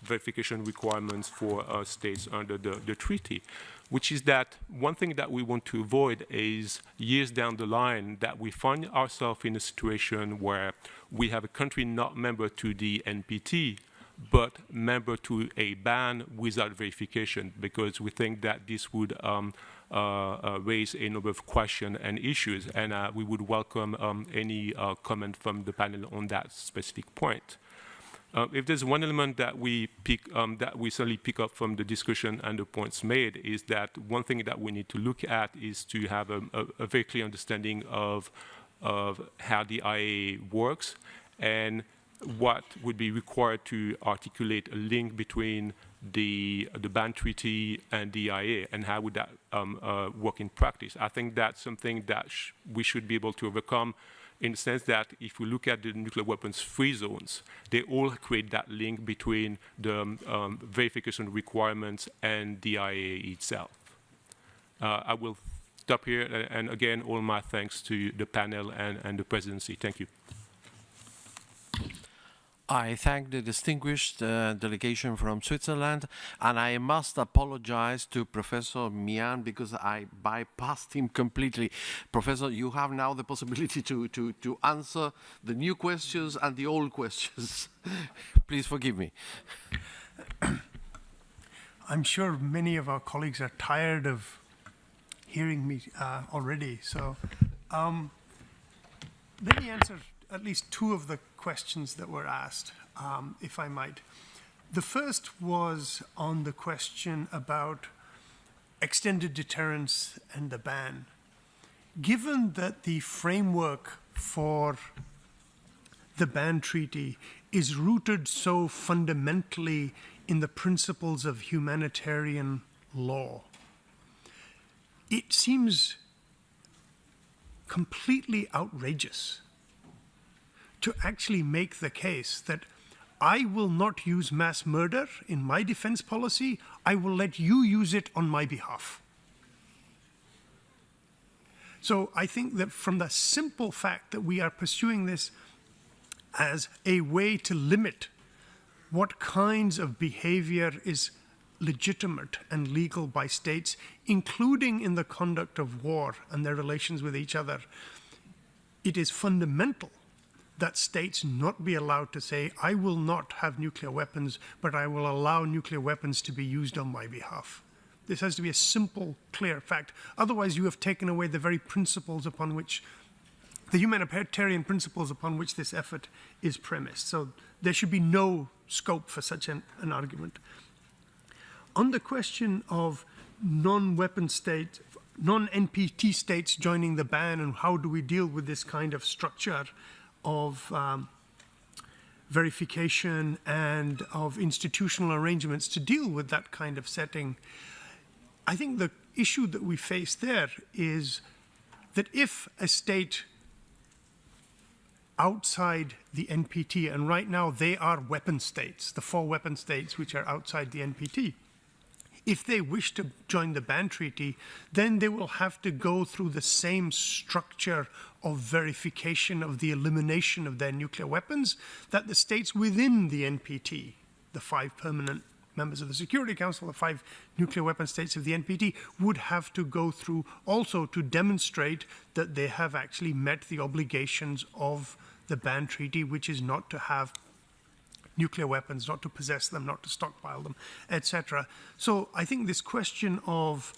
verification requirements for states under the treaty, which is that one thing that we want to avoid is years down the line that we find ourselves in a situation where we have a country not member to the NPT, but member to a ban without verification, because we think that this would raise a number of questions and issues, and we would welcome any comment from the panel on that specific point. If there's one element that we certainly pick up from the discussion and the points made, is that one thing that we need to look at is to have a very clear understanding of how the IAEA works and what would be required to articulate a link between the ban treaty and the IAEA, and how would that work in practice. I think that's something that we should be able to overcome, in the sense that if we look at the nuclear weapons free zones, they all create that link between the verification requirements and the IAEA itself. I will stop here, and again, all my thanks to the panel and the presidency. Thank you. I thank the distinguished delegation from Switzerland, and I must apologize to Professor Mian because I bypassed him completely. Professor, you have now the possibility to answer the new questions and the old questions. Please forgive me. I'm sure many of our colleagues are tired of hearing me already, so let me answer at least two of the questions that were asked, if I might. The first was on the question about extended deterrence and the ban. Given that the framework for the ban treaty is rooted so fundamentally in the principles of humanitarian law, it seems completely outrageous to actually make the case that I will not use mass murder in my defense policy, I will let you use it on my behalf. So I think that from the simple fact that we are pursuing this as a way to limit what kinds of behavior is legitimate and legal by states, including in the conduct of war and their relations with each other, it is fundamental that states not be allowed to say, I will not have nuclear weapons, but I will allow nuclear weapons to be used on my behalf. This has to be a simple, clear fact. Otherwise, you have taken away the very principles upon which, the humanitarian principles upon which this effort is premised. So there should be no scope for such an argument. On the question of non-weapon states, non-NPT states joining the ban, and how do we deal with this kind of structure of verification and of institutional arrangements to deal with that kind of setting, I think the issue that we face there is that if a state outside the NPT, and right now they are weapon states, the 4 weapon states which are outside the NPT, if they wish to join the ban treaty, then they will have to go through the same structure of verification of the elimination of their nuclear weapons that the states within the NPT, the 5 permanent members of the Security Council, the 5 nuclear weapon states of the NPT, would have to go through also to demonstrate that they have actually met the obligations of the ban treaty, which is not to have nuclear weapons, not to possess them, not to stockpile them, etc. So I think this question of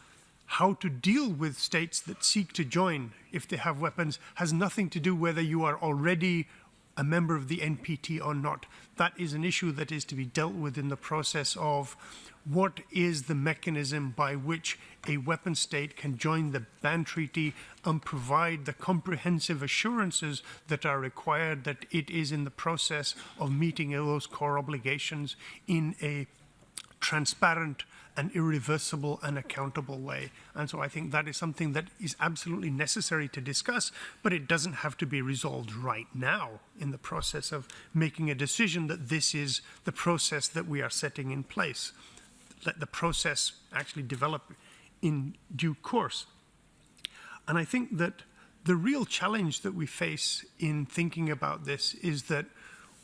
how to deal with states that seek to join if they have weapons has nothing to do whether you are already a member of the NPT or not. That is an issue that is to be dealt with in the process of what is the mechanism by which a weapon state can join the ban treaty and provide the comprehensive assurances that are required that it is in the process of meeting those core obligations in a transparent and irreversible and accountable way. And so I think that is something that is absolutely necessary to discuss, but it doesn't have to be resolved right now in the process of making a decision that this is the process that we are setting in place. Let the process actually develop in due course. And I think that the real challenge that we face in thinking about this is that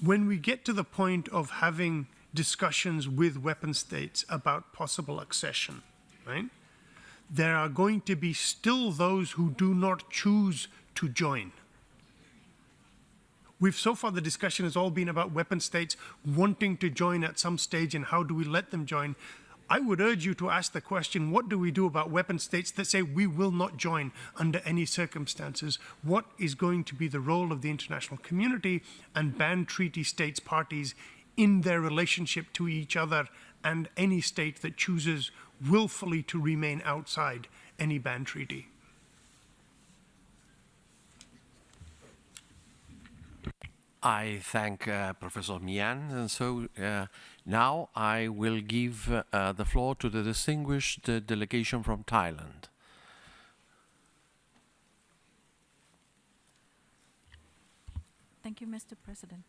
when we get to the point of having discussions with weapon states about possible accession, right? There are going to be still those who do not choose to join. So far the discussion has all been about weapon states wanting to join at some stage and how do we let them join. I would urge you to ask the question, what do we do about weapon states that say we will not join under any circumstances? What is going to be the role of the international community and ban treaty states parties in their relationship to each other and any state that chooses willfully to remain outside any ban treaty? I thank Professor Mian, and so now I will give the floor to the distinguished delegation from Thailand. Thank you, Mr. President.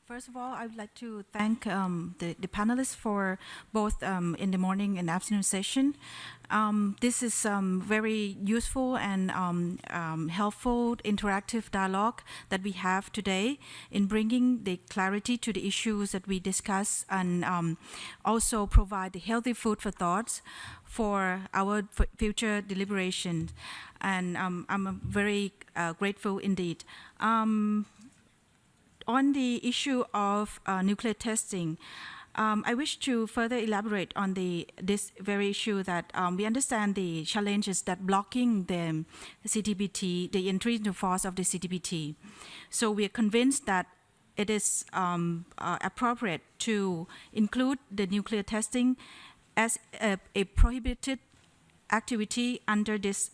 First of all, I would like to thank the panelists for both in the morning and afternoon session. This is very useful and helpful interactive dialogue that we have today in bringing the clarity to the issues that we discuss and also provide the healthy food for thoughts for our future deliberations. And I'm very grateful indeed. On the issue of nuclear testing, I wish to further elaborate on this very issue that we understand the challenges that blocking the CTBT, the entry into force of the CTBT. So we are convinced that it is appropriate to include the nuclear testing as a prohibited activity under this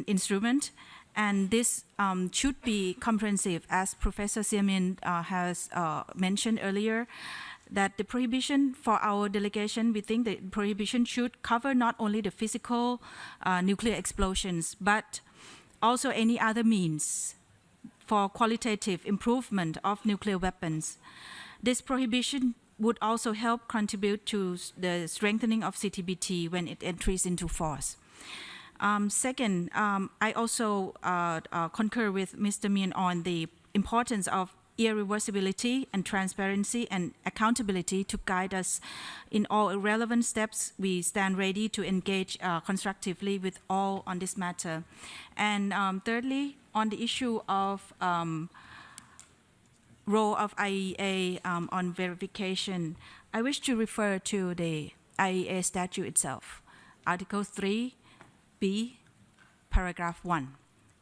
instrument. And this should be comprehensive, as Professor Zia Mian has mentioned earlier, that the prohibition for our delegation, we think the prohibition should cover not only the physical nuclear explosions, but also any other means for qualitative improvement of nuclear weapons. This prohibition would also help contribute to the strengthening of CTBT when it enters into force. Second, I also concur with Mr. Mian on the importance of irreversibility and transparency and accountability to guide us in all relevant steps. We stand ready to engage constructively with all on this matter. And thirdly, on the issue of role of IAEA on verification, I wish to refer to the IAEA statute itself, Article 3B, paragraph 1,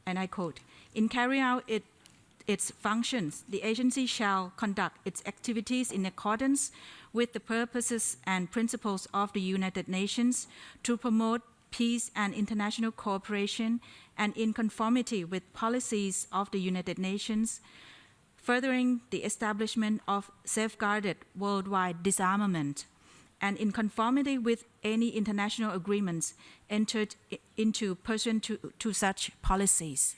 and I quote, "In carrying out its functions, the agency shall conduct its activities in accordance with the purposes and principles of the United Nations to promote peace and international cooperation and in conformity with policies of the United Nations, furthering the establishment of safeguarded worldwide disarmament, and in conformity with any international agreements entered into pursuant to such policies."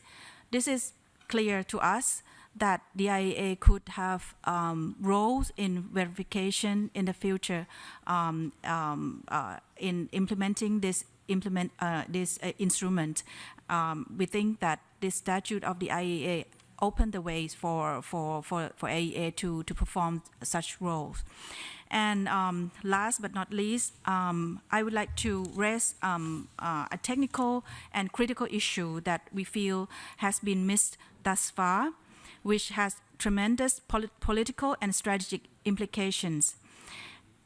This is clear to us that the IAEA could have roles in verification in the future in implementing this instrument. We think that this statute of the IAEA opened the ways for IAEA to perform such roles. And last but not least, I would like to raise a technical and critical issue that we feel has been missed thus far, which has tremendous political and strategic implications.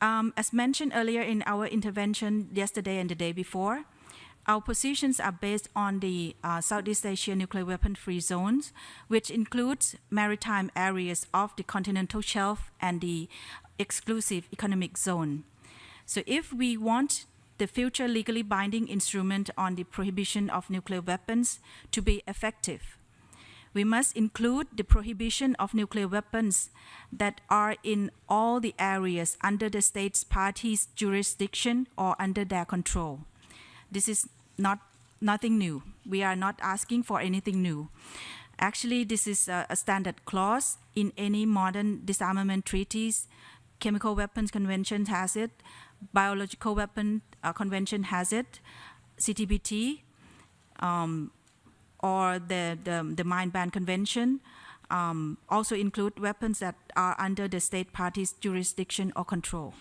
As mentioned earlier in our intervention yesterday and the day before, our positions are based on the Southeast Asia nuclear weapon-free zones, which includes maritime areas of the continental shelf and the exclusive economic zone. So if we want the future legally binding instrument on the prohibition of nuclear weapons to be effective, we must include the prohibition of nuclear weapons that are in all the areas under the state's parties' jurisdiction or under their control. This is nothing new. We are not asking for anything new. Actually, this is a standard clause in any modern disarmament treaties. Chemical Weapons Convention has it. Biological Weapon Convention has it. CTBT, or the Mine Ban Convention also include weapons that are under the state party's jurisdiction or control.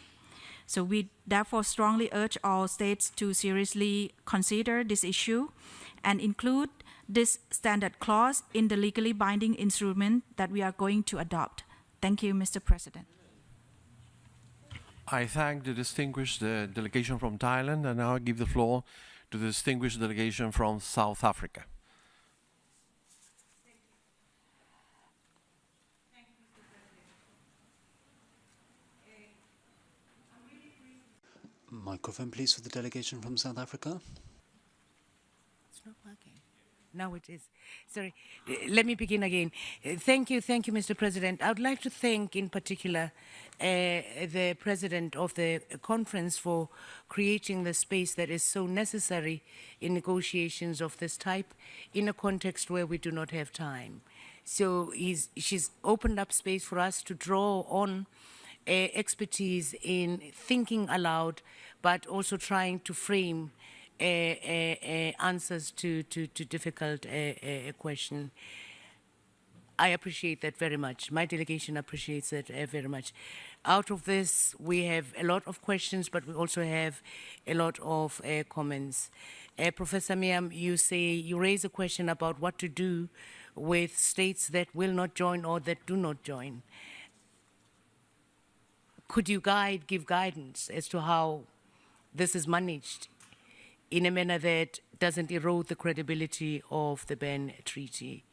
So we therefore strongly urge all states to seriously consider this issue and include this standard clause in the legally binding instrument that we are going to adopt. Thank you, Mr. President. I thank the distinguished delegation from Thailand, and now I give the floor to the distinguished delegation from South Africa. Microphone, please, for the delegation from South Africa. It's not working. Now it is. Sorry. Let me begin again. Thank you, Mr. President. I would like to thank, in particular, the President of the conference for creating the space that is so necessary in negotiations of this type in a context where we do not have time. So she's opened up space for us to draw on expertise in thinking aloud, but also trying to frame answers to difficult questions. I appreciate that very much. My delegation appreciates it very much. Out of this, we have a lot of questions, but we also have a lot of comments. Professor Mian, you raise a question about what to do with states that will not join or that do not join. Could you give guidance as to how this is managed in a manner that doesn't erode the credibility of the Berne Treaty?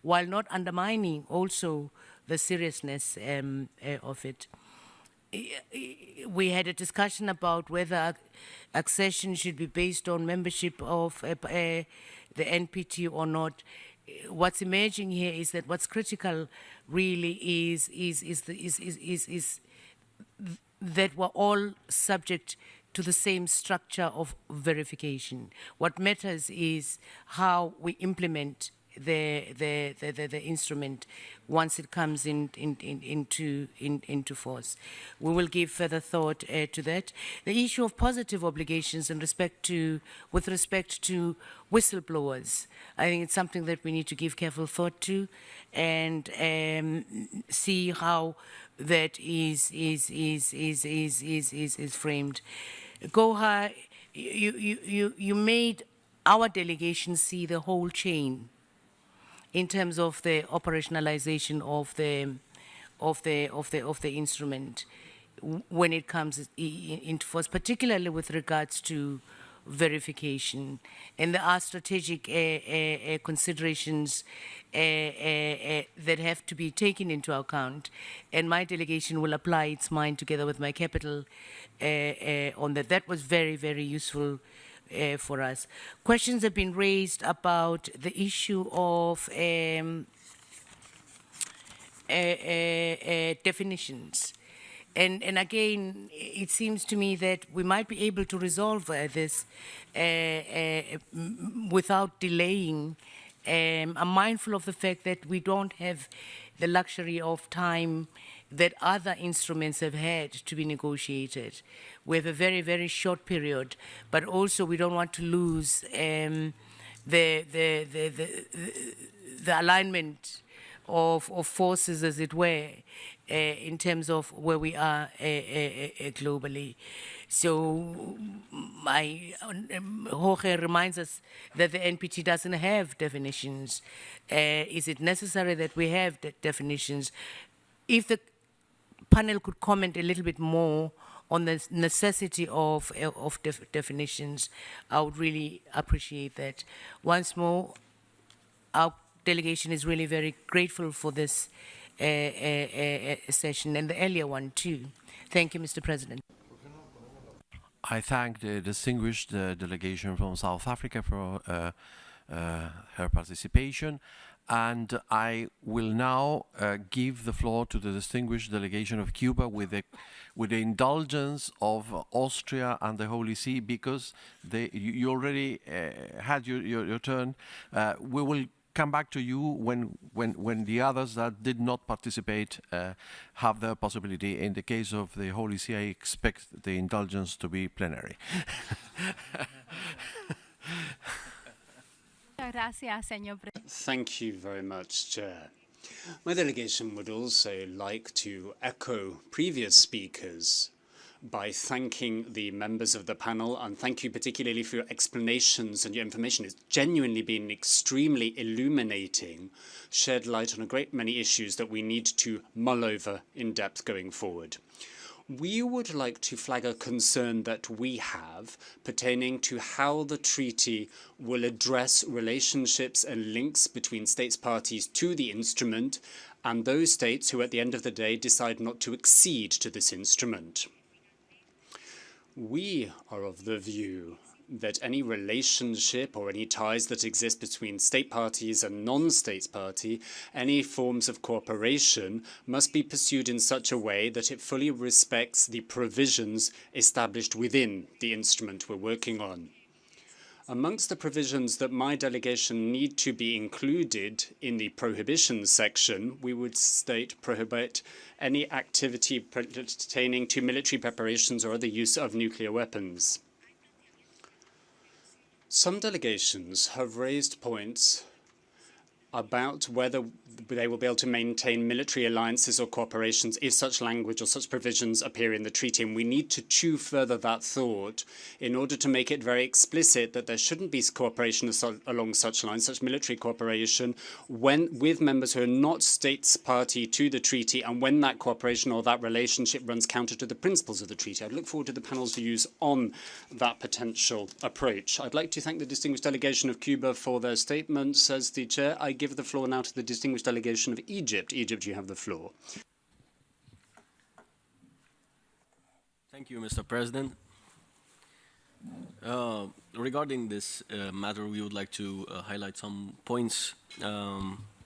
while not undermining also the seriousness of it. We had a discussion about whether accession should be based on membership of the NPT or not. What's emerging here is that what's critical really is that we're all subject to the same structure of verification. What matters is how we implement the instrument once it comes into force. We will give further thought to that. The issue of positive obligations with respect to whistleblowers, I think it's something that we need to give careful thought to and see how that is framed. Goha, you made our delegation see the whole chain in terms of the operationalization of the instrument when it comes into force, particularly with regards to verification. And there are strategic considerations that have to be taken into account. And my delegation will apply its mind together with my capital on that. That was very, very useful for us. Questions have been raised about the issue of definitions. And again, it seems to me that we might be able to resolve this without delaying. I'm mindful of the fact that we don't have the luxury of time that other instruments have had to be negotiated. We have a very, very short period, but also we don't want to lose the alignment of forces, as it were, in terms of where we are globally. So Jorge reminds us that the NPT doesn't have definitions. Is it necessary that we have definitions? If the panel could comment a little bit more on the necessity of definitions, I would really appreciate that. Once more, our delegation is really very grateful for this session and the earlier one too. Thank you, Mr. President. I thank the distinguished delegation from South Africa for her participation, and I will now give the floor to the distinguished delegation of Cuba with the indulgence of Austria and the Holy See, because you already had your turn. We will come back to you when the others that did not participate have the possibility. In the case of the Holy See, I expect the indulgence to be plenary. Thank you very much, Chair. My delegation would also like to echo previous speakers by thanking the members of the panel, and thank you particularly for your explanations and your information. It's genuinely been extremely illuminating, shed light on a great many issues that we need to mull over in depth going forward. We would like to flag a concern that we have pertaining to how the treaty will address relationships and links between states parties to the instrument and those states who at the end of the day decide not to accede to this instrument. We are of the view that any relationship or any ties that exist between state parties and non-state party, any forms of cooperation, must be pursued in such a way that it fully respects the provisions established within the instrument we're working on. Amongst the provisions that my delegation need to be included in the prohibition section, we would state prohibit any activity pertaining to military preparations or other use of nuclear weapons. Some delegations have raised points about whether they will be able to maintain military alliances or cooperations if such language or such provisions appear in the treaty. And we need to chew further that thought in order to make it very explicit that there shouldn't be cooperation along such lines, such military cooperation, with members who are not states party to the treaty, and when that cooperation or that relationship runs counter to the principles of the treaty. I look forward to the panel's views on that potential approach. I'd like to thank the distinguished delegation of Cuba for their statement. Says the chair, I give the floor now to the distinguished delegation of Egypt. Egypt, you have the floor. Thank you, Mr. President. Regarding this matter, we would like to highlight some points.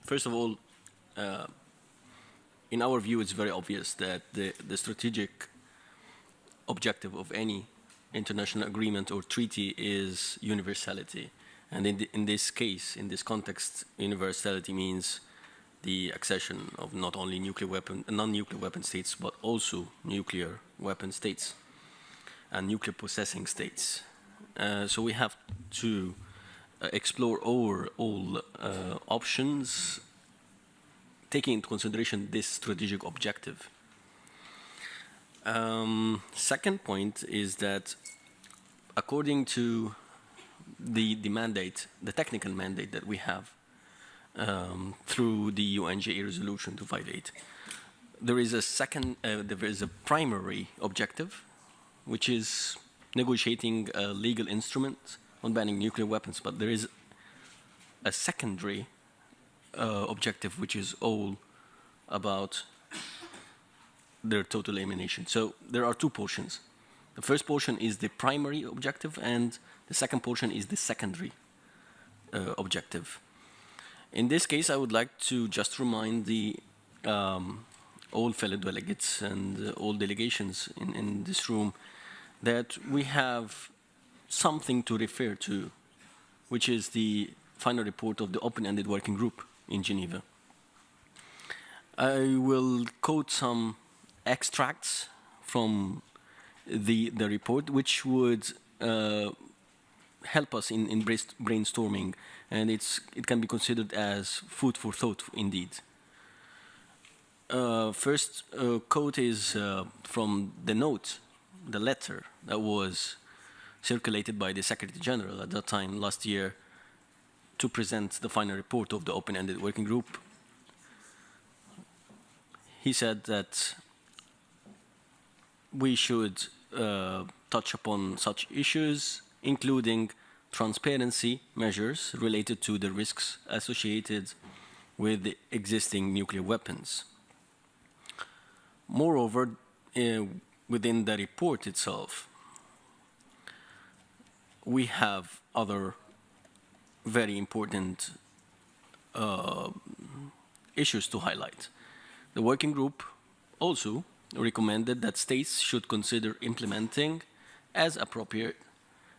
First of all, in our view, it's very obvious that the strategic objective of any international agreement or treaty is universality. And in this case, in this context, universality means the accession of not only non-nuclear weapon states, but also nuclear weapon states and nuclear possessing states. So we have to explore all options, taking into consideration this strategic objective. Second point is that according to the mandate, the technical mandate that we have through the UNGA resolution 258, there is a primary objective, which is negotiating a legal instrument on banning nuclear weapons, but there is a secondary objective, which is all about their total elimination. So there are two portions. The first portion is the primary objective, and the second portion is the secondary objective. In this case, I would like to just remind the all fellow delegates and all delegations in this room that we have something to refer to, which is the final report of the open-ended working group in Geneva. I will quote some extracts from the report, which would help us in brainstorming, and it can be considered as food for thought indeed. First quote is from the note, the letter that was circulated by the Secretary General at that time last year to present the final report of the open-ended working group. He said that we should touch upon such issues, including transparency measures related to the risks associated with the existing nuclear weapons. Moreover, within the report itself, we have other very important issues to highlight. The working group also recommended that states should consider implementing as appropriate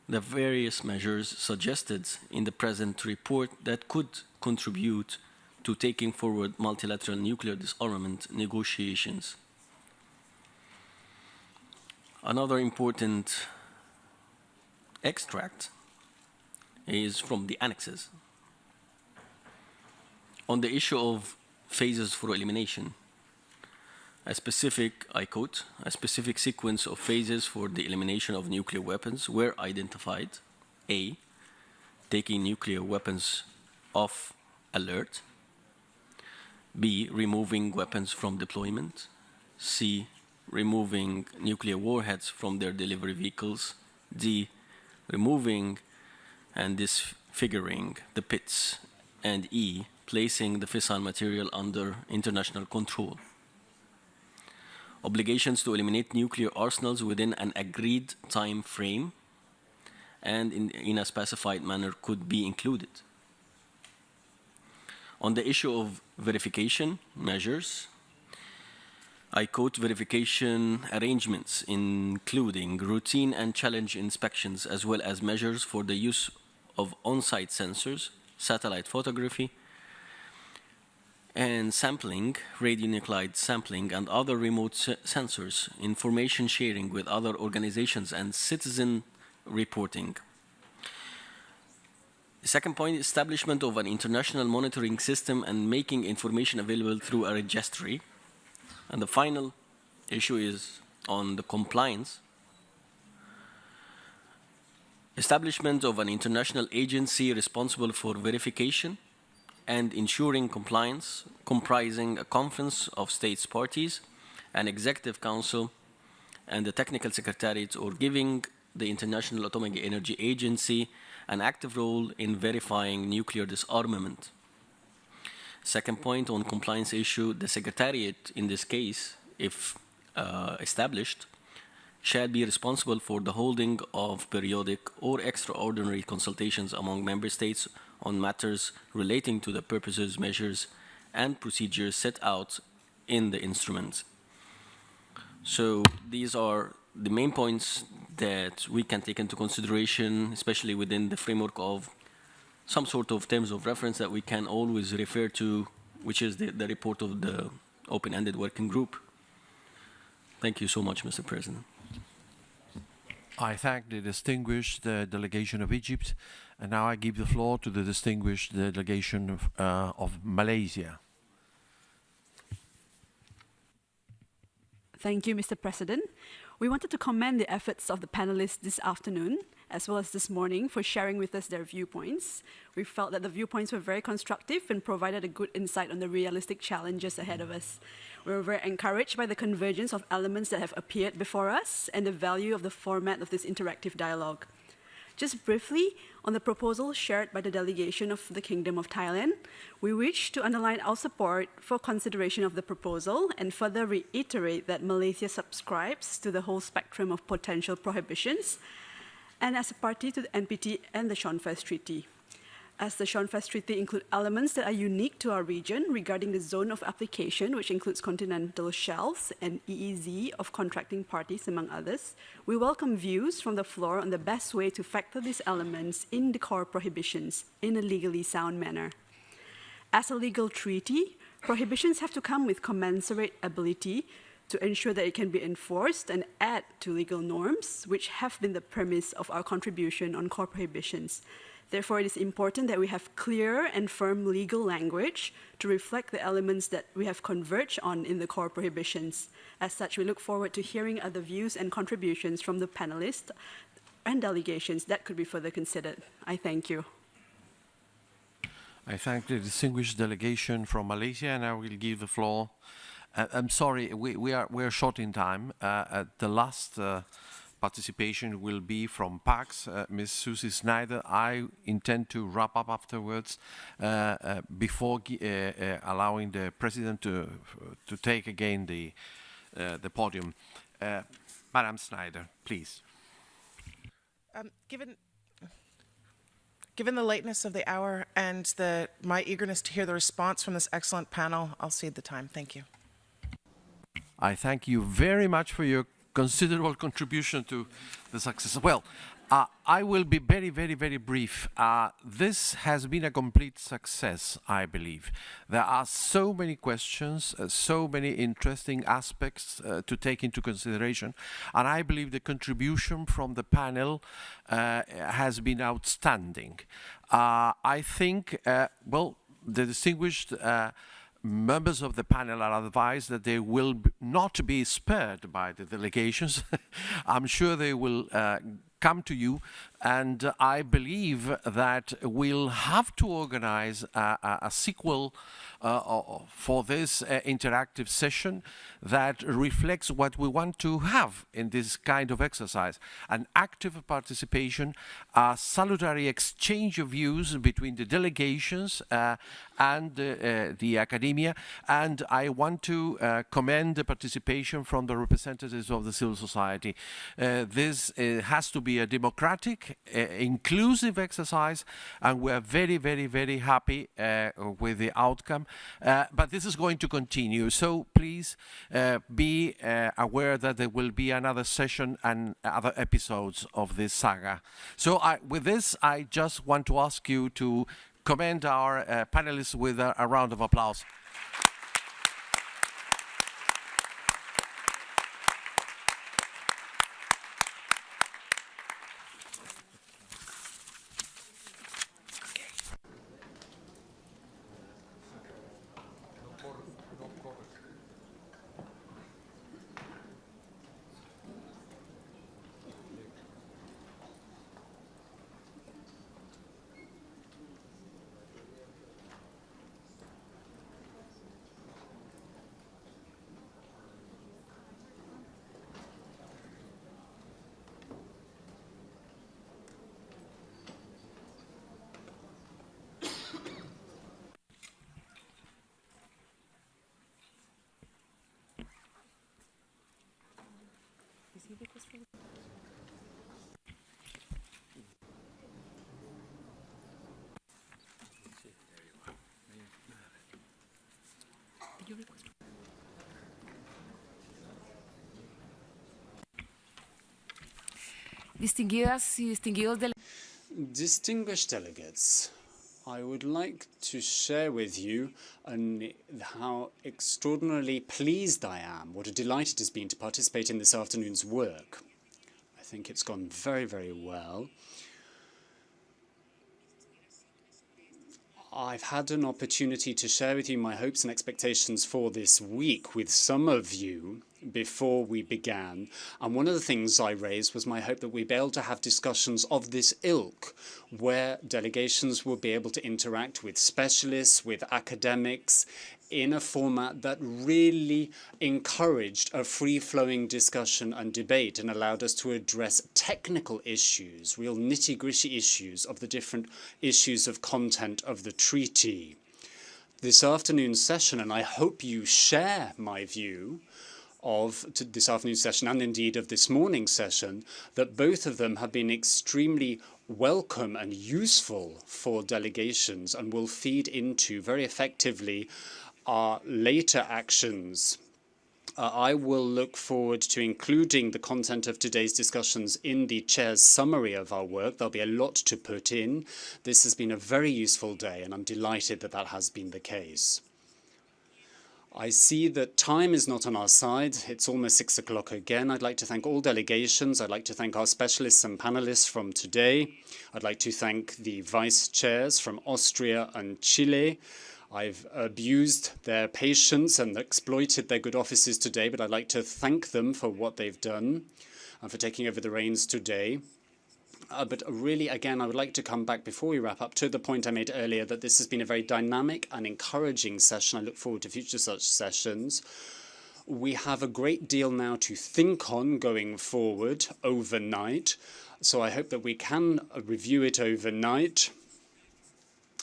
the various measures suggested in the present report that could contribute to taking forward multilateral nuclear disarmament negotiations. Another important extract is from the annexes. On the issue of phases for elimination, a specific, I quote, a specific sequence of phases for the elimination of nuclear weapons were identified. A, taking nuclear weapons off alert. B, removing weapons from deployment. C, removing nuclear warheads from their delivery vehicles. D, removing and disfiguring the pits. And E, placing the fissile material under international control. Obligations to eliminate nuclear arsenals within an agreed time frame and in a specified manner could be included. On the issue of verification measures, I quote, verification arrangements including routine and challenge inspections as well as measures for the use of on-site sensors, satellite photography, and sampling, radionuclide sampling, and other remote sensors, information sharing with other organizations, and citizen reporting. Second point, establishment of an international monitoring system and making information available through a registry. And the final issue is on the compliance. Establishment of an international agency responsible for verification and ensuring compliance, comprising a conference of states parties, an executive council, and the technical secretariat, or giving the International Atomic Energy Agency an active role in verifying nuclear disarmament. Second point on compliance issue, the secretariat in this case, if established, shall be responsible for the holding of periodic or extraordinary consultations among member states on matters relating to the purposes, measures, and procedures set out in the instrument. So these are the main points that we can take into consideration, especially within the framework of some sort of terms of reference that we can always refer to, which is the report of the open-ended working group. Thank you so much, Mr. President. I thank the distinguished delegation of Egypt, and now I give the floor to the distinguished delegation of Malaysia. Thank you, Mr. President. We wanted to commend the efforts of the panelists this afternoon, as well as this morning, for sharing with us their viewpoints. We felt that the viewpoints were very constructive and provided a good insight on the realistic challenges ahead of us. We were very encouraged by the convergence of elements that have appeared before us and the value of the format of this interactive dialogue. Just briefly, on the proposal shared by the delegation of the Kingdom of Thailand, we wish to underline our support for consideration of the proposal and further reiterate that Malaysia subscribes to the whole spectrum of potential prohibitions and as a party to the NPT and the Schonfest Treaty. As the Schonfest Treaty include elements that are unique to our region regarding the zone of application, which includes continental shelves and EEZ of contracting parties, among others, we welcome views from the floor on the best way to factor these elements in the core prohibitions in a legally sound manner. As a legal treaty, prohibitions have to come with commensurate ability to ensure that it can be enforced and add to legal norms, which have been the premise of our contribution on core prohibitions. Therefore, it is important that we have clear and firm legal language to reflect the elements that we have converged on in the core prohibitions. As such, we look forward to hearing other views and contributions from the panelists and delegations that could be further considered. I thank you. I thank the distinguished delegation from Malaysia, and I will give the floor. I'm sorry, we're short in time. The last participation will be from PAX, Ms. Susie Snyder. I intend to wrap up afterwards before allowing the President to take again the podium. Madam Snyder, please. Given the lateness of the hour and my eagerness to hear the response from this excellent panel, I'll cede the time. Thank you. I thank you very much for your considerable contribution to the success. Well, I will be very, very, very brief. This has been a complete success, I believe. There are so many questions, so many interesting aspects to take into consideration, and I believe the contribution from the panel has been outstanding. I think, well, the distinguished members of the panel are advised that they will not be spared by the delegations. I'm sure they will come to you, and I believe that we'll have to organize a sequel for this interactive session that reflects what we want to have in this kind of exercise: an active participation, a salutary exchange of views between the delegations and the academia, and I want to commend the participation from the representatives of the civil society. This has to be a democratic, inclusive exercise, and we're very, very, very happy with the outcome. But this is going to continue, so please be aware that there will be another session and other episodes of this saga. So with this, I just want to ask you to commend our panelists with a round of applause. Okay. Distinguidas y distinguidos Distinguished delegates, I would like to share with you how extraordinarily pleased I am, what a delight it has been to participate in this afternoon's work. I think it's gone very, very well. I've had an opportunity to share with you my hopes and expectations for this week with some of you before we began. And one of the things I raised was my hope that we'd be able to have discussions of this ilk, where delegations will be able to interact with specialists, with academics, in a format that really encouraged a free-flowing discussion and debate and allowed us to address technical issues, real nitty-gritty issues of the different issues of content of the treaty. This afternoon's session, and I hope you share my view of this afternoon's session and indeed of this morning's session, that both of them have been extremely welcome and useful for delegations and will feed into very effectively our later actions. I will look forward to including the content of today's discussions in the chair's summary of our work. There'll be a lot to put in. This has been a very useful day, and I'm delighted that that has been the case. I see that time is not on our side. It's almost 6 o'clock again. I'd like to thank all delegations. I'd like to thank our specialists and panelists from today. I'd like to thank the vice chairs from Austria and Chile. I've abused their patience and exploited their good offices today, but I'd like to thank them for what they've done and for taking over the reins today. But really, again, I would like to come back before we wrap up to the point I made earlier that this has been a very dynamic and encouraging session. I look forward to future such sessions. We have a great deal now to think on going forward overnight. So I hope that we can review it overnight.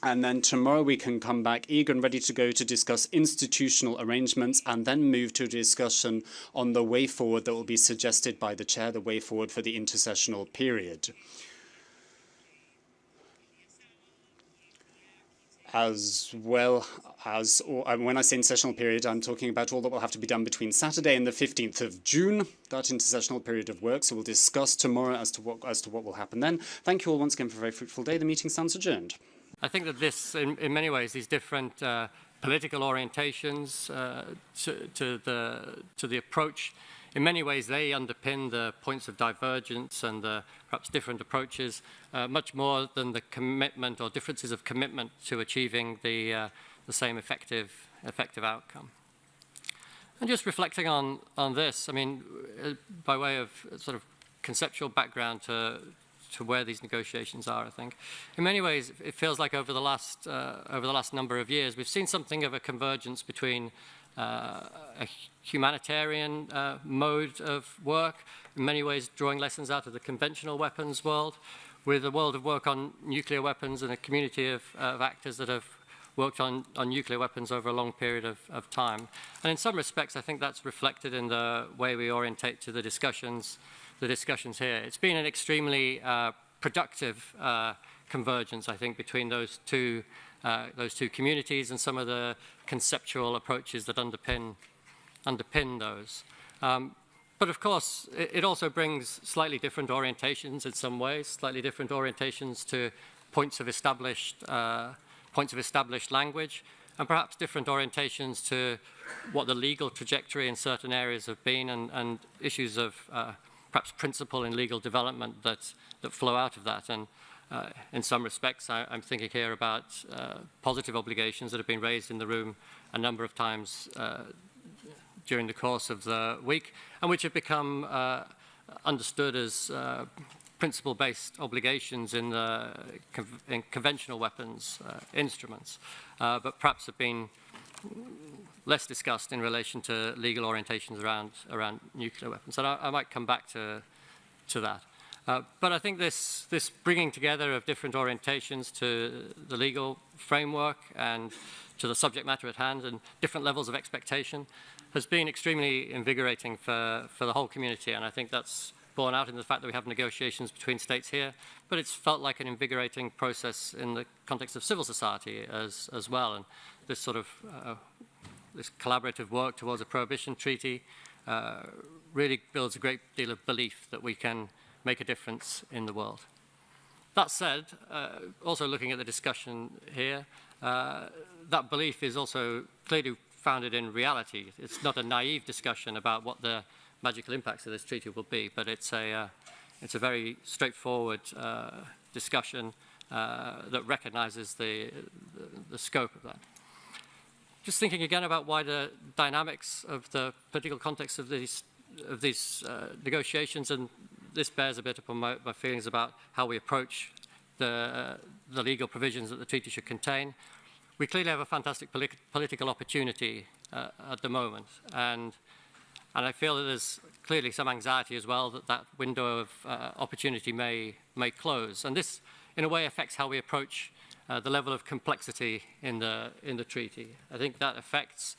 And then tomorrow we can come back eager and ready to go to discuss institutional arrangements and then move to a discussion on the way forward that will be suggested by the chair, the way forward for the intersessional period. As well as, when I say intersessional period, I'm talking about all that will have to be done between Saturday and the 15th of June, that intersessional period of work. So we'll discuss tomorrow as to what will happen then. Thank you all once again for a very fruitful day. The meeting stands adjourned. I think that this, in many ways, these different political orientations to the approach, in many ways, they underpin the points of divergence and the perhaps different approaches, much more than the commitment or differences of commitment to achieving the same effective outcome. And just reflecting on this, I mean, by way of sort of conceptual background to where these negotiations are, I think. In many ways, it feels like over the last number of years, we've seen something of a convergence between a humanitarian mode of work, in many ways drawing lessons out of the conventional weapons world, with a world of work on nuclear weapons and a community of actors that have worked on nuclear weapons over a long period of time. And in some respects, I think that's reflected in the way we orientate to the discussions here. It's been an extremely productive convergence, I think, between those two communities and some of the conceptual approaches that underpin those. But of course, it also brings slightly different orientations in some ways, slightly different orientations to points of established language, and perhaps different orientations to what the legal trajectory in certain areas have been, and issues of perhaps principle in legal development that flow out of that. And in some respects, I'm thinking here about positive obligations that have been raised in the room a number of times during the course of the week, and which have become understood as principle-based obligations in conventional weapons instruments, but perhaps have been less discussed in relation to legal orientations around nuclear weapons. And I might come back to that. But I think this bringing together of different orientations to the legal framework and to the subject matter at hand and different levels of expectation has been extremely invigorating for the whole community. And I think that's borne out in the fact that we have negotiations between states here, but it's felt like an invigorating process in the context of civil society as well. And this sort of this collaborative work towards a prohibition treaty really builds a great deal of belief that we can make a difference in the world. That said, also looking at the discussion here, that belief is also clearly founded in reality. It's not a naive discussion about what the magical impacts of this treaty will be, but it's a very straightforward discussion that recognizes the scope of that. Just thinking again about wider dynamics of the political context of these negotiations, and this bears a bit upon my feelings about how we approach the legal provisions that the treaty should contain. We clearly have a fantastic political opportunity at the moment, and I feel that there's clearly some anxiety as well that window of opportunity may close, and this in a way affects how we approach the level of complexity in the treaty. I think that affects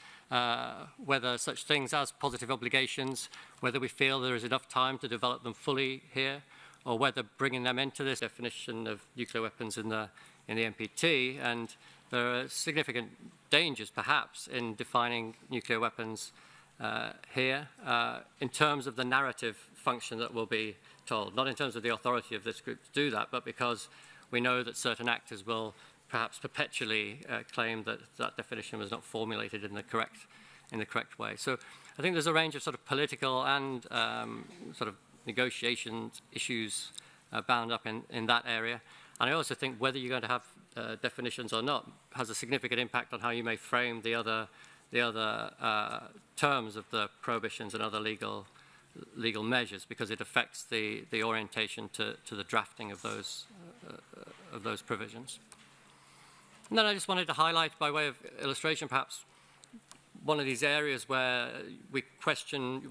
whether such things as positive obligations, whether we feel there is enough time to develop them fully here, or whether bringing them into this definition of nuclear weapons in the NPT, and there are significant dangers perhaps in defining nuclear weapons here in terms of the narrative function that will be told, not in terms of the authority of this group to do that, but because we know that certain actors will perhaps perpetually claim that that definition was not formulated in the correct way. So I think there's a range of sort of political and sort of negotiations issues bound up in that area. And I also think whether you're going to have definitions or not has a significant impact on how you may frame the other terms of the prohibitions and other legal measures, because it affects the orientation to the drafting of those provisions. And then I just wanted to highlight, by way of illustration perhaps, one of these areas where we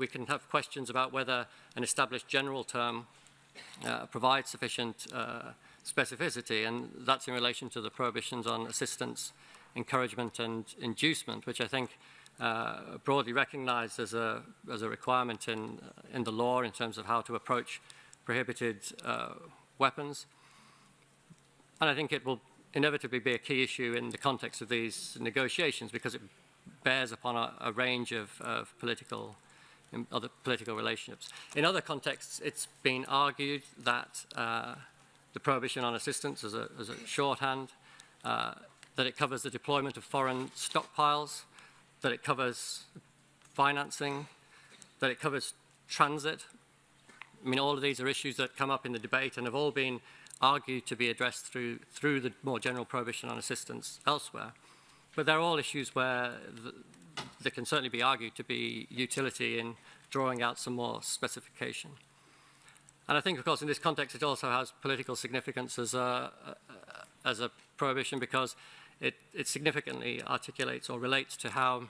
can have questions about whether an established general term provides sufficient specificity, and that's in relation to the prohibitions on assistance, encouragement and inducement, which I think broadly recognized as a requirement in the law in terms of how to approach prohibited weapons. And I think it will inevitably be a key issue in the context of these negotiations, because it bears upon a range of other political relationships. In other contexts, it's been argued that the prohibition on assistance as a shorthand, that it covers the deployment of foreign stockpiles, that it covers financing, that it covers transit. I mean, all of these are issues that come up in the debate and have all been argued to be addressed through the more general prohibition on assistance elsewhere. But they're all issues where there can certainly be argued to be utility in drawing out some more specification. And I think, of course, in this context, it also has political significance as a prohibition, because it significantly articulates or relates to how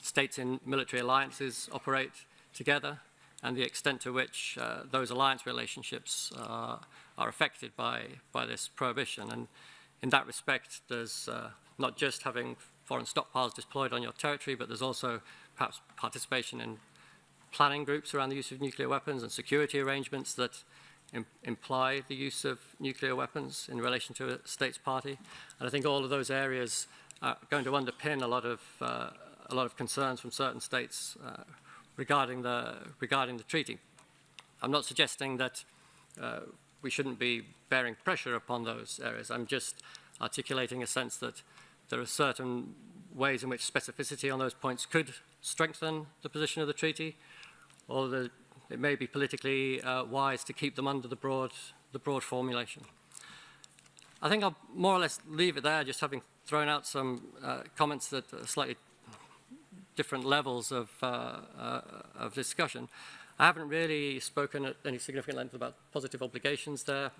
states in military alliances operate together, and the extent to which those alliance relationships are affected by this prohibition. And in that respect, there's not just having foreign stockpiles deployed on your territory, but there's also perhaps participation in planning groups around the use of nuclear weapons and security arrangements that imply the use of nuclear weapons in relation to a state's party. And I think all of those areas are going to underpin a lot of concerns from certain states regarding the treaty. I'm not suggesting that we shouldn't be bearing pressure upon those areas. I'm just articulating a sense that there are certain ways in which specificity on those points could strengthen the position of the treaty, or that it may be politically wise to keep them under the broad formulation. I think I'll more or less leave it there, just having thrown out some comments that are slightly different levels of discussion. I haven't really spoken at any significant length about positive obligations there.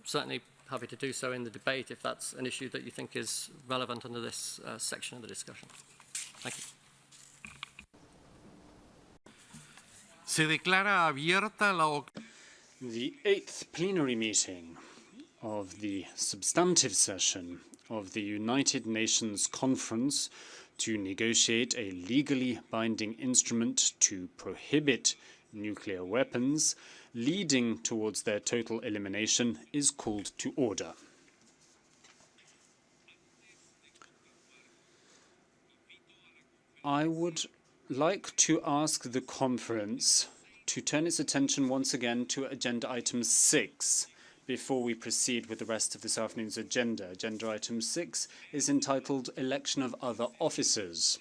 Certainly happy to do so in the debate if that's an issue that you think is relevant under this section of the discussion. Thank you. Se declara abierta la... The 8th plenary meeting of the substantive session of the United Nations Conference to negotiate a legally binding instrument to prohibit nuclear weapons, leading towards their total elimination, is called to order. I would like to ask the conference to turn its attention once again to agenda item 6 before we proceed with the rest of this afternoon's agenda. Agenda item 6 is entitled Election of Other Officers.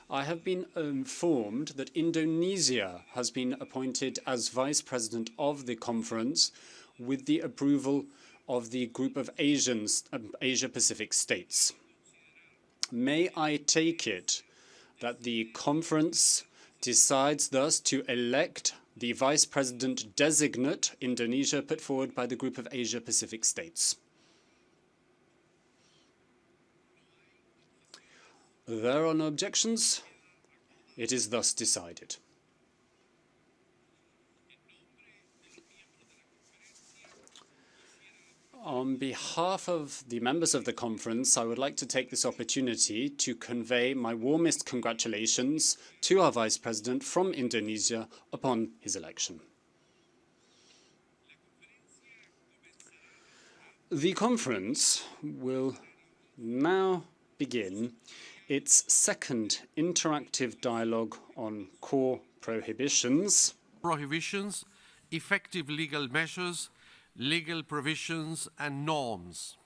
I have been informed that Indonesia has been appointed as Vice President of the conference with the approval of the group of Asia-Pacific states. May I take it that the conference decides thus to elect the Vice President designate Indonesia put forward by the group of Asia-Pacific states? There are no objections. It is thus decided. On behalf of the members of the conference, I would like to take this opportunity to convey my warmest congratulations to our Vice President from Indonesia upon his election. The conference will now begin its second interactive dialogue on core prohibitions. Prohibitions, effective legal measures, legal provisions and norms.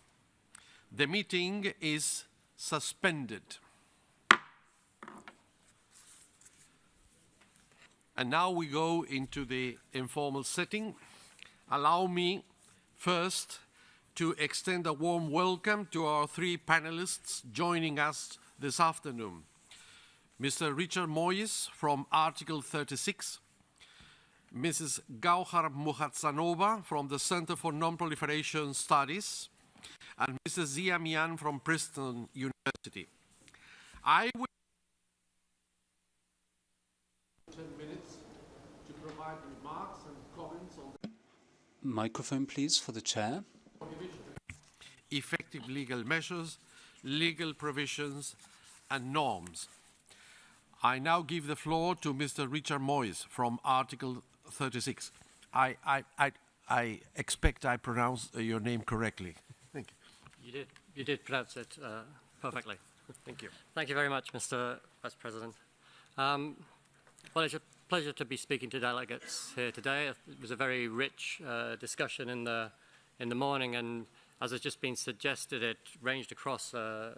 The meeting is suspended. And now we go into the informal setting. Allow me first to extend a warm welcome to our three panelists joining us this afternoon. Mr. Richard Moyes from Article 36, Mrs. Gauhar Muhatsanova from the Center for Non-Proliferation Studies, and Mrs. Zia Mian from Princeton University. I will 10 minutes to provide remarks and comments on the Microphone, please, for the chair. Effective legal measures, legal provisions and norms. I now give the floor to Mr. Richard Moyes from Article 36. I expect I pronounced your name correctly. Thank you. You did pronounce it perfectly. Thank you. Thank you very much, Mr. Vice President. Well, it's a pleasure to be speaking to delegates here today. It was a very rich discussion in the morning, and as has just been suggested, it ranged across a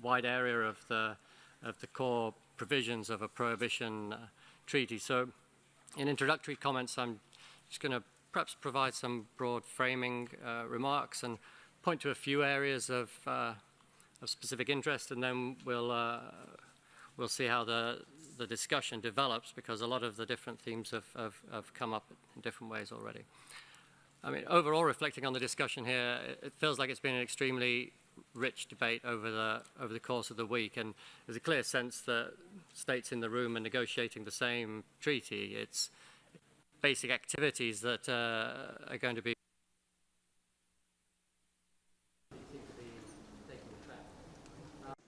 wide area of the core provisions of a prohibition treaty. So, in introductory comments, I'm just going to perhaps provide some broad framing remarks and point to a few areas of specific interest, and then we'll see how the discussion develops, because a lot of the different themes have come up in different ways already. I mean, overall, reflecting on the discussion here, it feels like it's been an extremely rich debate over the course of the week, and there's a clear sense that states in the room are negotiating the same treaty. It's basic activities that are going to be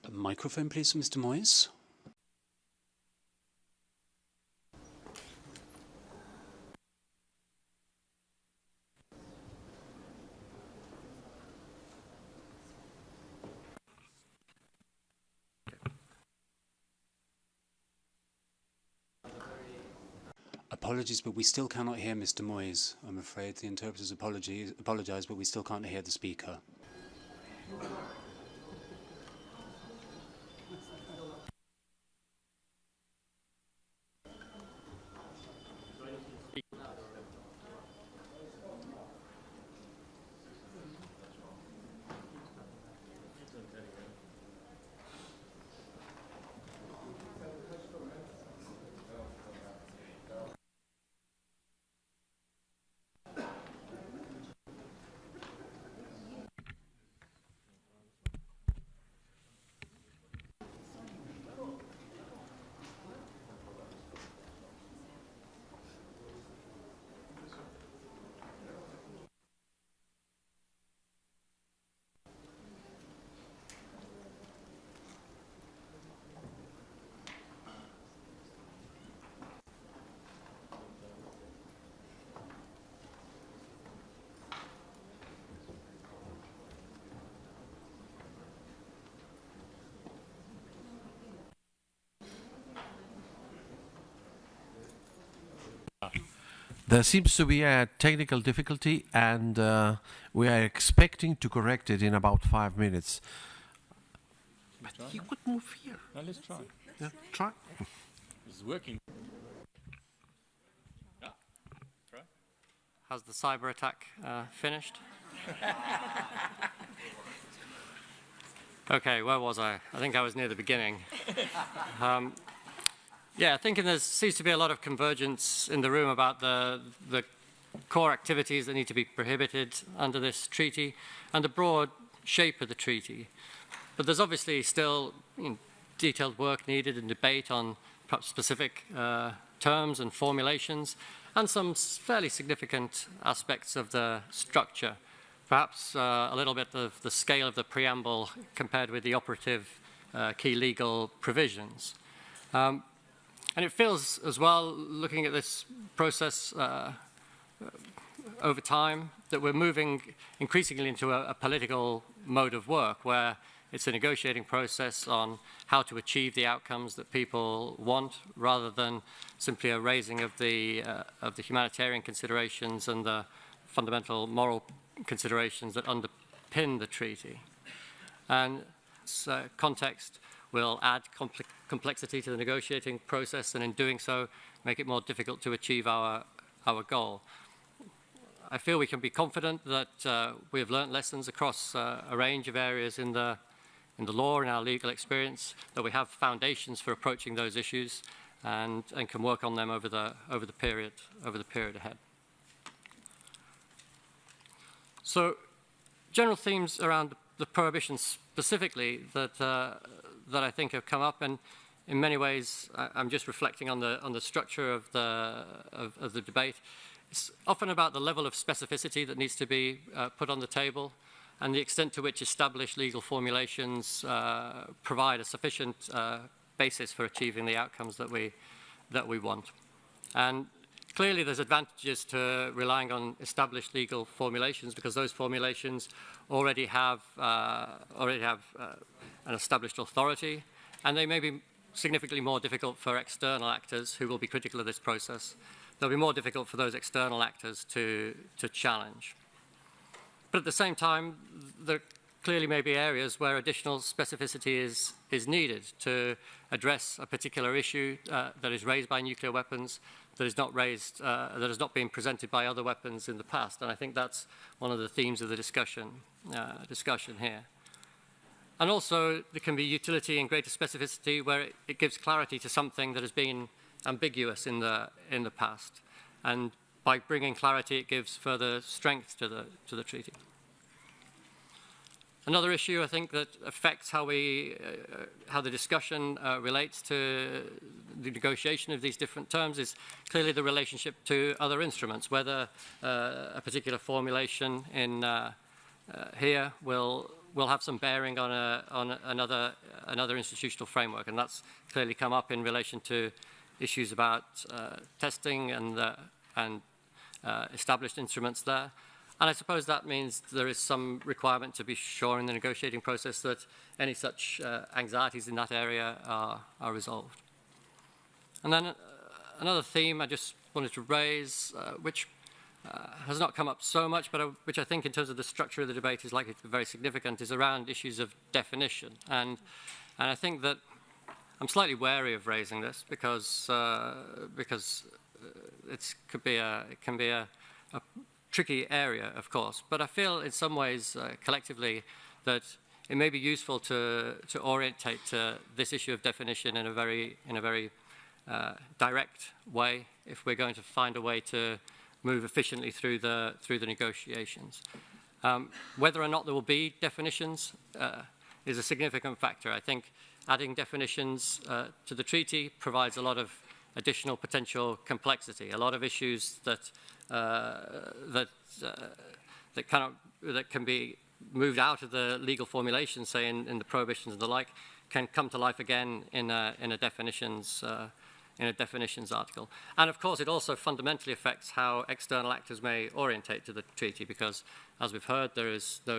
A microphone, please, for Mr. Moyes. Apologies, but we still cannot hear Mr. Moyes. I'm afraid the interpreters apologise, but we still can't hear the speaker. There seems to be a technical difficulty, and we are expecting to correct it in about 5 minutes. But you could move here. Now let's try. Yeah, try. It's working. Yeah. Try. Has the cyber attack finished? Okay, where was I? I think I was near the beginning. Yeah, I think there seems to be a lot of convergence in the room about the core activities that need to be prohibited under this treaty and the broad shape of the treaty. But there's obviously still detailed work needed and debate on perhaps specific terms and formulations and some fairly significant aspects of the structure. Perhaps a little bit of the scale of the preamble compared with the operative key legal provisions. And it feels as well, looking at this process over time, that we're moving increasingly into a political mode of work where it's a negotiating process on how to achieve the outcomes that people want rather than simply a raising of the humanitarian considerations and the fundamental moral considerations that underpin the treaty. And this context will add complexity to the negotiating process, and in doing so, make it more difficult to achieve our goal. I feel we can be confident that we have learnt lessons across a range of areas in the law and our legal experience, that we have foundations for approaching those issues, and can work on them over the period ahead. So, general themes around the prohibition specifically that I think have come up, and in many ways I'm just reflecting on the structure of the debate. It's often about the level of specificity that needs to be put on the table, and the extent to which established legal formulations provide a sufficient basis for achieving the outcomes that we want. And clearly, there's advantages to relying on established legal formulations because those formulations already have an established authority, and they may be significantly more difficult for external actors who will be critical of this process. They'll be more difficult for those external actors to challenge. But at the same time, there clearly may be areas where additional specificity is needed to address a particular issue that is raised by nuclear weapons that is not raised, that has not been presented by other weapons in the past. And I think that's one of the themes of the discussion here. And also, there can be utility and greater specificity where it gives clarity to something that has been ambiguous in the past. And by bringing clarity, it gives further strength to the treaty. Another issue, I think, that affects how the discussion relates to the negotiation of these different terms is clearly the relationship to other instruments, whether a particular formulation in here will have some bearing on another institutional framework, and that's clearly come up in relation to issues about testing and established instruments there. And I suppose that means there is some requirement to be sure in the negotiating process that any such anxieties in that area are resolved. And then another theme I just wanted to raise, which has not come up so much, but which I think in terms of the structure of the debate is likely to be very significant, is around issues of definition. And I think that I'm slightly wary of raising this because it can be a tricky area, of course. But I feel in some ways collectively that it may be useful to orientate this issue of definition in a very direct way if we're going to find a way to move efficiently through the negotiations. Whether or not there will be definitions is a significant factor. I think adding definitions to the treaty provides a lot of additional potential complexity, a lot of issues that can be moved out of the legal formulation, say in the prohibitions and the like, can come to life again in a definitions article. And of course, it also fundamentally affects how external actors may orientate to the treaty, because, as we've heard, there is no